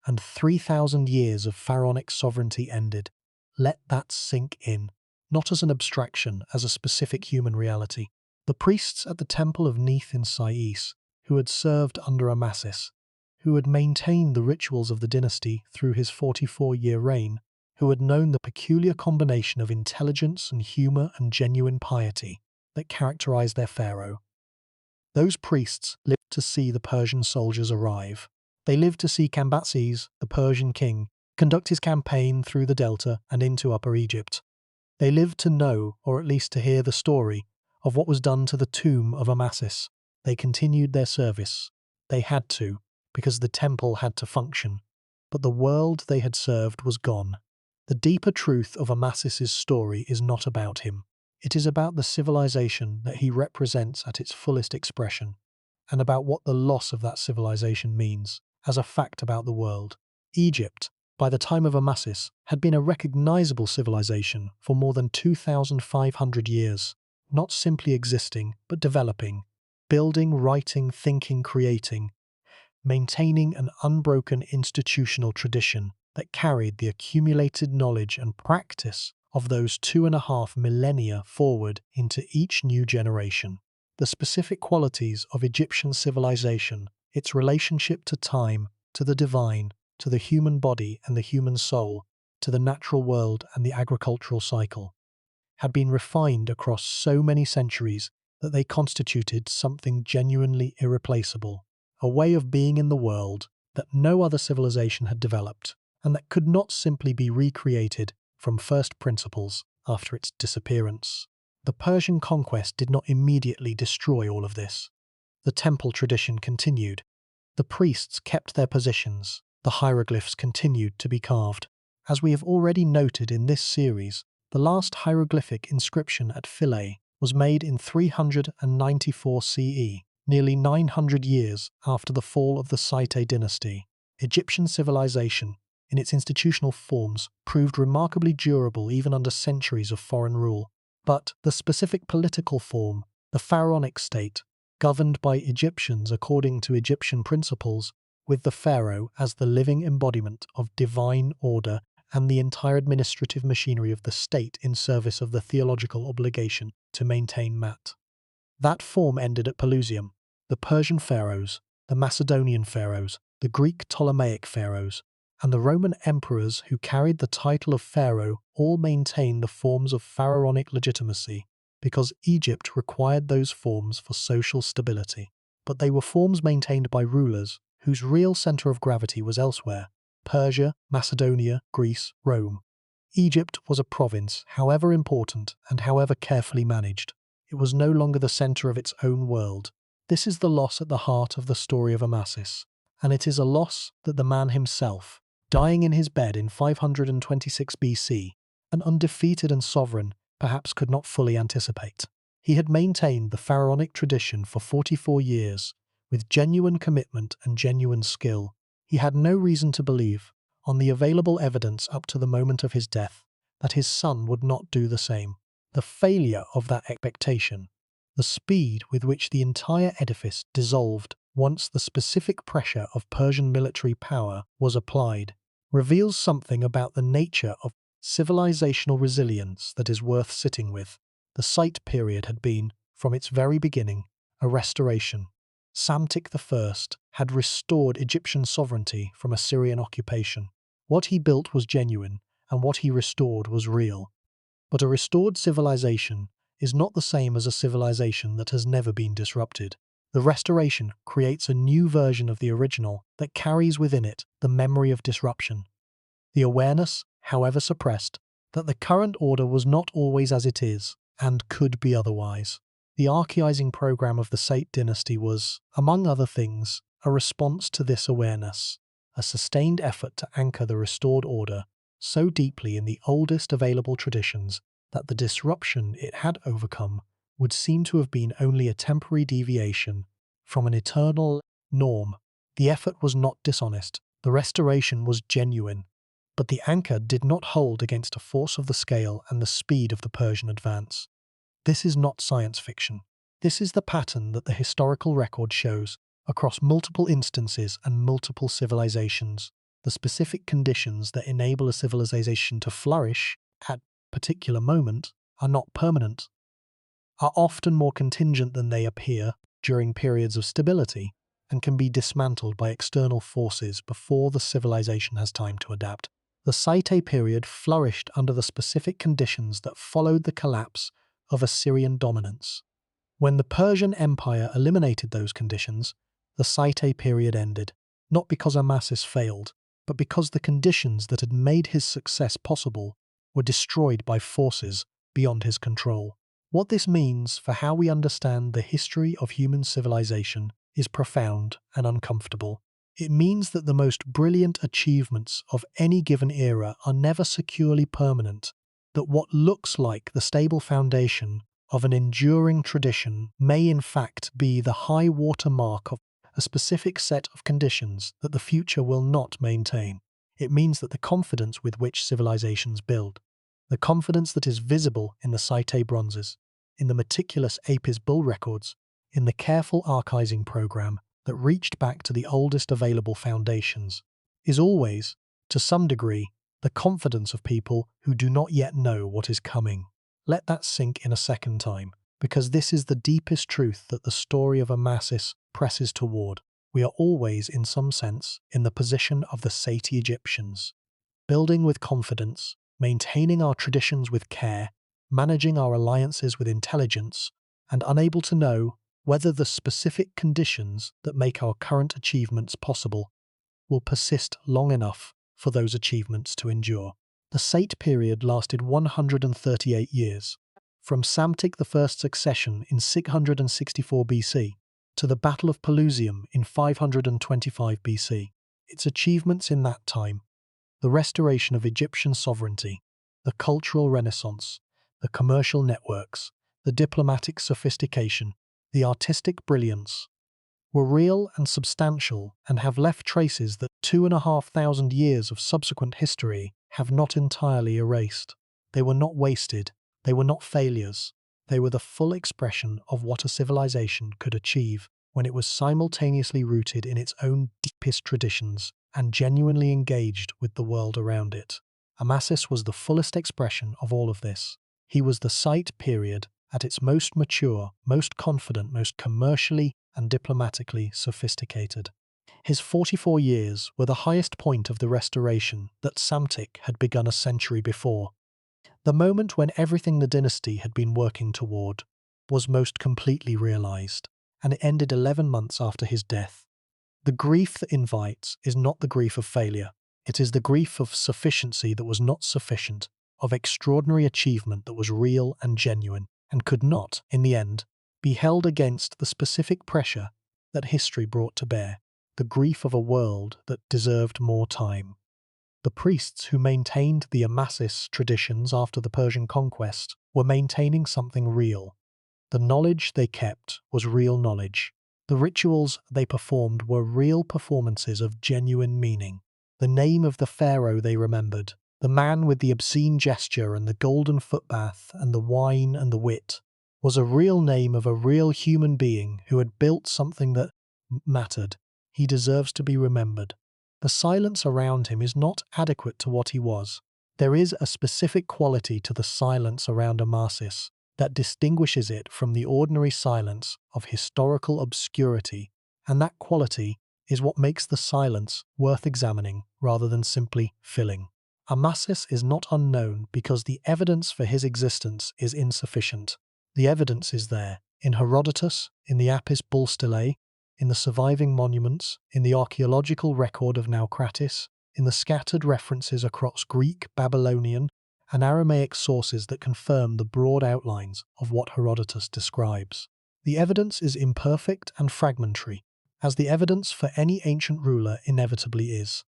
[SPEAKER 1] and 3,000 years of pharaonic sovereignty ended. Let that sink in, not as an abstraction, as a specific human reality. The priests at the temple of Neith in Sais, who had served under Amasis, who had maintained the rituals of the dynasty through his 44-year reign, who had known the peculiar combination of intelligence and humour and genuine piety that characterized their pharaoh. Those priests lived to see the Persian soldiers arrive. They lived to see Cambyses, the Persian king, conduct his campaign through the Delta and into Upper Egypt. They lived to know, or at least to hear the story, of what was done to the tomb of Amasis. They continued their service. They had to, because the temple had to function. But the world they had served was gone. The deeper truth of Amasis's story is not about him. It is about the civilization that he represents at its fullest expression, and about what the loss of that civilization means, as a fact about the world. Egypt, by the time of Amasis, had been a recognizable civilization for more than 2,500 years, not simply existing, but developing, building, writing, thinking, creating, maintaining an unbroken institutional tradition that carried the accumulated knowledge and practice of those 2.5 millennia forward into each new generation. The specific qualities of Egyptian civilization, its relationship to time, to the divine, to the human body and the human soul, to the natural world and the agricultural cycle, had been refined across so many centuries that they constituted something genuinely irreplaceable, a way of being in the world that no other civilization had developed, and that could not simply be recreated from first principles after its disappearance. The Persian conquest did not immediately destroy all of this. The temple tradition continued. The priests kept their positions. The hieroglyphs continued to be carved. As we have already noted in this series, the last hieroglyphic inscription at Philae was made in 394 CE, nearly 900 years after the fall of the Site dynasty. Egyptian civilization, in its institutional forms, proved remarkably durable even under centuries of foreign rule. But the specific political form, the pharaonic state, governed by Egyptians according to Egyptian principles, with the pharaoh as the living embodiment of divine order and the entire administrative machinery of the state in service of the theological obligation to maintain Mat. That form ended at Pelusium. The Persian pharaohs, the Macedonian pharaohs, the Greek Ptolemaic pharaohs, and the Roman emperors who carried the title of pharaoh all maintained the forms of pharaonic legitimacy, because Egypt required those forms for social stability. But they were forms maintained by rulers whose real centre of gravity was elsewhere: Persia, Macedonia, Greece, Rome. Egypt was a province, however important and however carefully managed. It was no longer the centre of its own world. This is the loss at the heart of the story of Amasis, and it is a loss that the man himself, dying in his bed in 526 BC, an undefeated and sovereign, perhaps could not fully anticipate. He had maintained the pharaonic tradition for 44 years, with genuine commitment and genuine skill. He had no reason to believe, on the available evidence up to the moment of his death, that his son would not do the same. The failure of that expectation, the speed with which the entire edifice dissolved once the specific pressure of Persian military power was applied, reveals something about the nature of civilizational resilience that is worth sitting with. The Site period had been, from its very beginning, a restoration. Psamtik I had restored Egyptian sovereignty from Assyrian occupation. What he built was genuine, and what he restored was real. But a restored civilization is not the same as a civilization that has never been disrupted. The restoration creates a new version of the original that carries within it the memory of disruption. The awareness, however suppressed, that the current order was not always as it is, and could be otherwise. The archaizing program of the Sate dynasty was, among other things, a response to this awareness, a sustained effort to anchor the restored order so deeply in the oldest available traditions that the disruption it had overcome would seem to have been only a temporary deviation from an eternal norm. The effort was not dishonest, the restoration was genuine, but the anchor did not hold against a force of the scale and the speed of the Persian advance. This is not science fiction. This is the pattern that the historical record shows across multiple instances and multiple civilizations. The specific conditions that enable a civilization to flourish at a particular moment are not permanent, are often more contingent than they appear during periods of stability, and can be dismantled by external forces before the civilization has time to adapt. The Sate period flourished under the specific conditions that followed the collapse of Assyrian dominance. When the Persian Empire eliminated those conditions, the Sate period ended, not because Amasis failed, but because the conditions that had made his success possible were destroyed by forces beyond his control. What this means for how we understand the history of human civilization is profound and uncomfortable. It means that the most brilliant achievements of any given era are never securely permanent, that what looks like the stable foundation of an enduring tradition may in fact be the high water mark of a specific set of conditions that the future will not maintain. It means that the confidence with which civilizations build, the confidence that is visible in the Sate bronzes, in the meticulous Apries bull records, in the careful archiving program that reached back to the oldest available foundations, is always, to some degree, the confidence of people who do not yet know what is coming. Let that sink in a second time, because this is the deepest truth that the story of Amasis presses toward. We are always, in some sense, in the position of the Sate Egyptians, building with confidence, maintaining our traditions with care, managing our alliances with intelligence, and unable to know whether the specific conditions that make our current achievements possible will persist long enough for those achievements to endure. The Sate period lasted 138 years, from Psamtik I's succession in 664 BC to the Battle of Pelusium in 525 BC. Its achievements in that time, the restoration of Egyptian sovereignty, the cultural renaissance, the commercial networks, the diplomatic sophistication, the artistic brilliance, were real and substantial and have left traces that 2,500 years of subsequent history have not entirely erased. They were not wasted, they were not failures, they were the full expression of what a civilization could achieve when it was simultaneously rooted in its own deepest traditions and genuinely engaged with the world around it. Amasis was the fullest expression of all of this. He was the Sate period at its most mature, most confident, most commercially and diplomatically sophisticated. His 44 years were the highest point of the restoration that Psamtik had begun a century before. The moment when everything the dynasty had been working toward was most completely realized, and it ended 11 months after his death. The grief that invites is not the grief of failure. It is the grief of sufficiency that was not sufficient, of extraordinary achievement that was real and genuine, and could not, in the end, be held against the specific pressure that history brought to bear, the grief of a world that deserved more time. The priests who maintained the Amasis traditions after the Persian conquest were maintaining something real. The knowledge they kept was real knowledge. The rituals they performed were real performances of genuine meaning. The name of the Pharaoh they remembered, the man with the obscene gesture and the golden footbath and the wine and the wit, was a real name of a real human being who had built something that mattered. He deserves to be remembered. The silence around him is not adequate to what he was. There is a specific quality to the silence around Amasis, that distinguishes it from the ordinary silence of historical obscurity, and that quality is what makes the silence worth examining rather than simply filling. Amasis is not unknown because the evidence for his existence is insufficient. The evidence is there, in Herodotus, in the Apis bull stele, in the surviving monuments, in the archaeological record of Naucratis, in the scattered references across Greek, Babylonian, and Aramaic sources that confirm the broad outlines of what Herodotus describes. The evidence is imperfect and fragmentary, as the evidence for any ancient ruler inevitably is,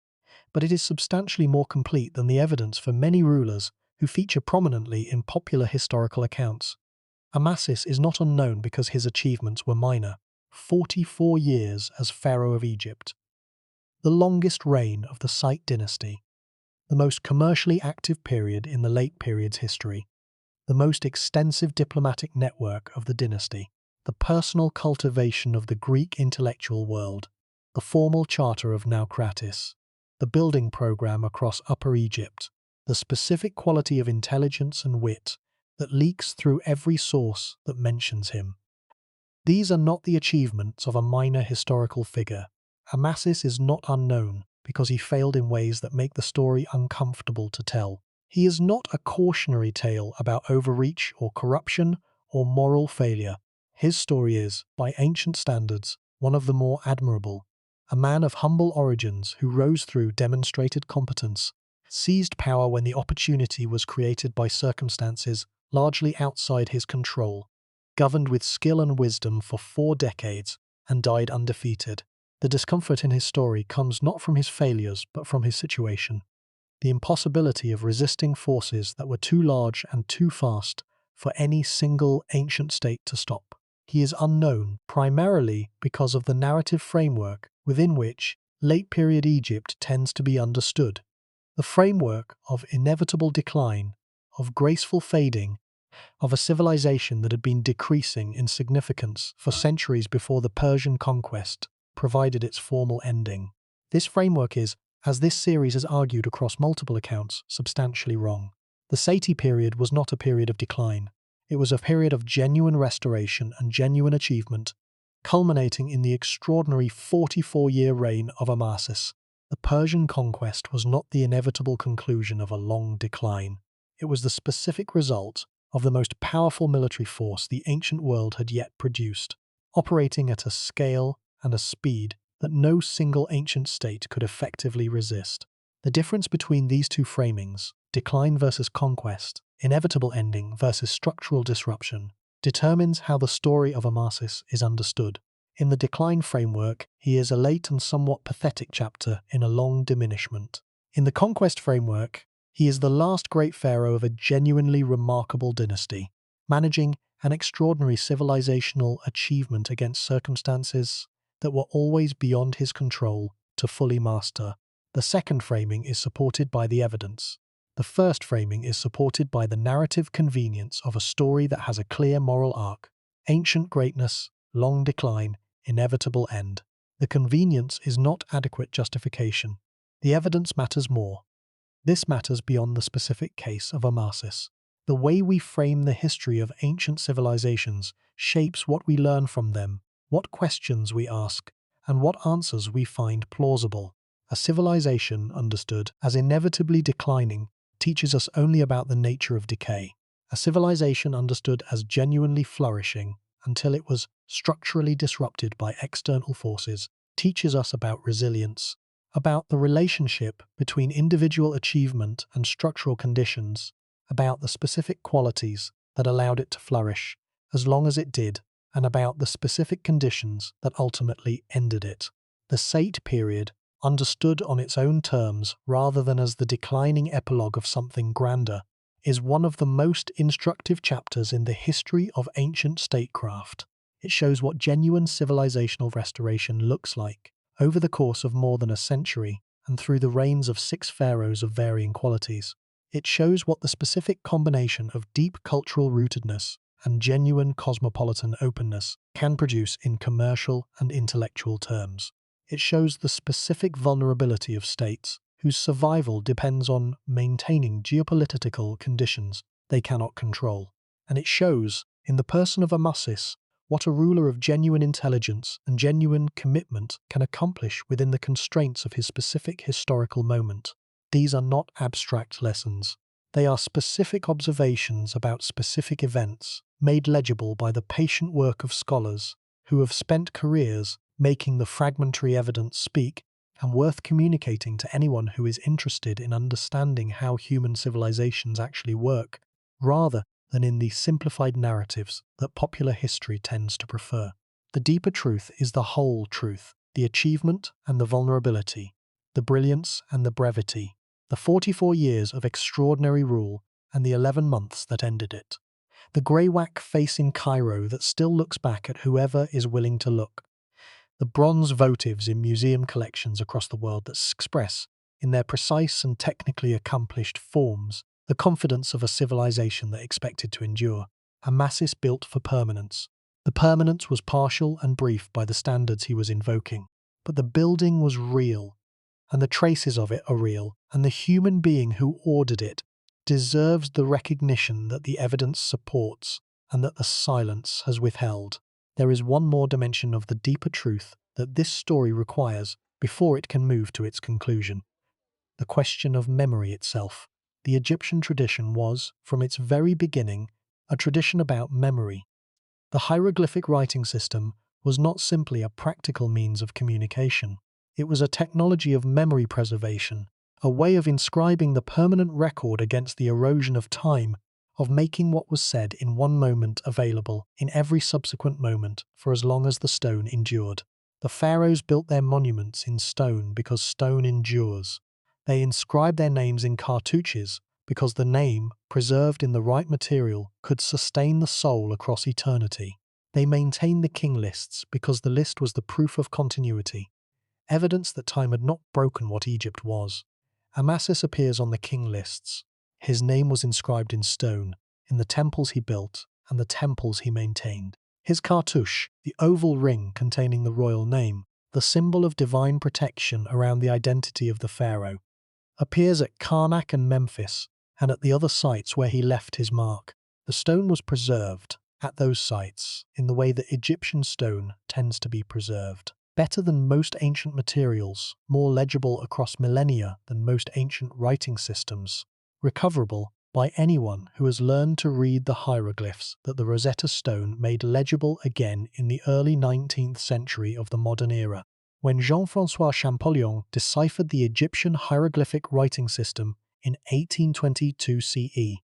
[SPEAKER 1] but it is substantially more complete than the evidence for many rulers who feature prominently in popular historical accounts. Amasis is not unknown because his achievements were minor. 44 years as Pharaoh of Egypt, the longest reign of the Site dynasty, the most commercially active period in the late period's history, the most extensive diplomatic network of the dynasty, the personal cultivation of the Greek intellectual world, the formal charter of Naucratis, the building program across Upper Egypt, the specific quality of intelligence and wit that leaks through every source that mentions him. These are not the achievements of a minor historical figure. Amasis is not unknown because he failed in ways that make the story uncomfortable to tell. He is not a cautionary tale about overreach or corruption or moral failure. His story is, by ancient standards, one of the more admirable. A man of humble origins who rose through demonstrated competence, seized power when the opportunity was created by circumstances largely outside his control, governed with skill and wisdom for 4 decades, and died undefeated. The discomfort in his story comes not from his failures but from his situation. The impossibility of resisting forces that were too large and too fast for any single ancient state to stop. He is unknown primarily because of the narrative framework within which late-period Egypt tends to be understood. The framework of inevitable decline, of graceful fading, of a civilization that had been decreasing in significance for centuries before the Persian conquest provided its formal ending. This framework is, as this series has argued across multiple accounts, substantially wrong. The Seti period was not a period of decline. It was a period of genuine restoration and genuine achievement, culminating in the extraordinary 44-year reign of Amasis. The Persian conquest was not the inevitable conclusion of a long decline. It was the specific result of the most powerful military force the ancient world had yet produced, operating at a scale and a speed that no single ancient state could effectively resist. The difference between these two framings, decline versus conquest, inevitable ending versus structural disruption, determines how the story of Amasis is understood. In the decline framework, he is a late and somewhat pathetic chapter in a long diminishment. In the conquest framework, he is the last great pharaoh of a genuinely remarkable dynasty, managing an extraordinary civilizational achievement against circumstances that were always beyond his control to fully master. The second framing is supported by the evidence. The first framing is supported by the narrative convenience of a story that has a clear moral arc: ancient greatness, long decline, inevitable end. The convenience is not adequate justification. The evidence matters more. This matters beyond the specific case of Amasis. The way we frame the history of ancient civilizations shapes what we learn from them, what questions we ask, and what answers we find plausible. A civilization understood as inevitably declining teaches us only about the nature of decay. A civilization understood as genuinely flourishing until it was structurally disrupted by external forces teaches us about resilience, about the relationship between individual achievement and structural conditions, about the specific qualities that allowed it to flourish as long as it did, and about the specific conditions that ultimately ended it. The Sate period, understood on its own terms rather than as the declining epilogue of something grander, is one of the most instructive chapters in the history of ancient statecraft. It shows what genuine civilizational restoration looks like over the course of more than a century and through the reigns of 6 pharaohs of varying qualities. It shows what the specific combination of deep cultural rootedness and genuine cosmopolitan openness can produce in commercial and intellectual terms. It shows the specific vulnerability of states whose survival depends on maintaining geopolitical conditions they cannot control. and it shows, in the person of Amasis, what a ruler of genuine intelligence and genuine commitment can accomplish within the constraints of his specific historical moment. These are not abstract lessons. They are specific observations about specific events, made legible by the patient work of scholars who have spent careers making the fragmentary evidence speak, and worth communicating to anyone who is interested in understanding how human civilizations actually work, rather than in the simplified narratives that popular history tends to prefer. The deeper truth is the whole truth, the achievement and the vulnerability, the brilliance and the brevity, the 44 years of extraordinary rule and the 11 months that ended it. The grey-whack face in Cairo that still looks back at whoever is willing to look. The bronze votives in museum collections across the world that express, in their precise and technically accomplished forms, the confidence of a civilization that expected to endure. Amasis built for permanence. The permanence was partial and brief by the standards he was invoking, but the building was real, and the traces of it are real, and the human being who ordered it deserves the recognition that the evidence supports and that the silence has withheld. There is one more dimension of the deeper truth that this story requires before it can move to its conclusion. The question of memory itself. The Egyptian tradition was, from its very beginning, a tradition about memory. The hieroglyphic writing system was not simply a practical means of communication. It was a technology of memory preservation, a way of inscribing the permanent record against the erosion of time, of making what was said in one moment available in every subsequent moment for as long as the stone endured. The pharaohs built their monuments in stone because stone endures. They inscribed their names in cartouches because the name, preserved in the right material, could sustain the soul across eternity. They maintained the king lists because the list was the proof of continuity, evidence that time had not broken what Egypt was. Amasis appears on the king lists. His name was inscribed in stone, in the temples he built and the temples he maintained. His cartouche, the oval ring containing the royal name, the symbol of divine protection around the identity of the pharaoh, appears at Karnak and Memphis, and at the other sites where he left his mark. The stone was preserved at those sites in the way that Egyptian stone tends to be preserved. Better than most ancient materials, more legible across millennia than most ancient writing systems, recoverable by anyone who has learned to read the hieroglyphs that the Rosetta Stone made legible again in the early 19th century of the modern era, when Jean-François Champollion deciphered the Egyptian hieroglyphic writing system in 1822 CE.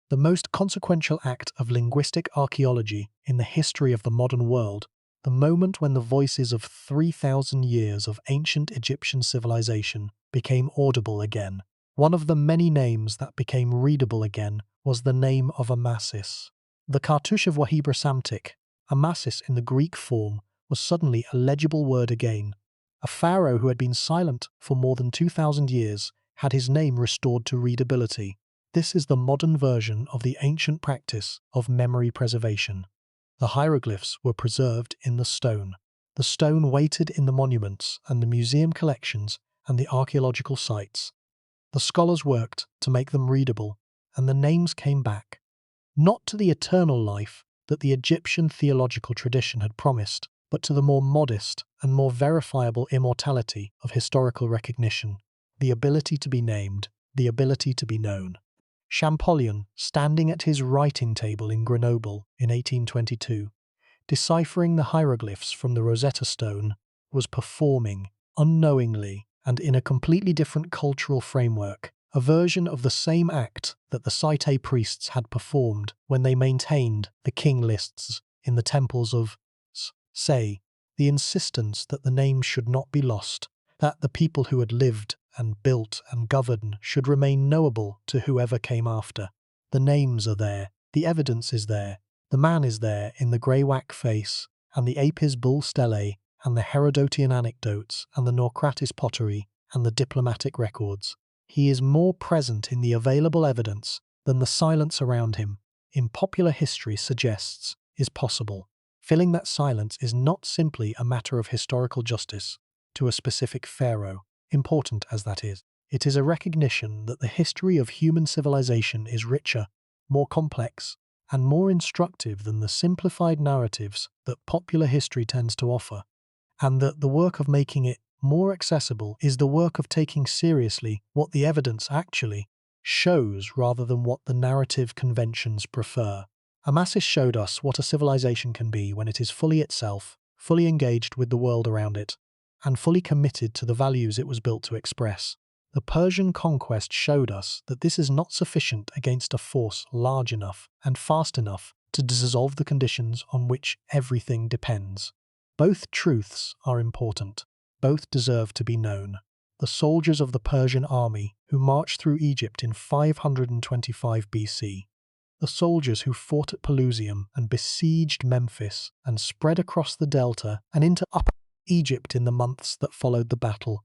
[SPEAKER 1] The most consequential act of linguistic archaeology in the history of the modern world, the moment when the voices of 3,000 years of ancient Egyptian civilization became audible again. One of the many names that became readable again was the name of Amasis. The cartouche of Psamtik, Amasis in the Greek form, was suddenly a legible word again. A pharaoh who had been silent for more than 2,000 years had his name restored to readability. This is the modern version of the ancient practice of memory preservation. The hieroglyphs were preserved in the stone. The stone waited in the monuments and the museum collections and the archaeological sites. The scholars worked to make them readable, and the names came back, not to the eternal life that the Egyptian theological tradition had promised, but to the more modest and more verifiable immortality of historical recognition, the ability to be named, the ability to be known. Champollion, standing at his writing table in Grenoble in 1822, deciphering the hieroglyphs from the Rosetta Stone, was performing, unknowingly and in a completely different cultural framework, a version of the same act that the Site priests had performed when they maintained the king lists in the temples of say, the insistence that the names should not be lost, that the people who had lived and built and governed should remain knowable to whoever came after. The names are there, the evidence is there, the man is there in the grey-whack face, and the Apries bull stele, and the Herodotian anecdotes, and the Naucratis pottery, and the diplomatic records. He is more present in the available evidence than the silence around him, in popular history suggests, is possible. Filling that silence is not simply a matter of historical justice to a specific pharaoh, important as that is. It is a recognition that the history of human civilization is richer, more complex, and more instructive than the simplified narratives that popular history tends to offer, and that the work of making it more accessible is the work of taking seriously what the evidence actually shows rather than what the narrative conventions prefer. Amasis showed us what a civilization can be when it is fully itself, fully engaged with the world around it, and fully committed to the values it was built to express. The Persian conquest showed us that this is not sufficient against a force large enough and fast enough to dissolve the conditions on which everything depends. Both truths are important. Both deserve to be known. The soldiers of the Persian army who marched through Egypt in 525 BC, the soldiers who fought at Pelusium and besieged Memphis and spread across the delta and into Upper Egypt in the months that followed the battle,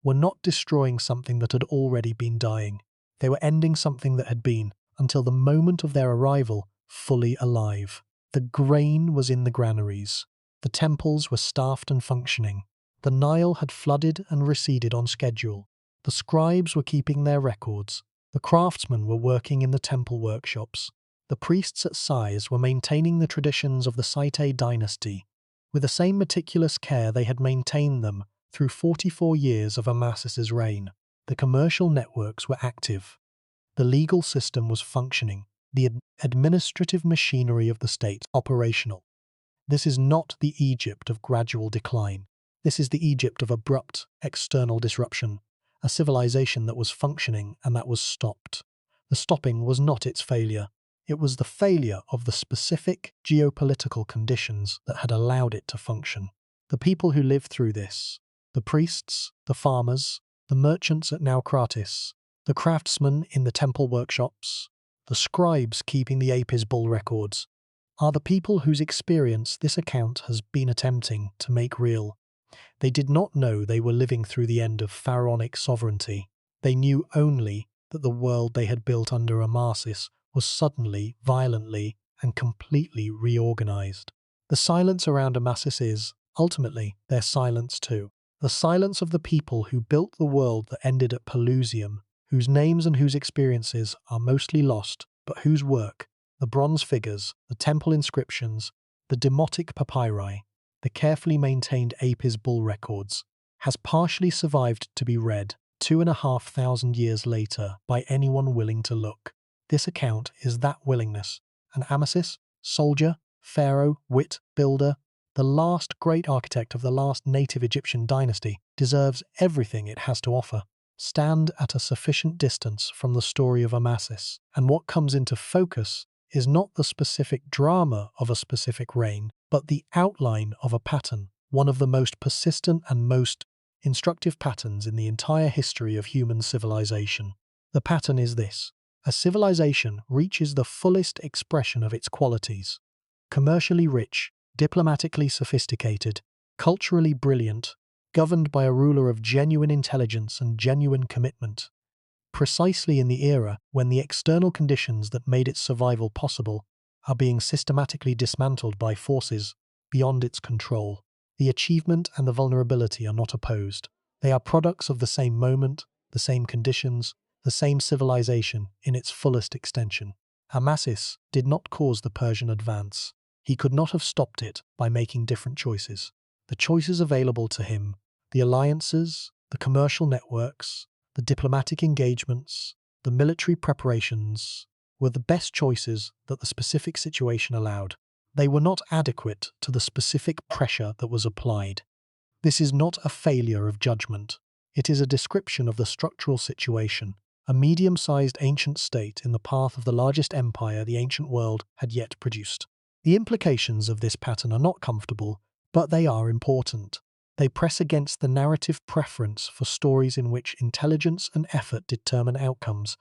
[SPEAKER 1] were not destroying something that had already been dying. They were ending something that had been, until the moment of their arrival, fully alive. The grain was in the granaries. The temples were staffed and functioning. The Nile had flooded and receded on schedule. The scribes were keeping their records. The craftsmen were working in the temple workshops. The priests at Sais were maintaining the traditions of the Site dynasty. With the same meticulous care they had maintained them through 44 years of Amasis's reign. The commercial networks were active. The legal system was functioning. The administrative machinery of the state operational. This is not the Egypt of gradual decline. This is the Egypt of abrupt external disruption, a civilization that was functioning and that was stopped. The stopping was not its failure. It was the failure of the specific geopolitical conditions that had allowed it to function. The people who lived through this, the priests, the farmers, the merchants at Naucratis, the craftsmen in the temple workshops, the scribes keeping the Apries bull records, are the people whose experience this account has been attempting to make real. They did not know they were living through the end of pharaonic sovereignty. They knew only that the world they had built under Amasis was suddenly, violently, and completely reorganized. The silence around Amasis is, ultimately, their silence too. The silence of the people who built the world that ended at Pelusium, whose names and whose experiences are mostly lost, but whose work, the bronze figures, the temple inscriptions, the demotic papyri, the carefully maintained Apries bull records, has partially survived to be read 2,500 years later by anyone willing to look. This account is that willingness, and Amasis, soldier, pharaoh, wit, builder, the last great architect of the last native Egyptian dynasty, deserves everything it has to offer. Stand at a sufficient distance from the story of Amasis, and what comes into focus is not the specific drama of a specific reign, but the outline of a pattern, one of the most persistent and most instructive patterns in the entire history of human civilization. The pattern is this: a civilization reaches the fullest expression of its qualities. Commercially rich, diplomatically sophisticated, culturally brilliant, governed by a ruler of genuine intelligence and genuine commitment, precisely in the era when the external conditions that made its survival possible are being systematically dismantled by forces beyond its control. The achievement and the vulnerability are not opposed. They are products of the same moment, the same conditions, the same civilization in its fullest extension. Amasis did not cause the Persian advance. He could not have stopped it by making different choices. The choices available to him, the alliances, the commercial networks, the diplomatic engagements, the military preparations, were the best choices that the specific situation allowed. They were not adequate to the specific pressure that was applied. This is not a failure of judgment. It is a description of the structural situation, a medium-sized ancient state in the path of the largest empire the ancient world had yet produced. The implications of this pattern are not comfortable, but they are important. They press against the narrative preference for stories in which intelligence and effort determine outcomes,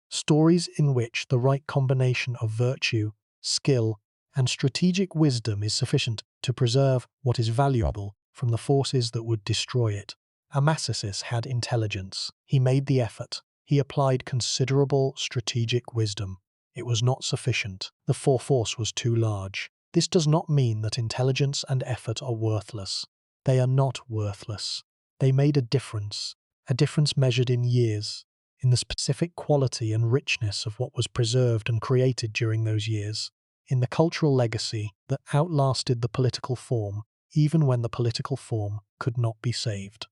[SPEAKER 1] stories in which the right combination of virtue, skill, and strategic wisdom is sufficient to preserve what is valuable from the forces that would destroy it. Amasis had intelligence. He made the effort. He applied considerable strategic wisdom. It was not sufficient. The force was too large. This does not mean that intelligence and effort are worthless. They are not worthless. They made a difference measured in years, in the specific quality and richness of what was preserved and created during those years. in the cultural legacy that outlasted the political form, even when the political form could not be saved.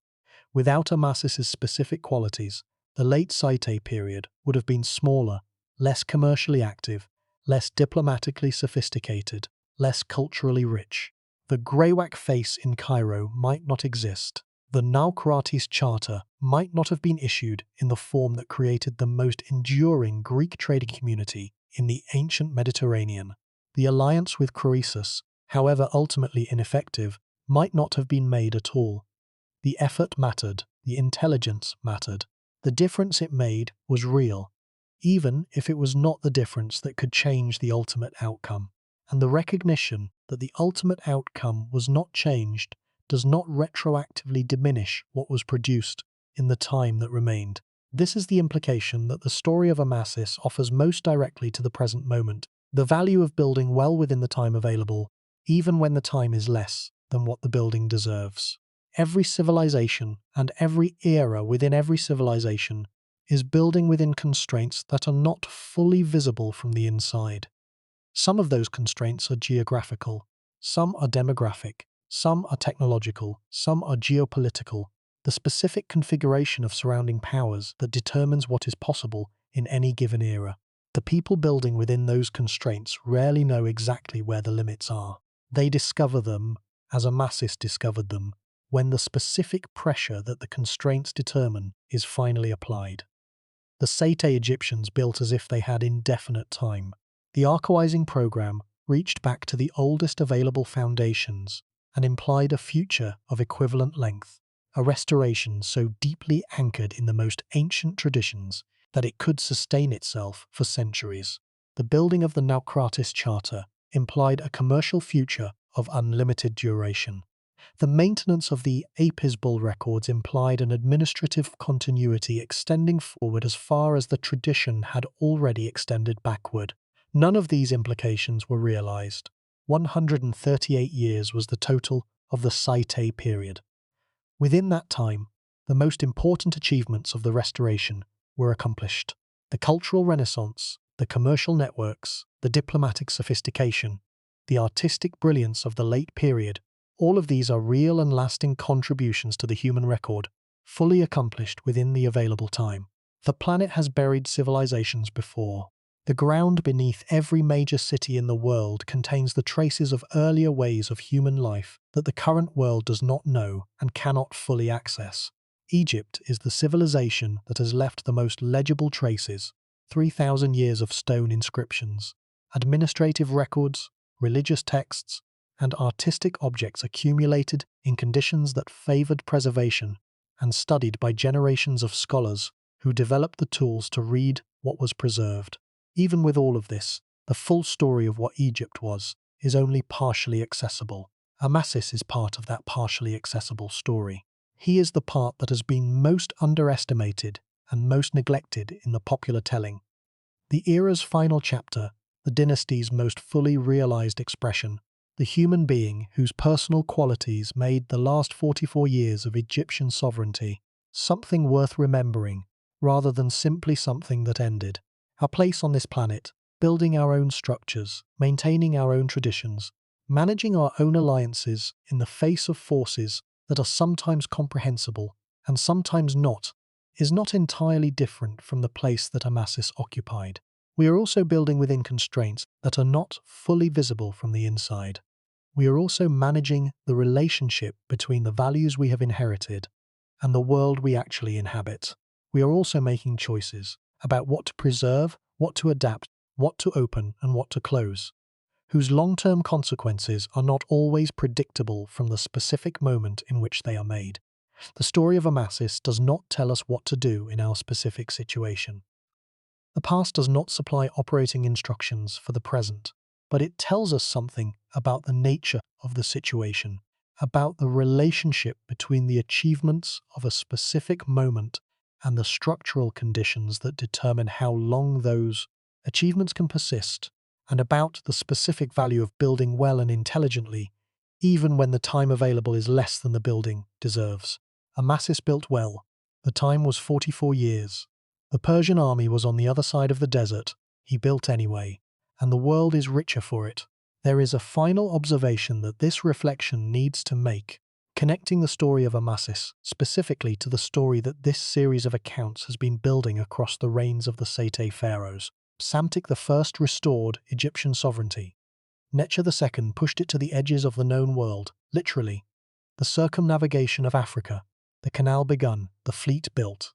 [SPEAKER 1] Without Amasis's specific qualities, the late Site period would have been smaller, less commercially active, less diplomatically sophisticated, less culturally rich. The Greywacke face in Cairo might not exist. The Naucratis Charter might not have been issued in the form that created the most enduring Greek trading community in the ancient Mediterranean. The alliance with Croesus, however ultimately ineffective, might not have been made at all. The effort mattered, the intelligence mattered. The difference it made was real, even if it was not the difference that could change the ultimate outcome. And the recognition that the ultimate outcome was not changed does not retroactively diminish what was produced in the time that remained. This is the implication that the story of Amasis offers most directly to the present moment, the value of building well within the time available, even when the time is less than what the building deserves. Every civilization and every era within every civilization is building within constraints that are not fully visible from the inside. Some of those constraints are geographical, some are demographic, some are technological, some are geopolitical, the specific configuration of surrounding powers that determines what is possible in any given era. The people building within those constraints rarely know exactly where the limits are. They discover them, as Amasis discovered them, when the specific pressure that the constraints determine is finally applied. The Sete Egyptians built as if they had indefinite time. The archaizing program reached back to the oldest available foundations and implied a future of equivalent length, a restoration so deeply anchored in the most ancient traditions that it could sustain itself for centuries. The building of the Naucratis Charter implied a commercial future of unlimited duration. The maintenance of the Apries bull records implied an administrative continuity extending forward as far as the tradition had already extended backward. None of these implications were realized. 138 years was the total of the Site period. Within that time, the most important achievements of the Restoration were accomplished. The cultural renaissance, the commercial networks, the diplomatic sophistication, the artistic brilliance of the late period, all of these are real and lasting contributions to the human record, fully accomplished within the available time. The planet has buried civilizations before. The ground beneath every major city in the world contains the traces of earlier ways of human life that the current world does not know and cannot fully access. Egypt is the civilization that has left the most legible traces: 3,000 years of stone inscriptions, administrative records, religious texts, and artistic objects accumulated in conditions that favored preservation and studied by generations of scholars who developed the tools to read what was preserved. Even with all of this, the full story of what Egypt was is only partially accessible. Amasis is part of that partially accessible story. He is the part that has been most underestimated and most neglected in the popular telling. The era's final chapter, the dynasty's most fully realized expression, the human being whose personal qualities made the last 44 years of Egyptian sovereignty something worth remembering rather than simply something that ended. Our place on this planet, building our own structures, maintaining our own traditions, managing our own alliances in the face of forces that are sometimes comprehensible and sometimes not, is not entirely different from the place that Amasis occupied. We are also building within constraints that are not fully visible from the inside. We are also managing the relationship between the values we have inherited and the world we actually inhabit. We are also making choices about what to preserve, what to adapt, what to open, and what to close, whose long-term consequences are not always predictable from the specific moment in which they are made. The story of Amasis does not tell us what to do in our specific situation. The past does not supply operating instructions for the present, but it tells us something about the nature of the situation, about the relationship between the achievements of a specific moment and the structural conditions that determine how long those achievements can persist, and about the specific value of building well and intelligently, even when the time available is less than the building deserves. Amasis built well. The time was 44 years. The Persian army was on the other side of the desert. He built anyway. and the world is richer for it. There is a final observation that this reflection needs to make, connecting the story of Amasis specifically to the story that this series of accounts has been building across the reigns of the Sete pharaohs. Psamtik I restored Egyptian sovereignty. Necho II pushed it to the edges of the known world, literally. The circumnavigation of Africa, the canal begun, the fleet built.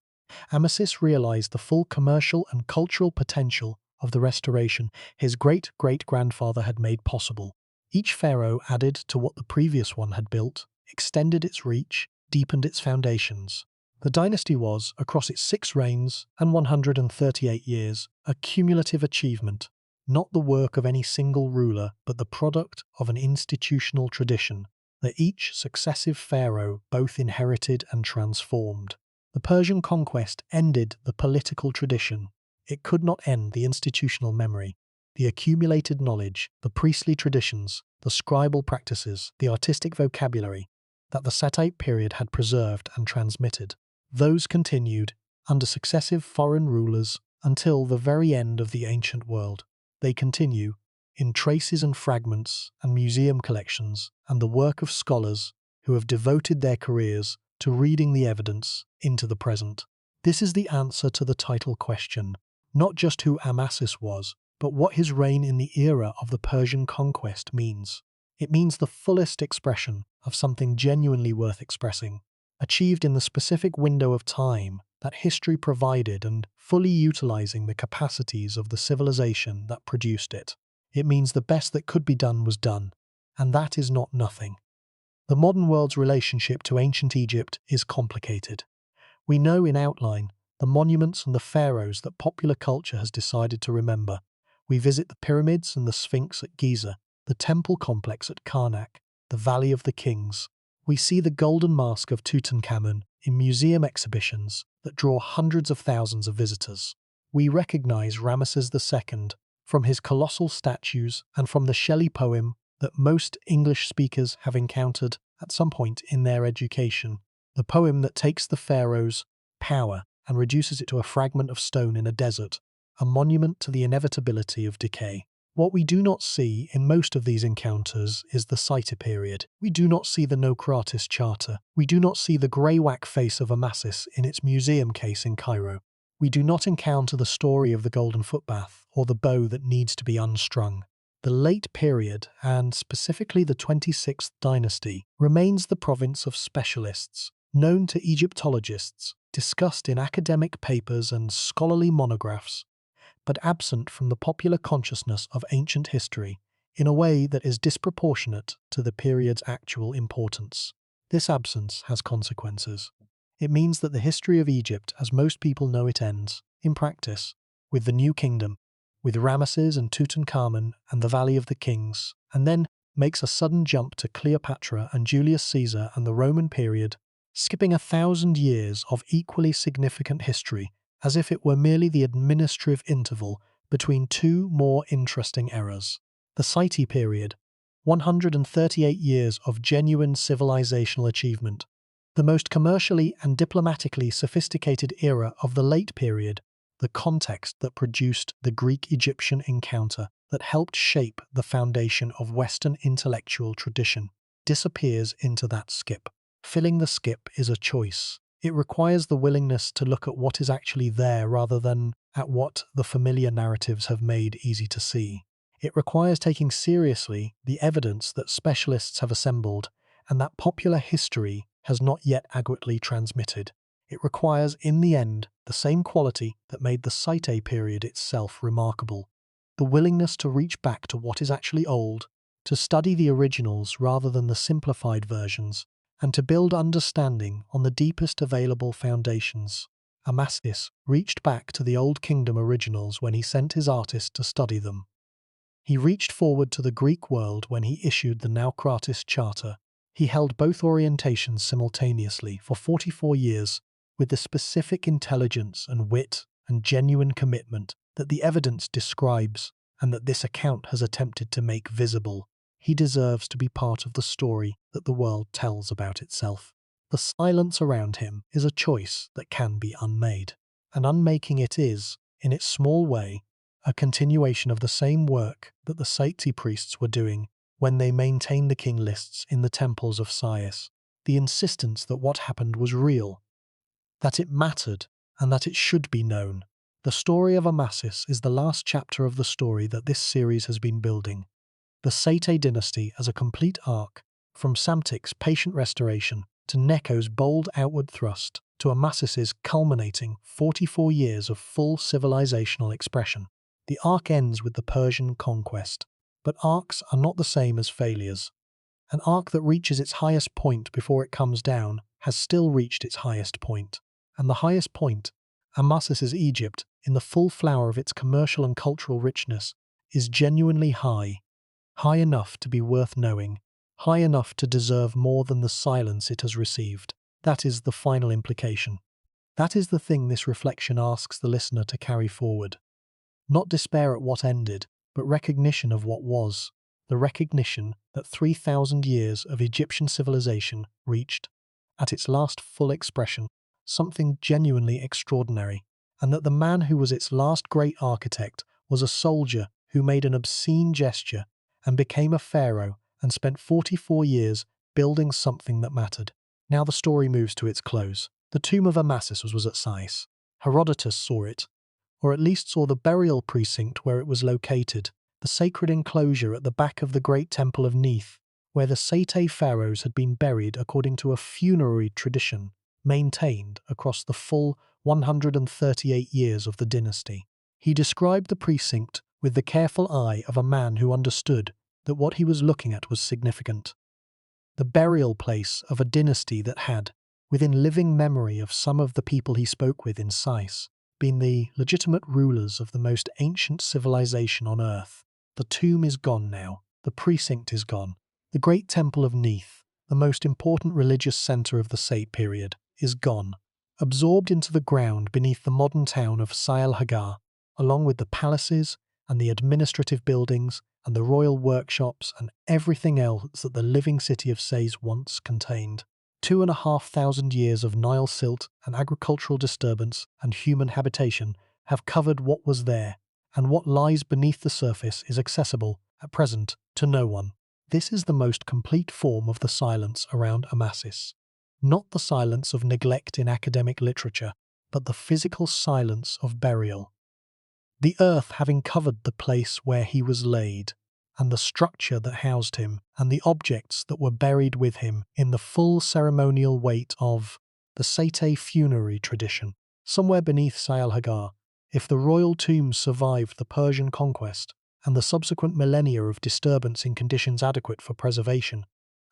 [SPEAKER 1] Amasis realized the full commercial and cultural potential of the restoration his great-great-grandfather had made possible. Each pharaoh added to what the previous one had built, extended its reach, deepened its foundations. The dynasty was, across its 6 reigns and 138 years, a cumulative achievement, not the work of any single ruler, but the product of an institutional tradition that each successive pharaoh both inherited and transformed. The Persian conquest ended the political tradition. It could not end the institutional memory, the accumulated knowledge, the priestly traditions, the scribal practices, the artistic vocabulary that the Saite period had preserved and transmitted. Those continued under successive foreign rulers until the very end of the ancient world. They continue in traces and fragments and museum collections and the work of scholars who have devoted their careers to reading the evidence into the present. This is the answer to the title question, not just who Amasis was, but what his reign in the era of the Persian conquest means. It means the fullest expression of something genuinely worth expressing, achieved in the specific window of time that history provided and fully utilizing the capacities of the civilization that produced it. It means the best that could be done was done, and that is not nothing. The modern world's relationship to ancient Egypt is complicated. We know in outline the monuments and the pharaohs that popular culture has decided to remember. We visit the pyramids and the Sphinx at Giza, the temple complex at Karnak, the Valley of the Kings. We see the golden mask of Tutankhamun in museum exhibitions that draw hundreds of thousands of visitors. We recognize Ramesses II from his colossal statues and from the Shelley poem that most English speakers have encountered at some point in their education, the poem that takes the pharaoh's power and reduces it to a fragment of stone in a desert, a monument to the inevitability of decay. What we do not see in most of these encounters is the Saite period. We do not see the Naucratis Charter. We do not see the grey-whack face of Amasis in its museum case in Cairo. We do not encounter the story of the golden footbath or the bow that needs to be unstrung. The late period, and specifically the 26th dynasty, remains the province of specialists, known to Egyptologists, discussed in academic papers and scholarly monographs, but absent from the popular consciousness of ancient history in a way that is disproportionate to the period's actual importance. This absence has consequences. It means that the history of Egypt, as most people know it, ends, in practice, with the New Kingdom, with Ramesses and Tutankhamun and the Valley of the Kings, and then makes a sudden jump to Cleopatra and Julius Caesar and the Roman period, skipping 1,000 years of equally significant history, as if it were merely the administrative interval between 2 more interesting eras. The Saite period, 138 years of genuine civilizational achievement, the most commercially and diplomatically sophisticated era of the late period, the context that produced the Greek-Egyptian encounter that helped shape the foundation of Western intellectual tradition, disappears into that skip. Filling the skip is a choice. It requires the willingness to look at what is actually there rather than at what the familiar narratives have made easy to see. It requires taking seriously the evidence that specialists have assembled and that popular history has not yet adequately transmitted. It requires, in the end, the same quality that made the Saite period itself remarkable: the willingness to reach back to what is actually old, to study the originals rather than the simplified versions, and to build understanding on the deepest available foundations. Amasis reached back to the Old Kingdom originals when he sent his artists to study them. He reached forward to the Greek world when he issued the Naucratis Charter. He held both orientations simultaneously for 44 years with the specific intelligence and wit and genuine commitment that the evidence describes and that this account has attempted to make visible. He deserves to be part of the story that the world tells about itself. The silence around him is a choice that can be unmade, and unmaking it is, in its small way, a continuation of the same work that the Psamtik priests were doing when they maintained the king lists in the temples of Sais. The insistence that what happened was real, that it mattered, and that it should be known. The story of Amasis is the last chapter of the story that this series has been building. The Psamtik dynasty as a complete arc, from Psamtik's patient restoration to Necho's bold outward thrust to Amasis's culminating 44 years of full civilizational expression. The arc ends with the Persian conquest, but arcs are not the same as failures. An arc that reaches its highest point before it comes down has still reached its highest point. And the highest point, Amasis's Egypt, in the full flower of its commercial and cultural richness, is genuinely high. High enough to be worth knowing, high enough to deserve more than the silence it has received. That is the final implication. That is the thing this reflection asks the listener to carry forward. Not despair at what ended, but recognition of what was. The recognition that 3,000 years of Egyptian civilization reached, at its last full expression, something genuinely extraordinary, and that the man who was its last great architect was a soldier who made an obscene gesture and became a pharaoh and spent 44 years building something that mattered. Now the story moves to its close. The tomb of Amasis was at Sais. Herodotus saw it, or at least saw the burial precinct where it was located, the sacred enclosure at the back of the great temple of Neith, where the Psamtik pharaohs had been buried according to a funerary tradition maintained across the full 138 years of the dynasty. He described the precinct with the careful eye of a man who understood that what he was looking at was significant. The burial place of a dynasty that had, within living memory of some of the people he spoke with in Sais, been the legitimate rulers of the most ancient civilization on earth. The tomb is gone now. The precinct is gone. The great temple of Neith, the most important religious centre of the Psamtik period, is gone, absorbed into the ground beneath the modern town of Sail Hagar, along with the palaces and the administrative buildings and the royal workshops and everything else that the living city of Sais once contained. 2,500 years of Nile silt and agricultural disturbance and human habitation have covered what was there, and what lies beneath the surface is accessible, at present, to no one. This is the most complete form of the silence around Amasis. Not the silence of neglect in academic literature, but the physical silence of burial. The earth having covered the place where he was laid, and the structure that housed him, and the objects that were buried with him in the full ceremonial weight of the Psamtik funerary tradition. Somewhere beneath Sail Hagar, if the royal tomb survived the Persian conquest and the subsequent millennia of disturbance in conditions adequate for preservation,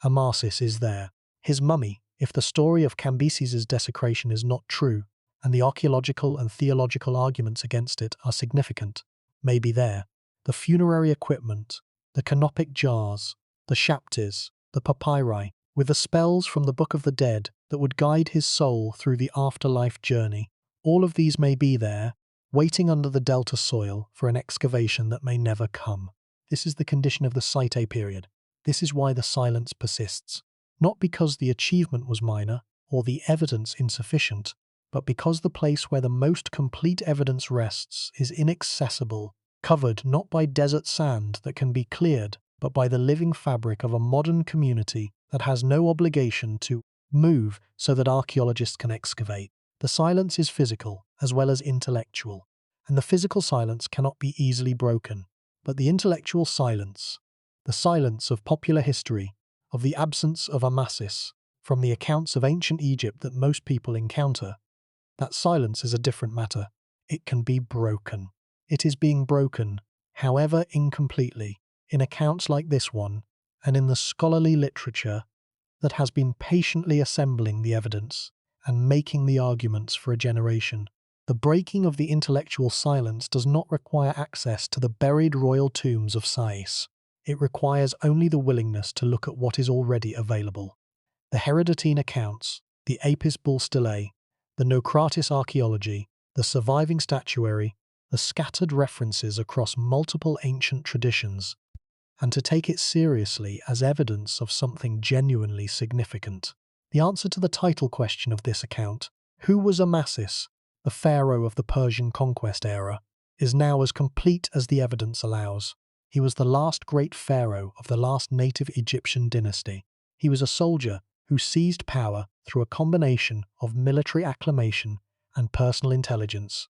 [SPEAKER 1] Amasis is there. His mummy, if the story of Cambyses's desecration is not true, and the archaeological and theological arguments against it are significant, may be there. The funerary equipment, the canopic jars, the shapties, the papyri, with the spells from the Book of the Dead that would guide his soul through the afterlife journey, all of these may be there, waiting under the delta soil for an excavation that may never come. This is the condition of the Psamtik period. This is why the silence persists. Not because the achievement was minor or the evidence insufficient, but because the place where the most complete evidence rests is inaccessible, covered not by desert sand that can be cleared, but by the living fabric of a modern community that has no obligation to move so that archaeologists can excavate. The silence is physical as well as intellectual, and the physical silence cannot be easily broken. But the intellectual silence, the silence of popular history, of the absence of Amasis, from the accounts of ancient Egypt that most people encounter, that silence is a different matter. It can be broken. It is being broken, however incompletely, in accounts like this one, and in the scholarly literature that has been patiently assembling the evidence and making the arguments for a generation. The breaking of the intellectual silence does not require access to the buried royal tombs of Sais. It requires only the willingness to look at what is already available. The Herodotine accounts, the Apis bull stelae, the Nocratis archaeology, the surviving statuary, the scattered references across multiple ancient traditions, and to take it seriously as evidence of something genuinely significant. The answer to the title question of this account, who was Amasis, the pharaoh of the Persian conquest era, is now as complete as the evidence allows. He was the last great pharaoh of the last native Egyptian dynasty. He was a soldier who seized power through a combination of military acclamation and personal intelligence,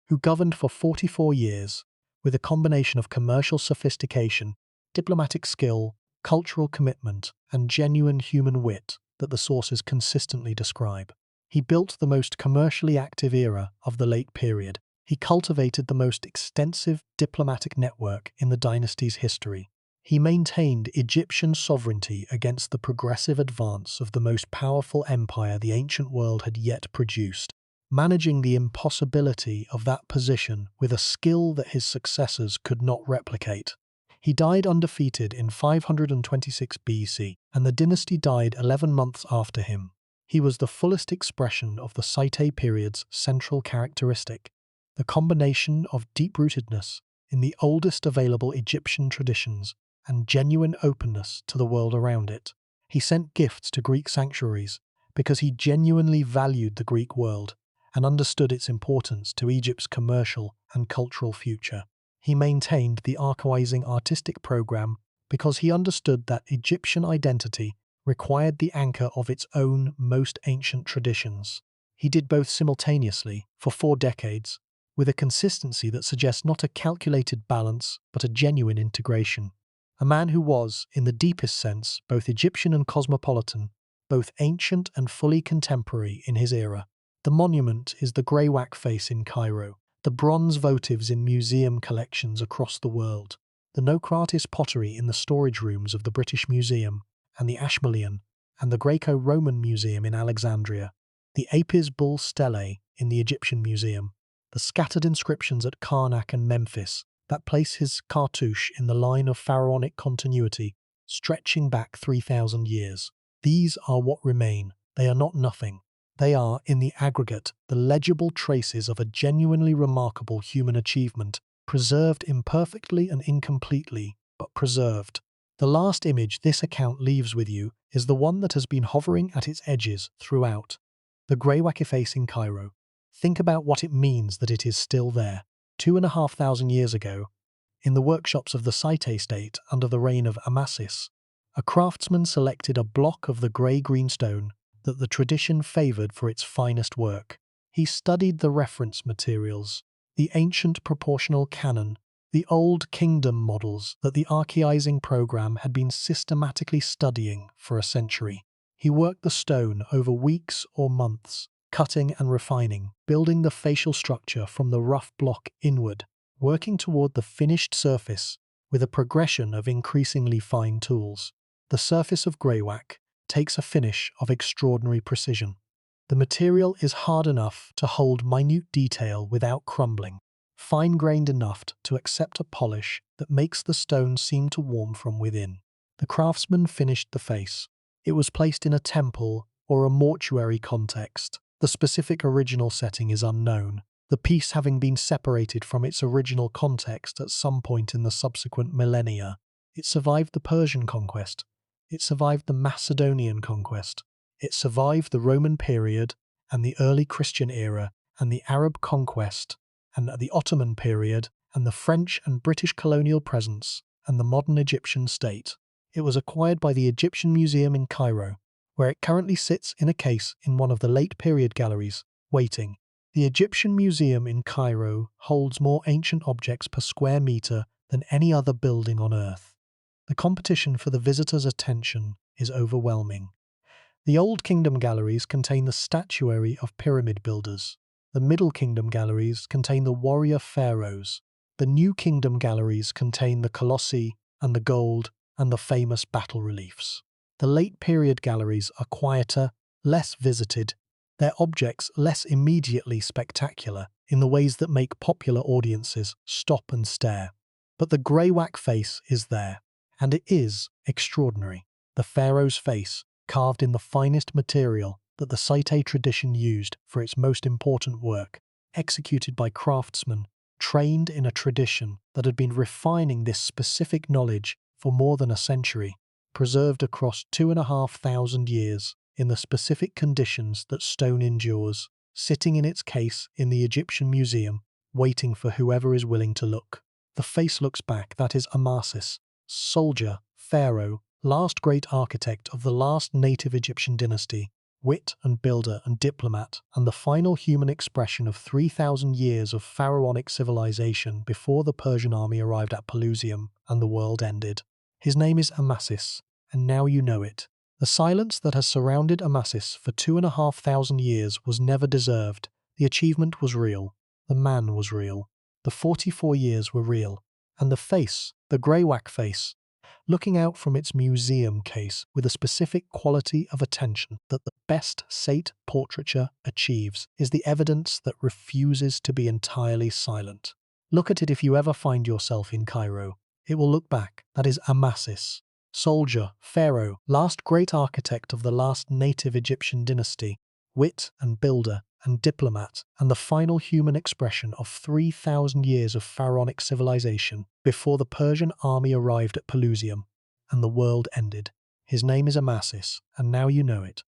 [SPEAKER 1] who governed for 44 years with a combination of commercial sophistication, diplomatic skill, cultural commitment, and genuine human wit that the sources consistently describe. He built the most commercially active era of the late period. He cultivated the most extensive diplomatic network in the dynasty's history. He maintained Egyptian sovereignty against the progressive advance of the most powerful empire the ancient world had yet produced, managing the impossibility of that position with a skill that his successors could not replicate. He died undefeated in 526 BC, and the dynasty died 11 months after him. He was the fullest expression of the Site period's central characteristic, the combination of deep-rootedness in the oldest available Egyptian traditions and genuine openness to the world around it. He sent gifts to Greek sanctuaries because he genuinely valued the Greek world and understood its importance to Egypt's commercial and cultural future. He maintained the archaizing artistic program because he understood that Egyptian identity required the anchor of its own most ancient traditions. He did both simultaneously for 4 decades, with a consistency that suggests not a calculated balance but a genuine integration. A man who was, in the deepest sense, both Egyptian and cosmopolitan, both ancient and fully contemporary in his era. The monument is the Greywacke face in Cairo, the bronze votives in museum collections across the world, the Nocratis pottery in the storage rooms of the British Museum, and the Ashmolean and the Greco-Roman Museum in Alexandria, the Apries bull stele in the Egyptian Museum, the scattered inscriptions at Karnak and Memphis that place his cartouche in the line of pharaonic continuity, stretching back 3,000 years. These are what remain. They are not nothing. They are, in the aggregate, the legible traces of a genuinely remarkable human achievement, preserved imperfectly and incompletely, but preserved. The last image this account leaves with you is the one that has been hovering at its edges throughout. The Greywacke face in Cairo. Think about what it means that it is still there. 2,500 years ago, in the workshops of the Site state under the reign of Amasis, a craftsman selected a block of the grey-green stone that the tradition favoured for its finest work. He studied the reference materials, the ancient proportional canon, the old kingdom models that the archaizing program had been systematically studying for a century. He worked the stone over weeks or months, cutting and refining, building the facial structure from the rough block inward, working toward the finished surface with a progression of increasingly fine tools. The surface of Greywacke takes a finish of extraordinary precision. The material is hard enough to hold minute detail without crumbling, fine-grained enough to accept a polish that makes the stone seem to warm from within. The craftsman finished the face. It was placed in a temple or a mortuary context. The specific original setting is unknown, the piece having been separated from its original context at some point in the subsequent millennia. It survived the Persian conquest. It survived the Macedonian conquest. It survived the Roman period and the early Christian era and the Arab conquest and the Ottoman period and the French and British colonial presence and the modern Egyptian state. It was acquired by the Egyptian Museum in Cairo, where it currently sits in a case in one of the late period galleries, waiting. The Egyptian Museum in Cairo holds more ancient objects per square metre than any other building on Earth. The competition for the visitor's attention is overwhelming. The Old Kingdom galleries contain the statuary of pyramid builders. The Middle Kingdom galleries contain the warrior pharaohs. The New Kingdom galleries contain the colossi and the gold and the famous battle reliefs. The late period galleries are quieter, less visited, their objects less immediately spectacular in the ways that make popular audiences stop and stare. But the Greywacke face is there, and it is extraordinary. The pharaoh's face, carved in the finest material that the Site tradition used for its most important work, executed by craftsmen trained in a tradition that had been refining this specific knowledge for more than a century, preserved across 2,500 years in the specific conditions that stone endures, sitting in its case in the Egyptian Museum, waiting for whoever is willing to look. The face looks back, that is Amasis, soldier, pharaoh, last great architect of the last native Egyptian dynasty, wit and builder and diplomat, and the final human expression of 3,000 years of pharaonic civilization before the Persian army arrived at Pelusium and the world ended. His name is Amasis, and now you know it. The silence that has surrounded Amasis for 2,500 years was never deserved. The achievement was real. The man was real. The 44 years were real. And the face, the grey-whack face, looking out from its museum case with a specific quality of attention that the best Sate portraiture achieves, is the evidence that refuses to be entirely silent. Look at it if you ever find yourself in Cairo. It will look back. That is Amasis, soldier, pharaoh, last great architect of the last native Egyptian dynasty, wit and builder and diplomat, and the final human expression of 3,000 years of pharaonic civilization before the Persian army arrived at Pelusium and the world ended. His name is Amasis, and now you know it.